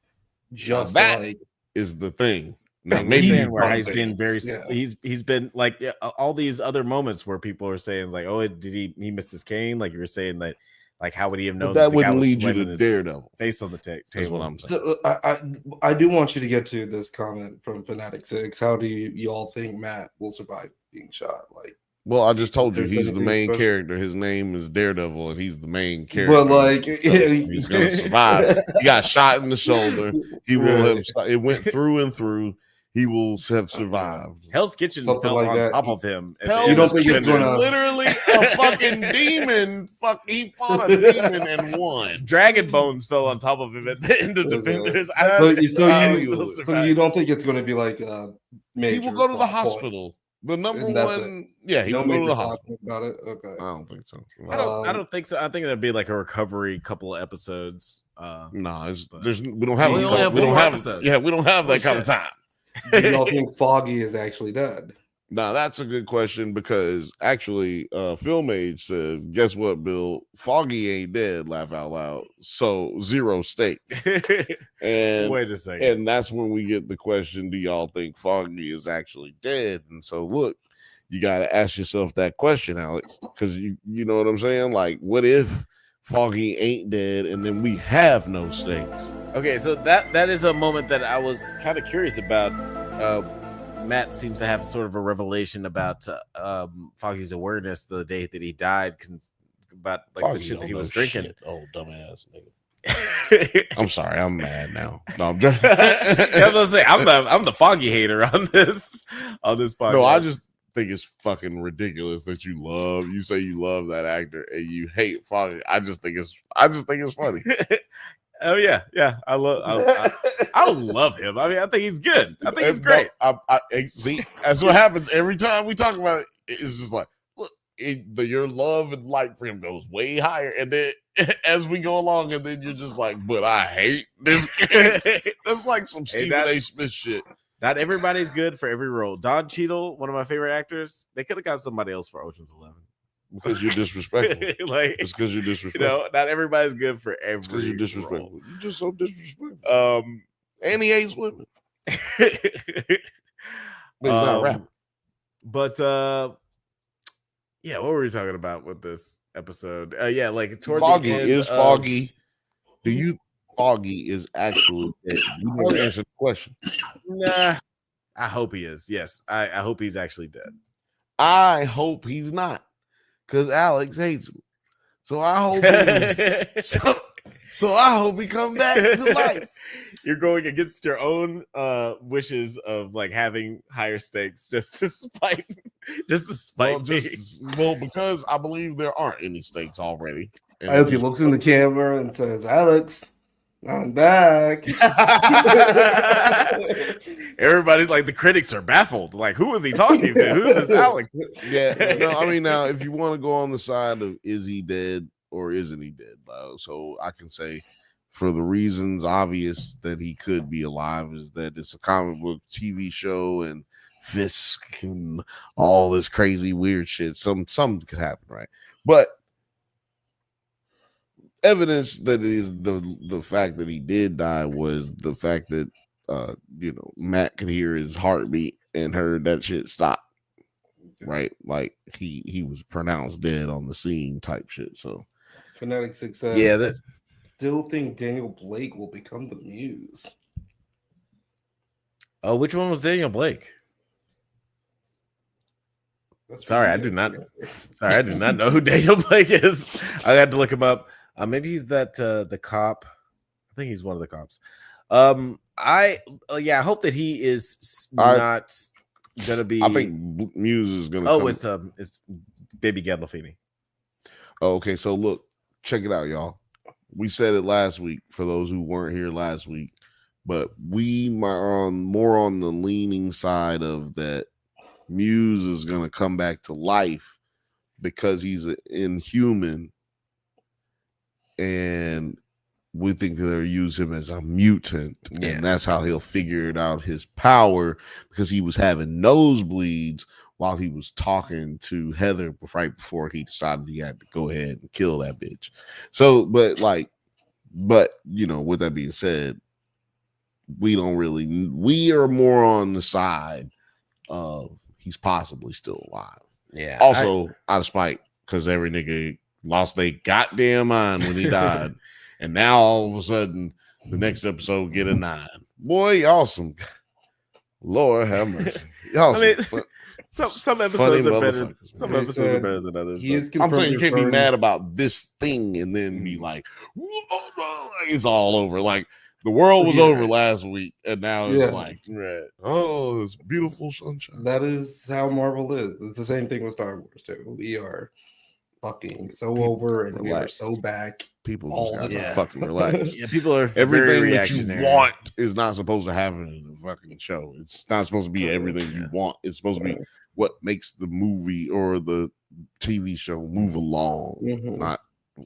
Just that like is the thing. Now, maybe where he's been he's been like all these other moments where people are saying like, oh, did he miss his cane? Like you were saying that, like, how would he have known that wouldn't lead you to Daredevil face on the table? That's what I'm saying. So I do want you to get to this comment from Fanatic 6. How do you all think Matt will survive being shot? Like, well, I just told you he's the main character. His name is Daredevil, and he's the main character. But like, so he's gonna survive. He got shot in the shoulder. He will have. It went through and through. he will have survived. Hell's Kitchen Something fell like on that. top of him. at the Hell's end You don't of think it's Defenders. gonna- literally a fucking demon. He fought a demon and won. Dragon Bones fell on top of him at the end of Okay. Defenders. So you don't think it's going to be like major? He will go to the plot point? hospital. The number And that's one, yeah, he No will go to major the plot hospital. point about it. Okay. I don't think so. I don't think so. I think that'd be like a recovery couple of episodes. No, but- there's we don't have We only have we one don't more have episode. yeah, we don't have that kind of shit. time. Do y'all think Foggy is actually dead? Now that's a good question because actually, Film Age says, "Guess what, Bill? Foggy ain't dead." Laugh out loud. So 0 stakes. And Wait a second. and that's when we get the question: do y'all think Foggy is actually dead? And so, look, you got to ask yourself that question, Alex, because you know what I'm saying. Like, what if Foggy ain't dead, and then we have no stakes? Okay, so that is a moment that I was kind of curious about. Matt seems to have sort of a revelation about Foggy's awareness the day that he died, about like Foggy the shit that he don't was know drinking. shit. Oh, dumbass nigga. I'm sorry, I'm mad now. No, I'm just I was gonna say I'm the Foggy hater on this podcast. no, I just think it's fucking ridiculous that you say you love that actor and you hate Foggy. I just think it's funny. Oh yeah, I love him. I mean, I think he's good. I think he's great. I see, that's what happens every time we talk about it. It's just like, look, your love and like for him goes way higher, and then as we go along, and then you're just like, but I hate this kid. That's like some Stephen A. Smith shit. Not everybody's good for every role. Don Cheadle, one of my favorite actors, they could have got somebody else for Ocean's 11. Because you're disrespectful. Like, it's because you're disrespectful. You know, not everybody's good for every. Because you're disrespectful. Role. You're just so disrespectful. And he hates women. But he's not a rapper. But yeah, what were we talking about with this episode? Yeah, like toward Foggy the end is Foggy. Do you Foggy is actually dead? You didn't answer the question. Nah, I hope he is. Yes, I hope he's actually dead. I hope he's not, because Alex hates him. So I hope he is. So I hope he come back to life. You're going against your own wishes of like having higher stakes just to spite me. Well, because I believe there aren't any stakes already. I hope he looks in the camera and says, "Alex, I'm back." Everybody's like, the critics are baffled. Like, who is he talking to? Who's this Alex? Yeah, no, I mean, now if you want to go on the side of is he dead or isn't he dead, so I can say, for the reasons obvious that he could be alive, is that it's a comic book TV show and Fisk and all this crazy weird shit. Something could happen, right? But evidence that is the fact that he did die was the fact that Matt could hear his heartbeat and heard that shit stop, right? Like he was pronounced dead on the scene type shit. So Fanatic 6 says, yeah, that's still think Daniel Blake will become the Muse. Oh, which one was Daniel Blake? That's Sorry, I do not know who Daniel Blake is. I had to look him up. Maybe he's that the cop. I think he's one of the cops. I hope that he is not gonna be. I think Muse is gonna. Oh, it's Baby Gandolfini. Oh, okay, so look, check it out, y'all. We said it last week for those who weren't here last week, but we are more on the leaning side of that. Muse is gonna come back to life because he's an inhuman, and we think they'll use him as a mutant, and that's how he'll figure it out his power, because he was having nosebleeds while he was talking to Heather right before he decided he had to go ahead and kill that bitch. So, but with that being said, we are more on the side of he's possibly still alive. Yeah. Also, out of spite, because every nigga lost their goddamn mind when he died. And now all of a sudden, the next episode get a 9. Boy, awesome. Lord have mercy. Y'all some episodes are better. Some episodes are better than others. I'm saying you can't be mad about this thing and then be like, it's all over. Like The world was Yeah. over last week, and now it's Yeah. like, oh, it's beautiful sunshine. That is how Marvel is. It's the same thing with Star Wars too. We are fucking so over, and we are relax. so back. People all just the got to time. fucking relax. Yeah, people are Everything very that you reactionary. want is not supposed to happen in the fucking show. It's not supposed to be everything you want. It's supposed to be what makes the movie or the TV show move along, not.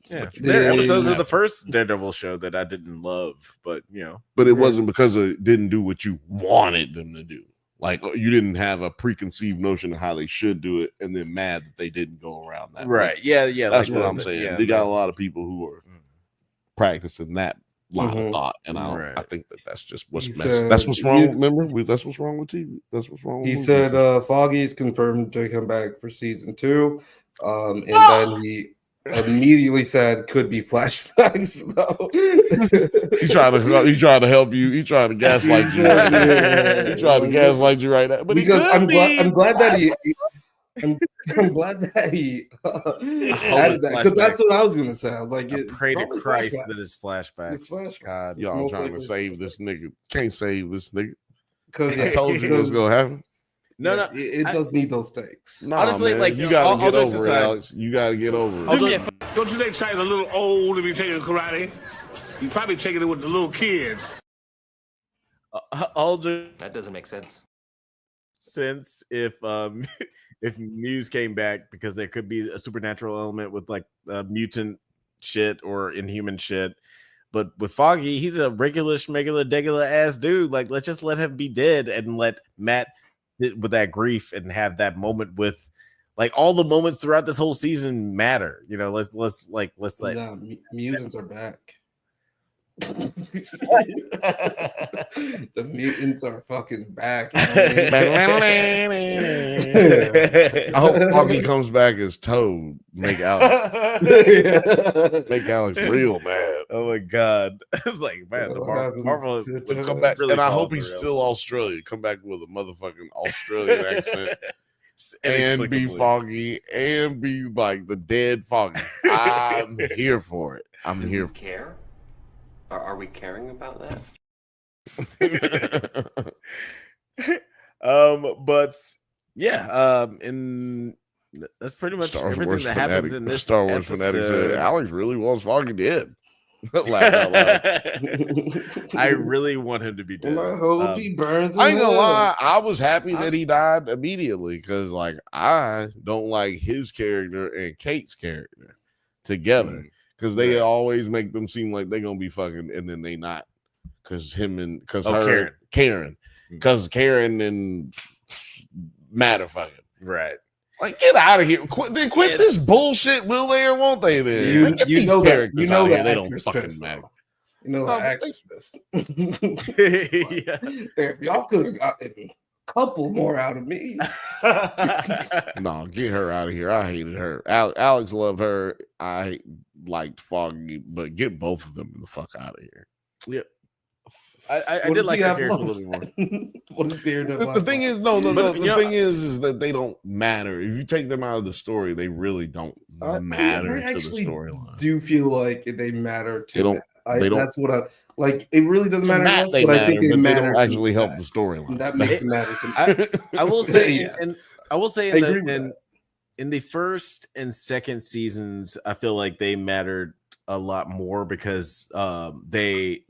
Yeah, what you there are want. episodes of the first Daredevil show that I didn't love, but you know, But it wasn't because it didn't do what you wanted them to do. Like you didn't have a preconceived notion of how they should do it, and then mad that they didn't go around that. right? way. Yeah, yeah. That's like what I'm saying. They got a lot of people who are practicing that line of thought, and I think that's just what's that's what's wrong. Remember, that's what's wrong with TV. That's what's wrong. He with said Foggy's confirmed to come back for season 2, and then he immediately said could be flashbacks. He's trying to help you. He's trying to gaslight you. He's trying to gaslight you right now. But because I'm glad that he. I'm glad that he added that, because that's what I was gonna say. I was like, I pray to Christ that it's flashbacks. God, y'all trying to save this nigga. Can't save this nigga. Because I told you what's gonna happen. No, it does need those stakes. Nah, honestly, man, like you gotta get over it, Alex. You gotta get over it. Don't you think China's a little old to be taking karate? You probably taking it with the little kids. That doesn't make sense. Since if Muse came back, because there could be a supernatural element with like mutant shit or inhuman shit, but with Foggy, he's a regular degular ass dude. Like, let's just let him be dead and let Matt sit with that grief and have that moment with, like, all the moments throughout this whole season matter. You know, let's let mutants are back. The mutants are fucking back. I hope Foggy comes back as Toad. Make Alex real mad. Oh my god! It's like, man, the Marvel would come back, really, and I hope he's still Australian. Come back with a motherfucking Australian accent. And be Foggy and be like the dead Foggy. I'm here for it. I'm here for care. Are we caring about that? But yeah, and that's pretty much everything that happens in this Star Wars fanatic said Alex really wants Foggy dead. Laugh out loud. I really want him to be dead. I hope he burns. I ain't gonna lie, I was happy that he died immediately because, like, I don't like his character and Kate's character together. Because they always make them seem like they're gonna be fucking, and then they not. Because Karen, because Karen and Matt are fucking. Right. Like, get out of here. Quit this bullshit. Will they or won't they? Then you know that they don't fucking matter. You know the actress pissed. Yeah. If y'all could have gotten a couple more out of me. No, get her out of here. I hated her. Alex loved her. I liked Foggy, but get both of them the fuck out of here. Yep. I did like that character a little more. What is Daredevil? The thing is, the thing is that they don't matter. If you take them out of the story, they really don't matter to the storyline. Do feel like they matter to? They don't. They don't. That's what I like. It really doesn't matter. Matt, to us, but I think they matter. They don't actually help the storyline. That makes it matter to me. I will say, and I will say, in the first and second seasons, I feel like they mattered a lot more because they,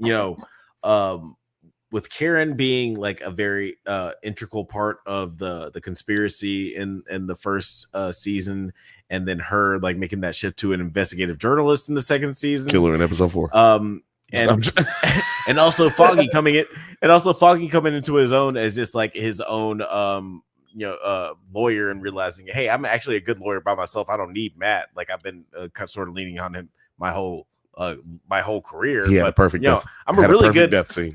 with Karen being like a very integral part of the conspiracy in the first season, and then her like making that shift to an investigative journalist in the second season, killer in episode 4. And also Foggy coming into his own as just like his own lawyer, and realizing, hey, I'm actually a good lawyer by myself. I don't need Matt. Like, I've been sort of leaning on him my whole career. He had a perfect death. I'm a really good death scene.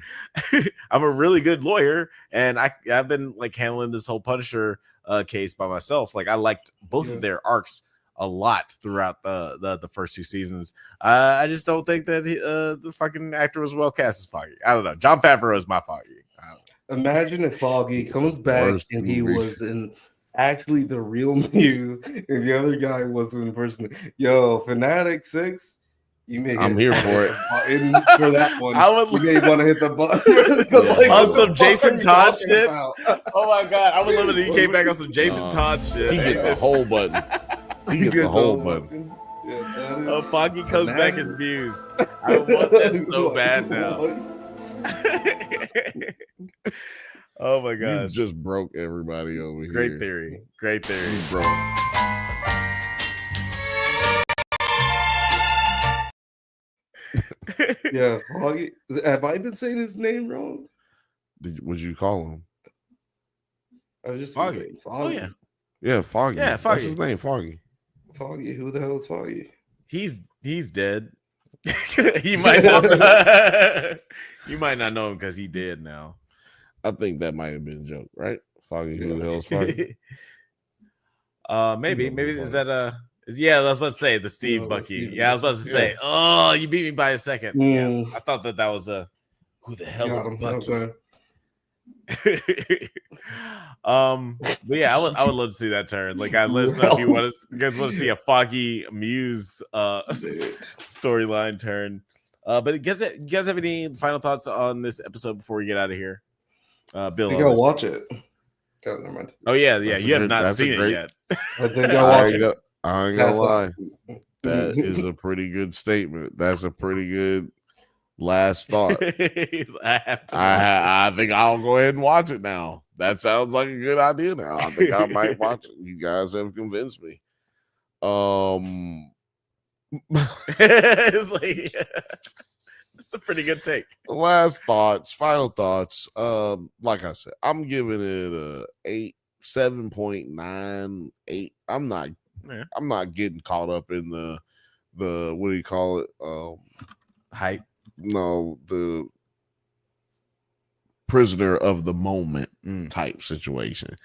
I'm a really good lawyer, and I've been like handling this whole Punisher case by myself. Like, I liked both of their arcs a lot throughout the first 2 seasons. I just don't think that the fucking actor was well cast as Foggy. I don't know. Jon Favreau is my Foggy. Imagine if Foggy comes back and he was in actually the real Muse, and the other guy was in person. Yo, Fanatic 6, I'm here for it. For that one, I would. You may want to hit the button. On some Jason Todd shit. Oh my god, I would love it if you came back on some Jason Todd shit. He gets the whole button. He gets the whole button. Foggy comes back as Muse. I want that so bad now. Oh my god. You just broke everybody over here. Great theory. Great theory. You broke. Yeah, Foggy. Have I been saying his name wrong? Would you call him? I was just Foggy. saying Foggy. Oh, yeah. Yeah, Foggy. Yeah, Foggy. That's his name, Foggy. Foggy. Who the hell is Foggy? He's dead. You might not. You might not know him because he dead now. I think that might have been a joke, right? Foggy. Who the hell is Foggy? Maybe is that yeah, I was about to say the Steve Bucky. Steve Yeah, I was about to say. Oh, you beat me by a second. Yeah, I thought that was a who the hell is Bucky? But yeah, I would love to see that turn. Like, let us know if you guys want to see a Foggy Muse storyline turn. But you guys have any final thoughts on this episode before we get out of here? Bill, I gotta watch it. God, never mind. Oh yeah. You have not seen it yet. I think I'll watch it. I ain't gonna lie. That is a pretty good statement. That's a pretty good last thought. I have to. I think I'll go ahead and watch it now. That sounds like a good idea now. I think I might watch it. You guys have convinced me. It's like, it's a pretty good take. Last thoughts, final thoughts. Like I said, I'm giving it a 7.98. I'm not getting caught up in the what do you call it? Hype. No, the prisoner of the moment type situation.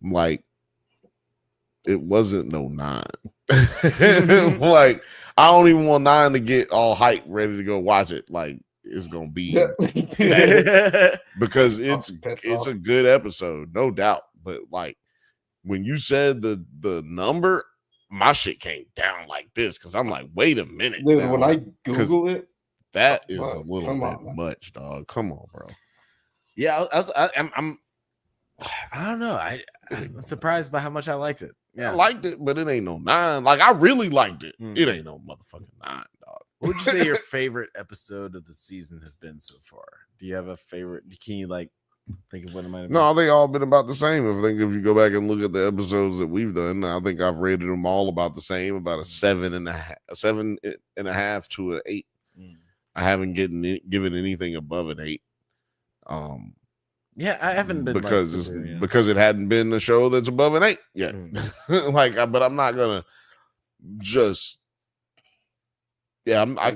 Like, it wasn't no 9. Like, I don't even want 9 to get all hype ready to go watch it. Like, it's gonna be because it's a good episode, no doubt. But like, when you said the number, my shit came down like this because I'm like, wait a minute, dude. now, When I Google it, that is a little bit much, dog. Come on, bro. Yeah, I'm I don't know. I'm surprised by how much I liked it. Yeah, I liked it, but it ain't no 9. Like, I really liked it. It ain't no motherfucking 9, dog. What would you say your favorite episode of the season has been so far? Do you have a favorite? Can you like think of what it might have been? No, they all been about the same. I think if you go back and look at the episodes that we've done, I think I've rated them all about the same, about a 7.5 to an 8. I haven't given anything above an 8. Yeah, I haven't been because because it hadn't been a show that's above an 8 yet. But I'm not gonna just. Yeah, I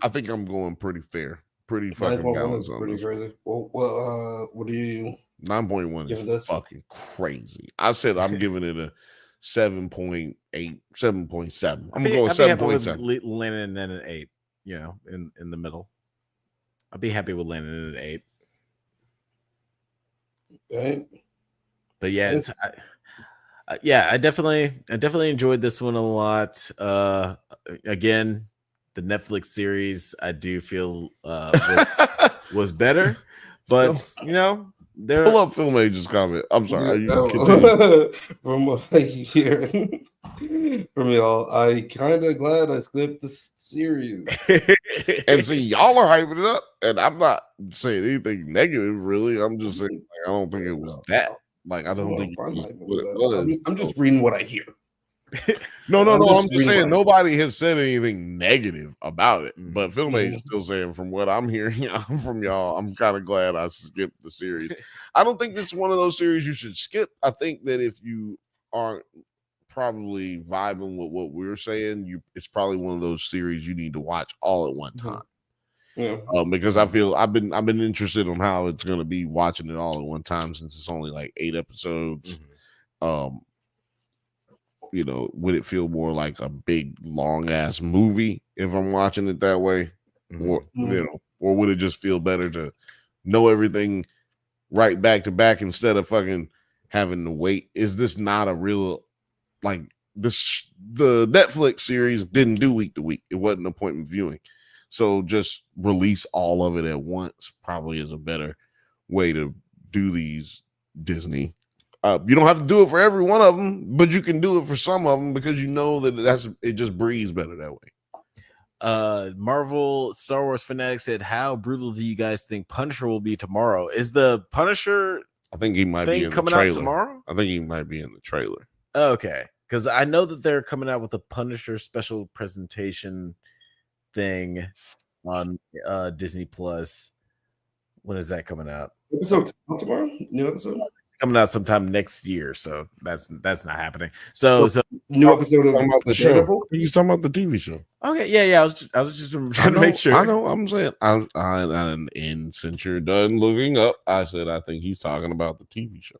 think I'm going pretty fair, pretty fucking balanced on pretty this. crazy. Well, what do you? 9.1 is fucking crazy. I said I'm giving it a 7.8, 7.7. I'm going 7.7. Landing in an 8. You know, in the middle. I'd be happy with landing in an 8. Right. But yeah, I definitely enjoyed this one a lot. Again, the Netflix series I do feel was better, but you know, there. Pull up Film Agent's comment. I'm sorry. From what I hear from y'all, I kind of glad I skipped the series. And see, y'all are hyping it up, and I'm not saying anything negative. Really, I'm just saying I don't think it was that. Like, I don't think it was what it was. I'm just reading what I hear. No. I'm just saying nobody has said anything negative about it. But Film Agent's still saying, from what I'm hearing from y'all, I'm kind of glad I skipped the series. I don't think it's one of those series you should skip. I think that if you aren't probably vibing with what we're saying, it's probably one of those series you need to watch all at one time. Yeah. Because I feel I've been interested on how it's going to be watching it all at one time, since it's only like 8 episodes. You know, would it feel more like a big long ass movie if I'm watching it that way, or you know, or would it just feel better to know everything right back to back instead of fucking having to wait? Is this not a real, like, the Netflix series didn't do week to week. It wasn't appointment viewing. So just release all of it at once probably is a better way to do these, Disney. You don't have to do it for every one of them, but you can do it for some of them because you know that it just breathes better that way. Marvel Star Wars fanatic said, "How brutal do you guys think Punisher will be tomorrow? Is the Punisher? I think he might be in coming the trailer out tomorrow. I think he might be in the trailer. Okay, because I know that they're coming out with a Punisher special presentation thing on Disney Plus. When is that coming out? Episode tomorrow? New episode? Coming out sometime next year, so that's not happening. So new episode of the Daredevil? He's talking about the TV show. Okay, yeah. I was just trying to make sure. I know. I'm saying, and since you're done looking up, I said I think he's talking about the TV show.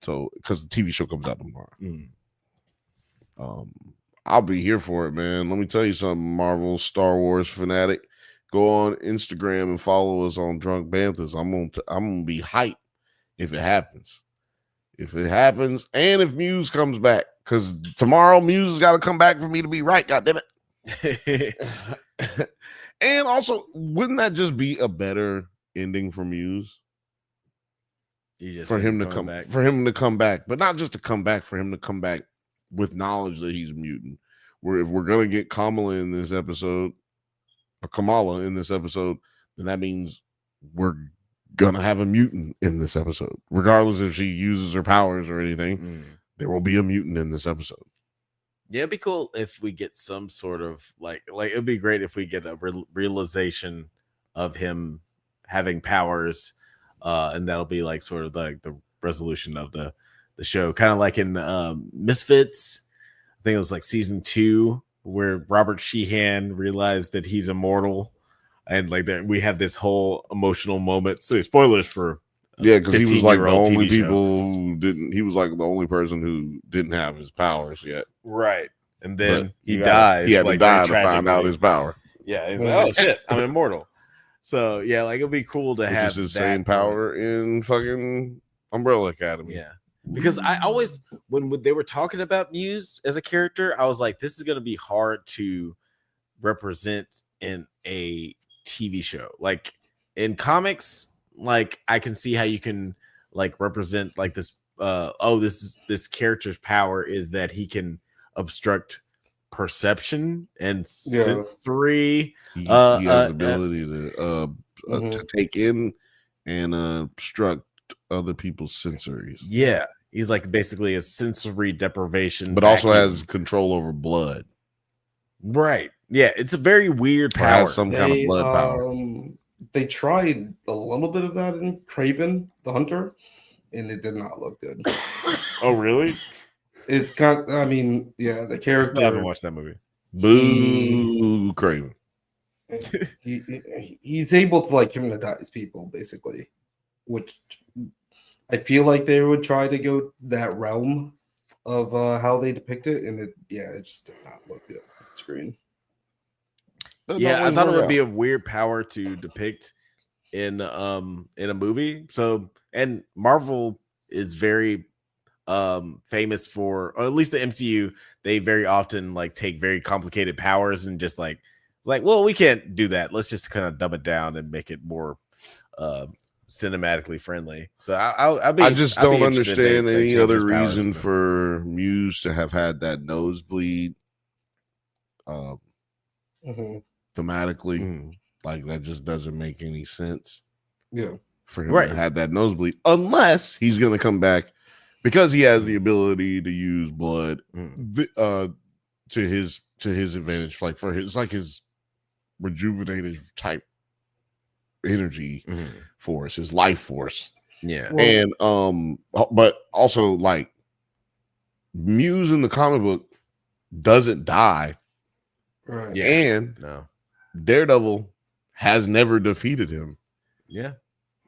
So because the TV show comes out tomorrow, I'll be here for it, man. Let me tell you something, Marvel Star Wars fanatic. Go on Instagram and follow us on Drunk Banthas. I'm gonna be hyped if it happens. If it happens, and if Muse comes back, because tomorrow Muse has got to come back for me to be right. God damn it! And also, wouldn't that just be a better ending for Muse? For him to come back, but not just to come back. For him to come back with knowledge that he's a mutant. Where if we're gonna get Kamala in this episode, then that means we're gonna have a mutant in this episode, regardless if she uses her powers or anything. There will be a mutant in this episode. Yeah, it'd be cool if we get some sort of like it'd be great if we get a realization of him having powers, and that'll be like sort of like the resolution of the show, kind of like in Misfits. I think it was like season 2 where Robert Sheehan realized that he's immortal. And like that, we have this whole emotional moment. So spoilers for because he was like the only people who didn't. He was like the only person who didn't have his powers yet. Right, and then he dies. He had to die to find out his power. Yeah, he's like, oh shit, I'm immortal. So yeah, like it'd be cool to have his same power in fucking Umbrella Academy. Yeah, because I always when they were talking about Muse as a character, I was like, this is gonna be hard to represent in a TV show. Like in comics, like I can see how you can like represent like this this character's power is that he can obstruct perception and sensory. He has the ability to take in and obstruct other people's sensories. Yeah, he's like basically a sensory deprivation, but also has control over blood. Right. Yeah, it's a very weird power. Has some kind of blood power. They tried a little bit of that in Kraven the Hunter, and it did not look good. Oh, really? It's kind. I mean, yeah, the character. I haven't watched that movie. Boo, Kraven. He's able to like hypnotize people, basically, which I feel like they would try to go that realm of how they depict it, and it just did not look good on screen. Yeah, I thought it would be a weird power to depict in a movie. So, and Marvel is very famous for, or at least the MCU, they very often like take very complicated powers and just like it's like, well, we can't do that. Let's just kind of dumb it down and make it more cinematically friendly. So I just don't understand any other reason for Muse to have had that nosebleed. Thematically, like that just doesn't make any sense. Yeah, for him to have that nosebleed, unless he's going to come back because he has the ability to use blood to his advantage, like for his rejuvenated type energy force, his life force. Yeah, and but also like Muse in the comic book doesn't die, right? Yeah, and no. Daredevil has never defeated him. Yeah.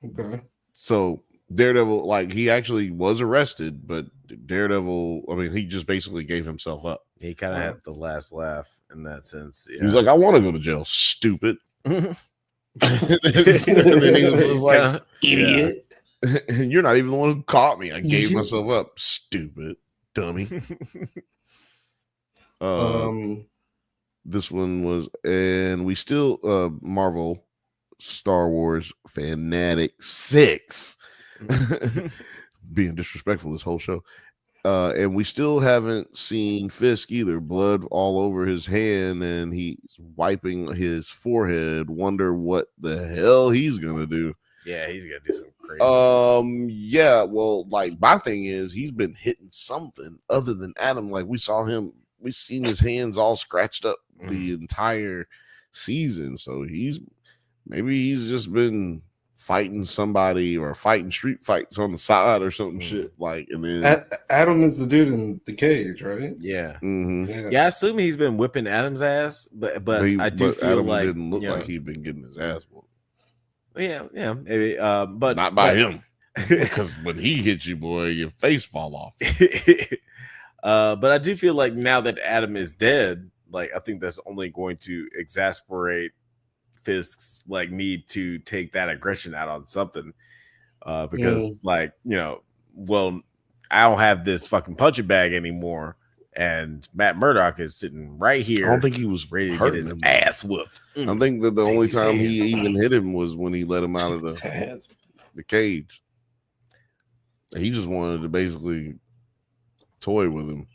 Okay. So Daredevil, like he actually was arrested, but Daredevil, I mean, he just basically gave himself up. He kind of had the last laugh in that sense. Yeah. He was like, I want to go to jail, stupid. And then he was just like, idiot. You're not even the one who caught me. I gave myself up, stupid dummy. This one was, and we still Marvel Star Wars Fanatic 6 being disrespectful this whole show. And we still haven't seen Fisk either. Blood all over his hand, and he's wiping his forehead. Wonder what the hell he's gonna do. Yeah, he's gonna do some crazy. Yeah. Well, like my thing is, he's been hitting something other than Adam. Like we've seen his hands all scratched up the entire season. So he's just been fighting somebody or fighting street fights on the side or something shit. Like, and then Adam is the dude in the cage, right? Yeah. Yeah. I assume he's been whipping Adam's ass, but I do feel Adam like didn't look like he'd been getting his ass whooped. Yeah, maybe. But not by him. Because when he hits you, boy, your face fall off. But I do feel like now that Adam is dead, like I think that's only going to exasperate Fisk's like need to take that aggression out on something. Because like, well, I don't have this fucking punching bag anymore. And Matt Murdock is sitting right here. I don't think he was ready to get his ass whooped. I think that the only time he even hit him was when he let him out of the cage. He just wanted to basically toy with him.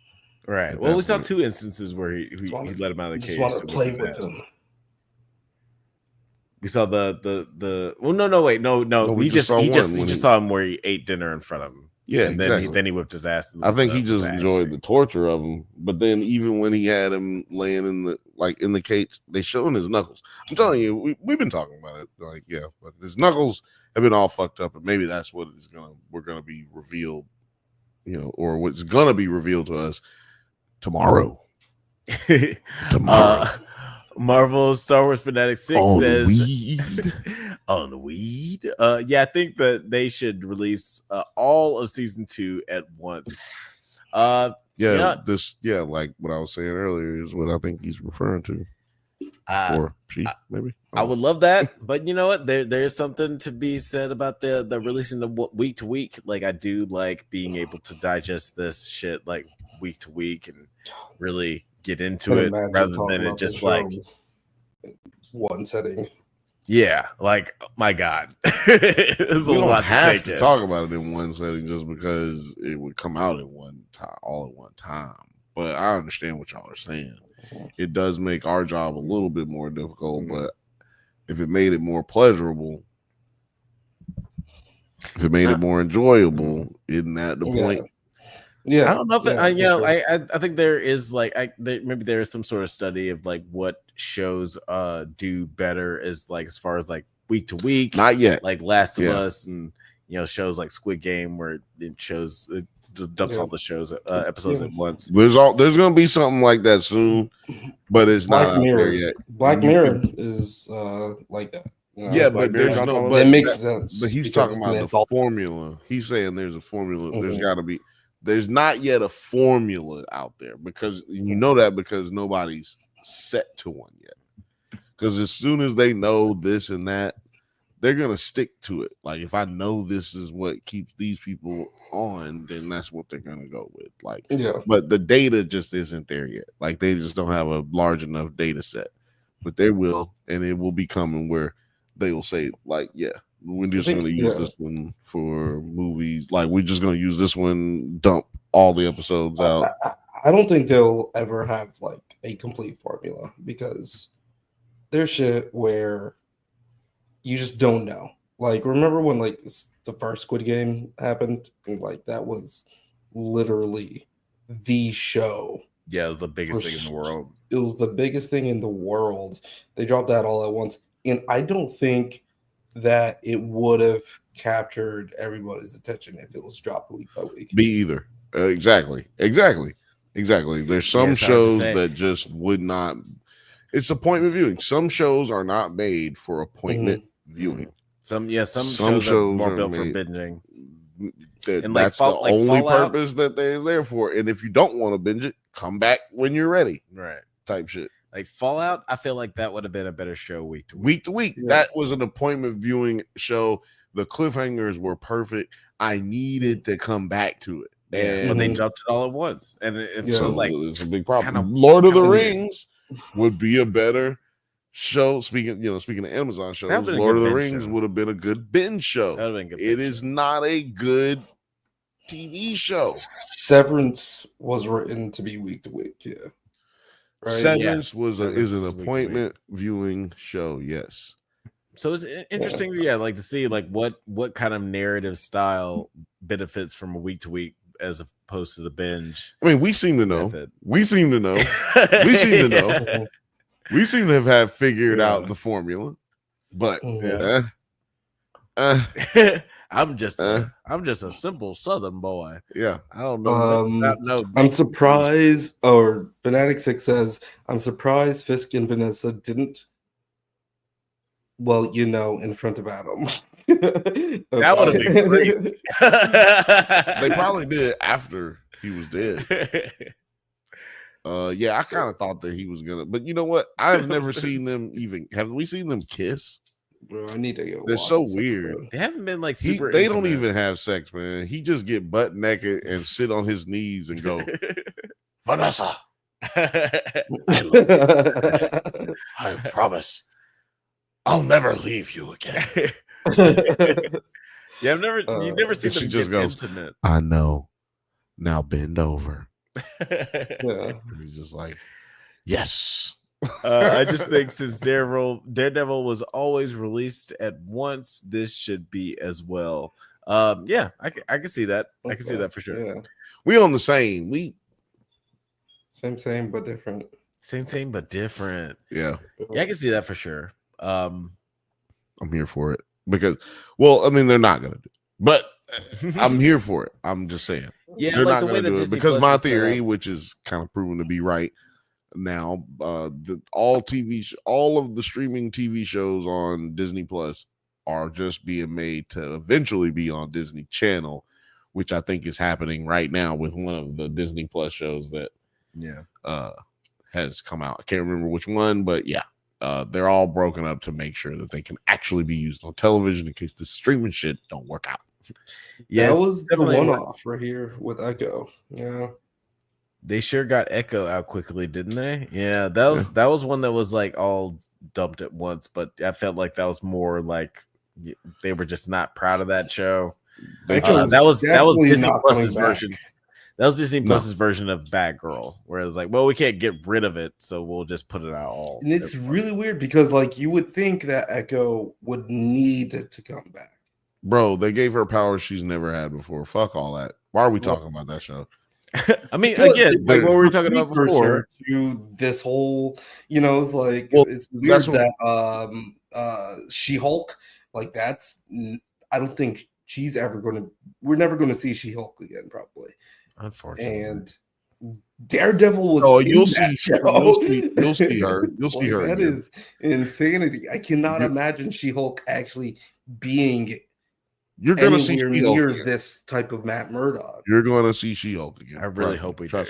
Right. Well, we saw 2 instances where he let him out of the cage. Just want to play with him. We saw the well, no. We just saw him where he ate dinner in front of him. Yeah, and then he whipped his ass. I think he just enjoyed the torture of him. But then even when he had him laying in the cage, they showing his knuckles. I'm telling you, we've been talking about it. Like, yeah, but his knuckles have been all fucked up, and maybe that's what we're gonna be revealed, or what's gonna be revealed to us tomorrow. Marvel Star Wars Fanatic 6 on says weed. On weed. I think that they should release all of season 2 at once. Like what I was saying earlier is what I think he's referring to. Or she, maybe. I would love that, but you know what? There's something to be said about the releasing the week to week. Like I do like being able to digest this shit like week to week and really get into it rather than it just like one setting. Yeah, like my God, there's a lot to talk about it in one setting just because it would come out at one time, all at one time. But I understand what y'all are saying. It does make our job a little bit more difficult, but if it made it more pleasurable, if it made it more enjoyable, isn't that the point? Yeah, I don't know if I think there is like maybe there is some sort of study of like what shows do better as far as like week to week. Not yet. Like Last of Us and shows like Squid Game where it dumps all the shows episodes at once. There's gonna be something like that soon, but it's not out there yet. Black Mirror is like that. But there's no. It makes sense. But he's talking about the formula. He's saying there's a formula. There's got to be. There's not yet a formula out there because because nobody's set to one yet. Because as soon as they know this and that, they're gonna stick to it. Like if I know this is what keeps these people on, then that's what they're gonna go with. But the data just isn't there yet. Like they just don't have a large enough data set. But they will, and it will be coming where they will say, we're just going to use this one for movies. Like, we're just going to use this one, dump all the episodes out. I don't think they'll ever have, a complete formula because there's shit where you just don't know. Like, remember when, the first Squid Game happened? And, that was literally the show. Yeah, it was the biggest thing in the world. It was the biggest thing in the world. They dropped that all at once. And I don't think that it would have captured everybody's attention if it was dropped week by week. Me either. Exactly. There's some shows that just would not. It's appointment viewing. Some shows are not made for appointment viewing. Some shows are more built for binging. That's the only purpose that they're there for. And if you don't want to binge it, come back when you're ready. Right. Type shit. Like Fallout, I feel like that would have been a better show week to week. That was an appointment viewing show. The cliffhangers were perfect. I needed to come back to it Yeah, but they jumped it all at once, and it feels like it's a big it's problem. kind of Lord of the Rings would be a better show. Speaking of Amazon shows, That would've been a Lord of good the binge Rings show. would have been a good binge show. That would've been a good It binge is not a good TV show. Severance was written to be week to week. Yeah. Right? Severance is Severance an is week to week. appointment viewing show. Yes. So it's interesting, like to see like what kind of narrative style benefits from a week to week as opposed to the binge. I mean, we seem to know. method. We seem to know. We seem to know. We seem to have figured out the formula. But I'm just a simple Southern boy. Yeah, I don't know. I'm surprised. Or Fanatic6 says, "I'm surprised Fisk and Vanessa didn't." Well, in front of Adam. That would have been great. They probably did after he was dead. Yeah, I kind of thought that he was gonna, but you know what? I've never seen them even. Have we seen them kiss? Bro, I need to go. They're so weird. They haven't been like super. They don't even have sex, man. He just get butt naked and sit on his knees and go, Vanessa. I promise, I'll never leave you again. Yeah, you've never seen them she just get goes, intimate. I know. Now bend over. Yeah. He's just like, yes. I just think since Daredevil was always released at once, this should be as well. Yeah, I can see that. I can see that for sure. Yeah. We on the same. Same but different. Same but different. Yeah. Yeah, I can see that for sure. I'm here for it because, well, I mean, they're not gonna do it, but I'm here for it. I'm just saying. Yeah, they're like not the way gonna that do it Disney because Plus my is set theory, up. which is kind of proven to be right now, all of the streaming TV shows on Disney Plus are just being made to eventually be on Disney Channel, which I think is happening right now with one of the Disney Plus shows that has come out. I can't remember which one, but yeah, they're all broken up to make sure that they can actually be used on television in case the streaming shit don't work out. Yeah, that was the one-off right here with Echo. Yeah. They sure got Echo out quickly, didn't they? Yeah, that was one that was like all dumped at once, but I felt like that was more like they were just not proud of that show. That was Disney Plus's version. That was Disney Plus's version of Bad Girl, where it's like, well, we can't get rid of it, so we'll just put it out all. And it's really weird because like you would think that Echo would need to come back. Bro, they gave her powers she's never had before. Fuck all that. Why are we talking about that show? I mean, again, like what we were talking about before. To this whole, it's weird that She-Hulk, like that's. I don't think she's ever going to. We're never going to see She-Hulk again, probably. Unfortunately. And Daredevil was. Oh, you'll see her. You'll see her. That is insanity. I cannot imagine She-Hulk actually being. You're going to see She-Hulk near this type of Matt Murdock. You're going to see She-Hulk again. I really hope we do.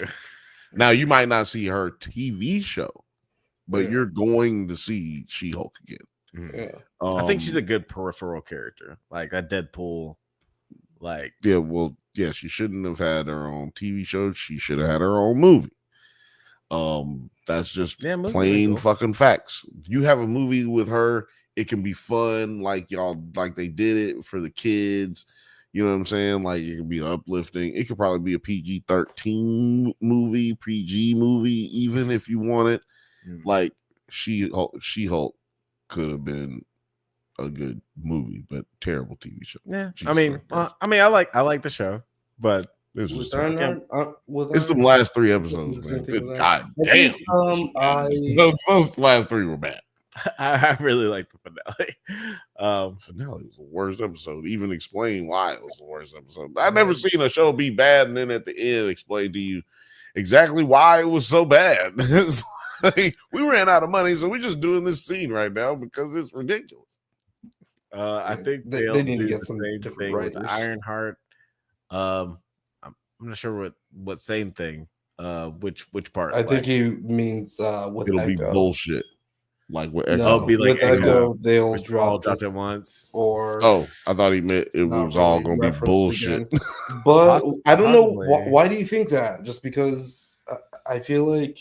Now, you might not see her TV show, but you're going to see She-Hulk again. Yeah. I think she's a good peripheral character, like a Deadpool. Like, yeah, well, yeah, she shouldn't have had her own TV show. She should have had her own movie. That's just plain fucking facts. You have a movie with her. It can be fun, like they did it for the kids. You know what I'm saying? Like it can be uplifting. It could probably be a PG-13 movie, PG movie, even if you want it. Like She-Hulk could have been a good movie, but terrible TV show. Yeah, I mean, I like the show, but this was it's the last 3 episodes, man. Good God damn! Those last 3 were bad. I really like the finale. Finale was the worst episode. Even explain why it was the worst episode. I've never seen a show be bad and then at the end explain to you exactly why it was so bad. It's like, we ran out of money, so we're just doing this scene right now because it's ridiculous. I think they need to get some same thing with Ironheart. I'm not sure what same thing. Which part? I think he means with it'll Echo. be bullshit. Like with No, Echo. be like with Echo, they'll Which all drop dropped this, at once. or Oh, I thought he meant it not was all really gonna be referenced bullshit. again. But I don't know Possibly. why do you think that? Just because I feel like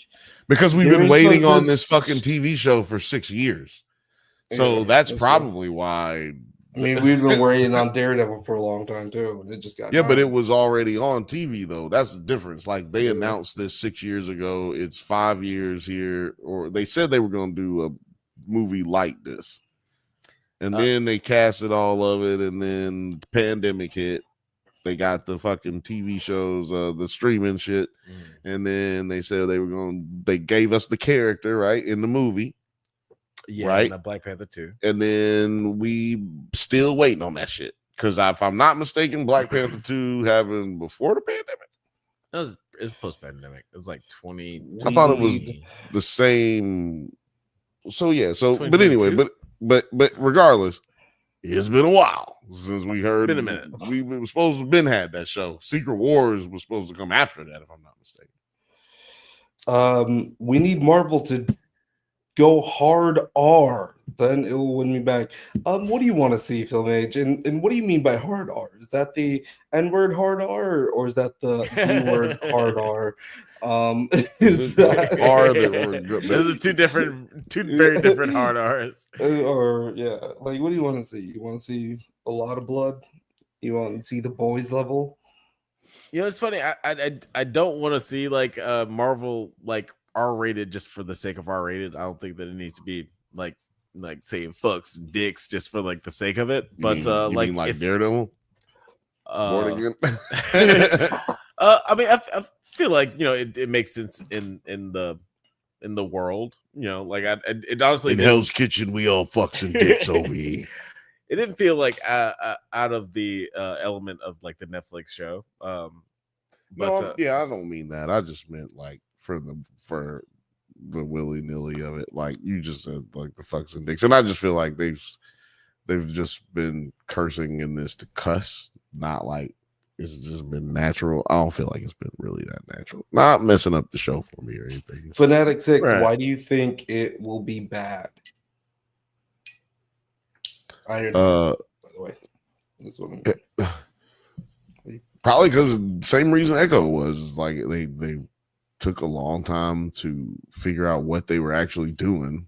Because we've there been is waiting like on this fucking TV show for 6 years. So Yeah, that's true. probably why. I mean, we've been waiting on Daredevil for a long time too, and it just got Yeah, but it announced. was already on TV though. That's the difference. Like they Yeah. announced this 6 years ago. It's 5 years here, or they said they were going to do a movie like this, and then they casted all of it, and then the pandemic hit. They got the fucking TV shows, the streaming shit, and then they said they gave us the character right in the movie. Yeah, right? and Black Panther 2. And then we still waiting on that shit. Because if I'm not mistaken, Black Panther 2 happened before the pandemic. It's post-pandemic. It was like 20. I thought it was the same. So yeah. So but anyway, 2022? but regardless, it's been a while since we heard. It's been a minute. We were supposed to have been had that show. Secret Wars was supposed to come after that, if I'm not mistaken. We need Marvel to go hard R, then it will win me back. What do you want to see, Film Age? And what do you mean by hard R? Is that the N-word hard R, or is that the B-word hard R? Is that R that those are two very different hard R's. Or yeah, like what do you want to see? You want to see a lot of blood? You want to see the boys level? You know, it's funny. I don't want to see like Marvel like R-rated just for the sake of R-rated. I don't think that it needs to be like saying fucks and dicks just for like the sake of it. But you mean like Daredevil? Born again? I mean, I feel like it makes sense in the world. You know, like it honestly in Hell's Kitchen we all fucks and dicks over here. It didn't feel like out of the element of like the Netflix show. But no, yeah, I don't mean that. I just meant like for the willy-nilly of it. Like you just said, like the fucks and dicks. And I just feel like they've just been cursing in this to cuss, not like it's just been natural. I don't feel like it's been really that natural. Not messing up the show for me or anything. Fanatic 6, Right. Why do you think it will be bad? Iron Man, by the way. This one. Probably because same reason Echo was like they took a long time to figure out what they were actually doing.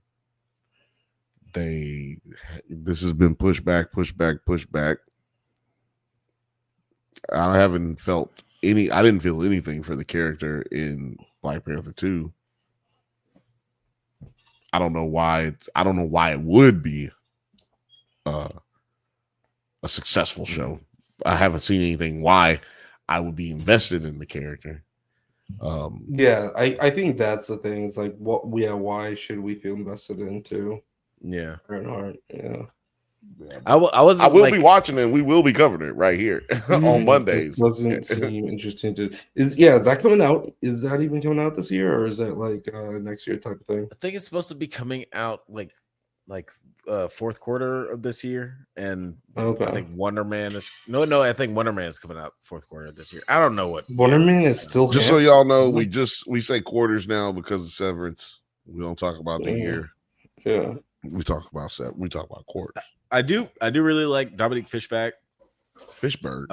This has been pushed back. I didn't feel anything for the character in Black Panther 2. I don't know why it would be a successful show. I haven't seen anything why I would be invested in the character. Yeah, I think that's the thing. It's like why should we feel invested into? Yeah. Earnheart, yeah. I will be watching it. We will be covering it right here on Mondays. It doesn't seem interesting to is that coming out? Is that even coming out this year, or is that like next year type of thing? I think it's supposed to be coming out like fourth quarter of this year, and Okay. I think Wonder Man is I think Wonder Man is coming out fourth quarter of this year. I don't know what Wonder Man is still just so y'all know. We say quarters now because of Severance. We don't talk about the year. Yeah, we talk about quarters. I do really like Dominique Fishback. Fishburne.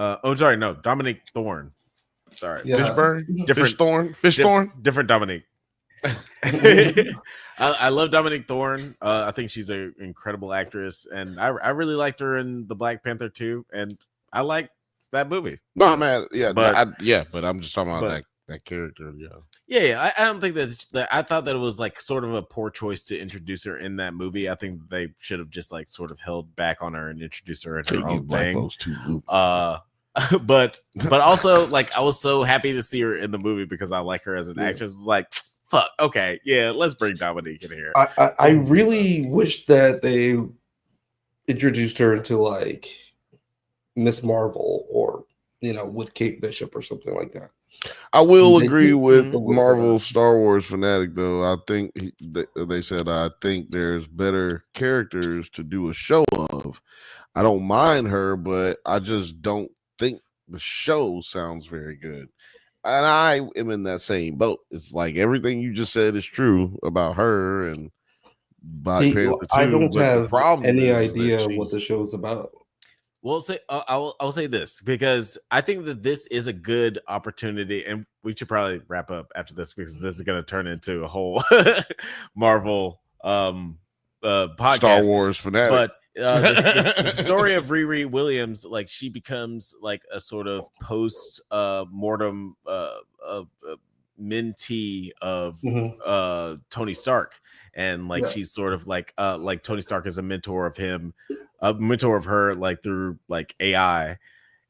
Dominic Thorne. Sorry, yeah. Fishburne. Different Fishthorn. Different Dominique. I love Dominique Thorne. I think she's an incredible actress, and I really liked her in the Black Panther 2, and I like that movie. No, man, yeah, but I'm just talking about that character. Yeah. I don't think that. I thought that it was like sort of a poor choice to introduce her in that movie. I think they should have just like sort of held back on her and introduced her in her own thing. But also like I was so happy to see her in the movie because I like her as an actress. It's like, fuck, okay, yeah, let's bring Dominique in here. I really wish that they introduced her into like Miss Marvel or with Kate Bishop or something like that. I will agree with Marvel Star Wars fanatic though. I think they said I think there's better characters to do a show of. I don't mind her, but I just don't think the show sounds very good. And I am in that same boat. It's like everything you just said is true about her and Black See, Panther 2. I don't but the have problem any is that idea what she's- the show's about. Well, say I'll say this because I think that this is a good opportunity, and we should probably wrap up after this because this is going to turn into a whole Marvel podcast. Star Wars fanatic. But the story of Riri Williams, like she becomes like a sort of post mortem mentee of Tony Stark, and like she's sort of like Tony Stark is a mentor of him, a mentor of her, like through like AI.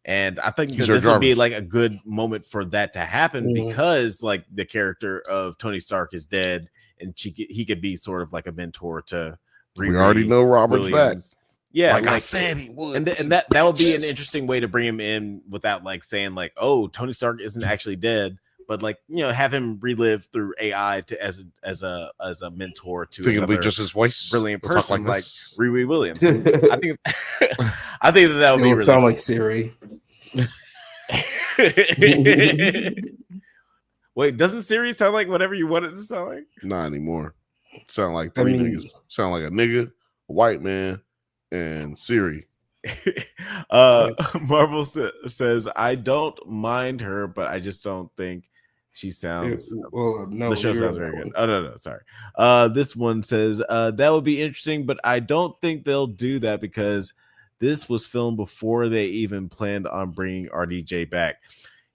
And I think that this would be like a good moment for that to happen because like the character of Tony Stark is dead, and he could be sort of like a mentor to we already know Robert's Williams. back. Yeah, like I said he would. And that would be an interesting way to bring him in without like saying like, oh, Tony Stark isn't actually dead, but like, you know, have him relive through AI to as a mentor to think it'll be just his voice, brilliant we'll talk person like like Riri Williams. I think that would be really sound like Siri. Wait, doesn't Siri sound like whatever you want it to sound like? Not anymore. Sound like three niggas. Sound like a nigga, a white man, and Siri. Marvel says, I don't mind her, but I just don't think she sounds no, the show sounds very good. Oh no, sorry. This one says that would be interesting, but I don't think they'll do that because this was filmed before they even planned on bringing RDJ back.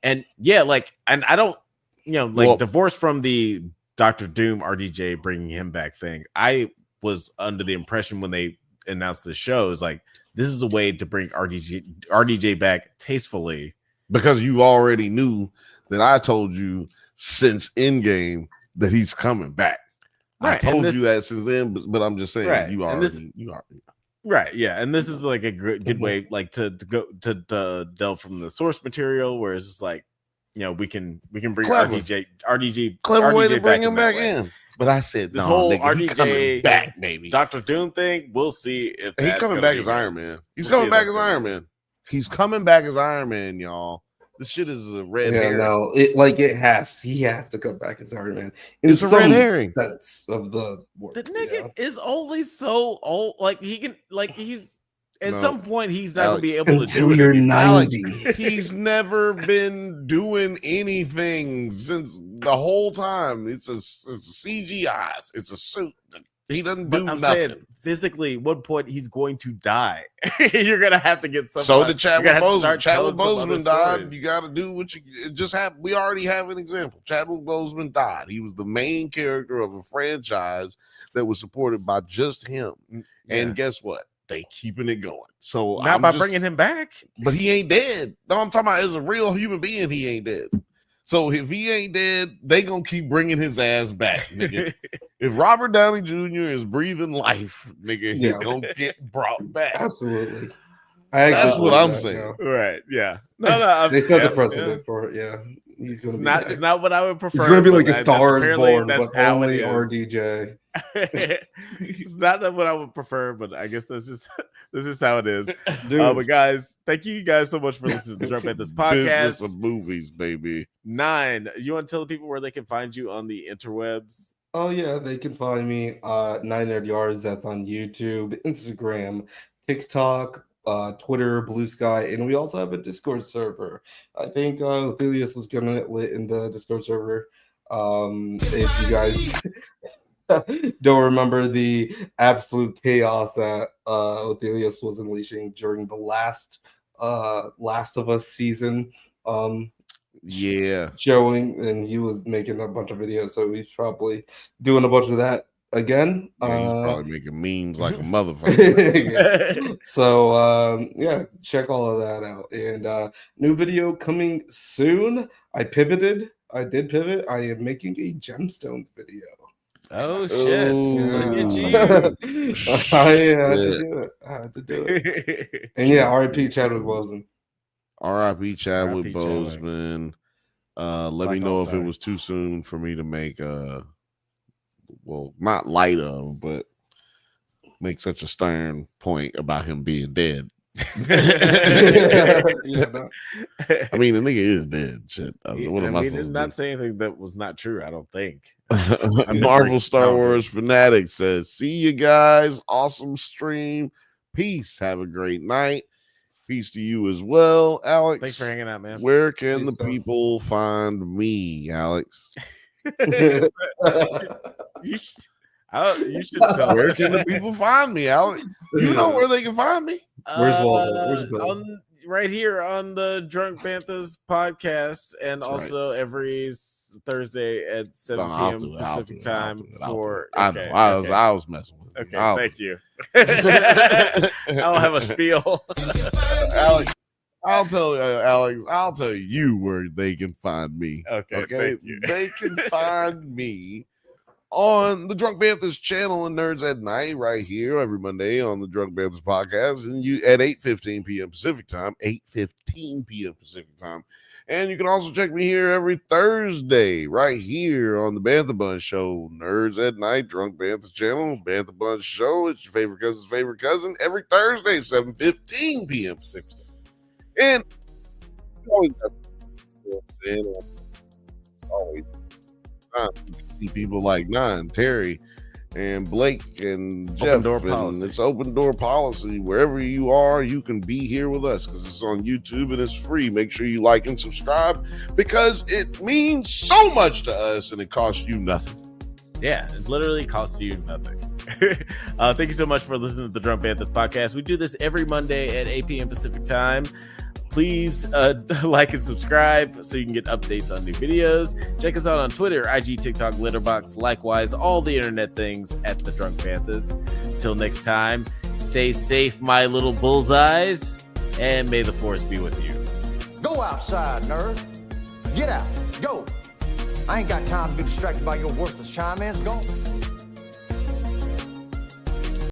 And yeah, like, and I don't, you know, like divorced from the Dr. Doom RDJ bringing him back thing. I was under the impression when they announced the show is like, this is a way to bring RDJ back tastefully. Because you already knew that I told you since Endgame that he's coming back. Right. I told you that since then, but I'm just saying you already. Right, yeah, and this is like a good way, like to go to delve from the source material, where it's just like, you know, we can bring RDJ clever way to bring him back in. But I said this whole RDJ back, baby, Dr. Doom thing. We'll see if he's coming back as Iron Man. He's coming back as Iron Man. He's coming back as Iron Man, y'all. This shit is a red herring. No, he has to come back as Iron Man. It's a red herring. Sense of the word. The nigga is only so old. Like he can, like he's at some point he's not gonna be able to do it. You're 90. He's never been doing anything since the whole time. It's a CGI. It's a suit. He doesn't do nothing. Saying, physically, at one point he's going to die. You're gonna have to get some. So did Chadwick Boseman. Chadwick Boseman died. Stories. You got to do what you just have. We already have an example. Chadwick Boseman died. He was the main character of a franchise that was supported by just him. Yeah. And guess what? They keeping it going. So not by bringing him back, but he ain't dead. No, I'm talking about as a real human being. He ain't dead. So if he ain't dead, they gonna keep bringing his ass back, nigga. If Robert Downey Jr. is breathing life, nigga, he's gonna get brought back. Absolutely. That's what I'm saying. Right? Yeah. No. They set the precedent for it. Yeah, he's gonna. It's not what I would prefer. It's gonna be like a Star is Born, but only RDJ. It's not what I would prefer, but I guess this is how it is. Dude. But guys, thank you guys so much for listening to Jump at This podcast. Business of movies, baby. 9. You want to tell the people where they can find you on the interwebs? Oh yeah, they can find me 9 Nerd Yards. That's on YouTube, Instagram, TikTok, Twitter, Blue Sky, and we also have a Discord server. I think Athelius was getting it lit in the Discord server. If you guys don't remember the absolute chaos that Athelius was unleashing during the Last of Us season showing, and he was making a bunch of videos, so he's probably doing a bunch of that again. Yeah, he's probably making memes like a motherfucker. So check all of that out. And new video coming soon. I did pivot. I am making a gemstones video. Oh shit! Look at you. I had to do it. And yeah, R.I.P. Chadwick Boseman. R.I.P. Chadwick Boseman. Let me know if it was too soon for me to make not light of, but make such a stern point about him being dead. Yeah, no. I mean, the nigga is dead. Shit. What am I did supposed not to say anything that was not true. I don't think. do? I'm Marvel pretty Star confident. Wars fanatic says, "See you guys. Awesome stream. Peace. Have a great night. Peace to you as well, Alex. Thanks for hanging out, man. Where can Peace, the bro. people find me, Alex? you should, you should tell Where them. can the people find me, Alex? You know where they can find me. Where's Waldo? Where's Bill? Right here on the Drunk Banthas podcast, and That's also every Thursday at 7 p.m. Pacific time. I know. I was messing with you. Okay, thank you. I don't have a spiel. Alex, I'll tell you where they can find me. Okay, thank you. They can find me on the Drunk Banthas channel and Nerds at Night right here every Monday on the Drunk Banthas podcast, and you at 8:15 p.m. Pacific time, 8:15 p.m. Pacific time. And you can also check me here every Thursday right here on the Bantha Bunch Show, Nerds at Night, Drunk Banthas channel, Bantha Bunch Show. It's your favorite cousin's favorite cousin every Thursday, 7:15 p.m. Pacific time. And you always got always see people like Nine, Terry, and Blake and Jeff. Door and policy. it's open door policy. Wherever you are, you can be here with us because it's on YouTube and it's free. Make sure you like and subscribe because it means so much to us and it costs you nothing. Yeah, it literally costs you nothing. Thank you so much for listening to the Drunk Banthas podcast. We do this every Monday at 8 p.m. Pacific time. Please like and subscribe so you can get updates on new videos. Check us out on Twitter, IG, TikTok, Letterboxd, likewise, all the internet things at the Drunk Banthas. Until next time, stay safe, my little bullseyes, and may the force be with you. Go outside, nerd. Get out. Go. I ain't got time to be distracted by your worthless chime-ins. Go.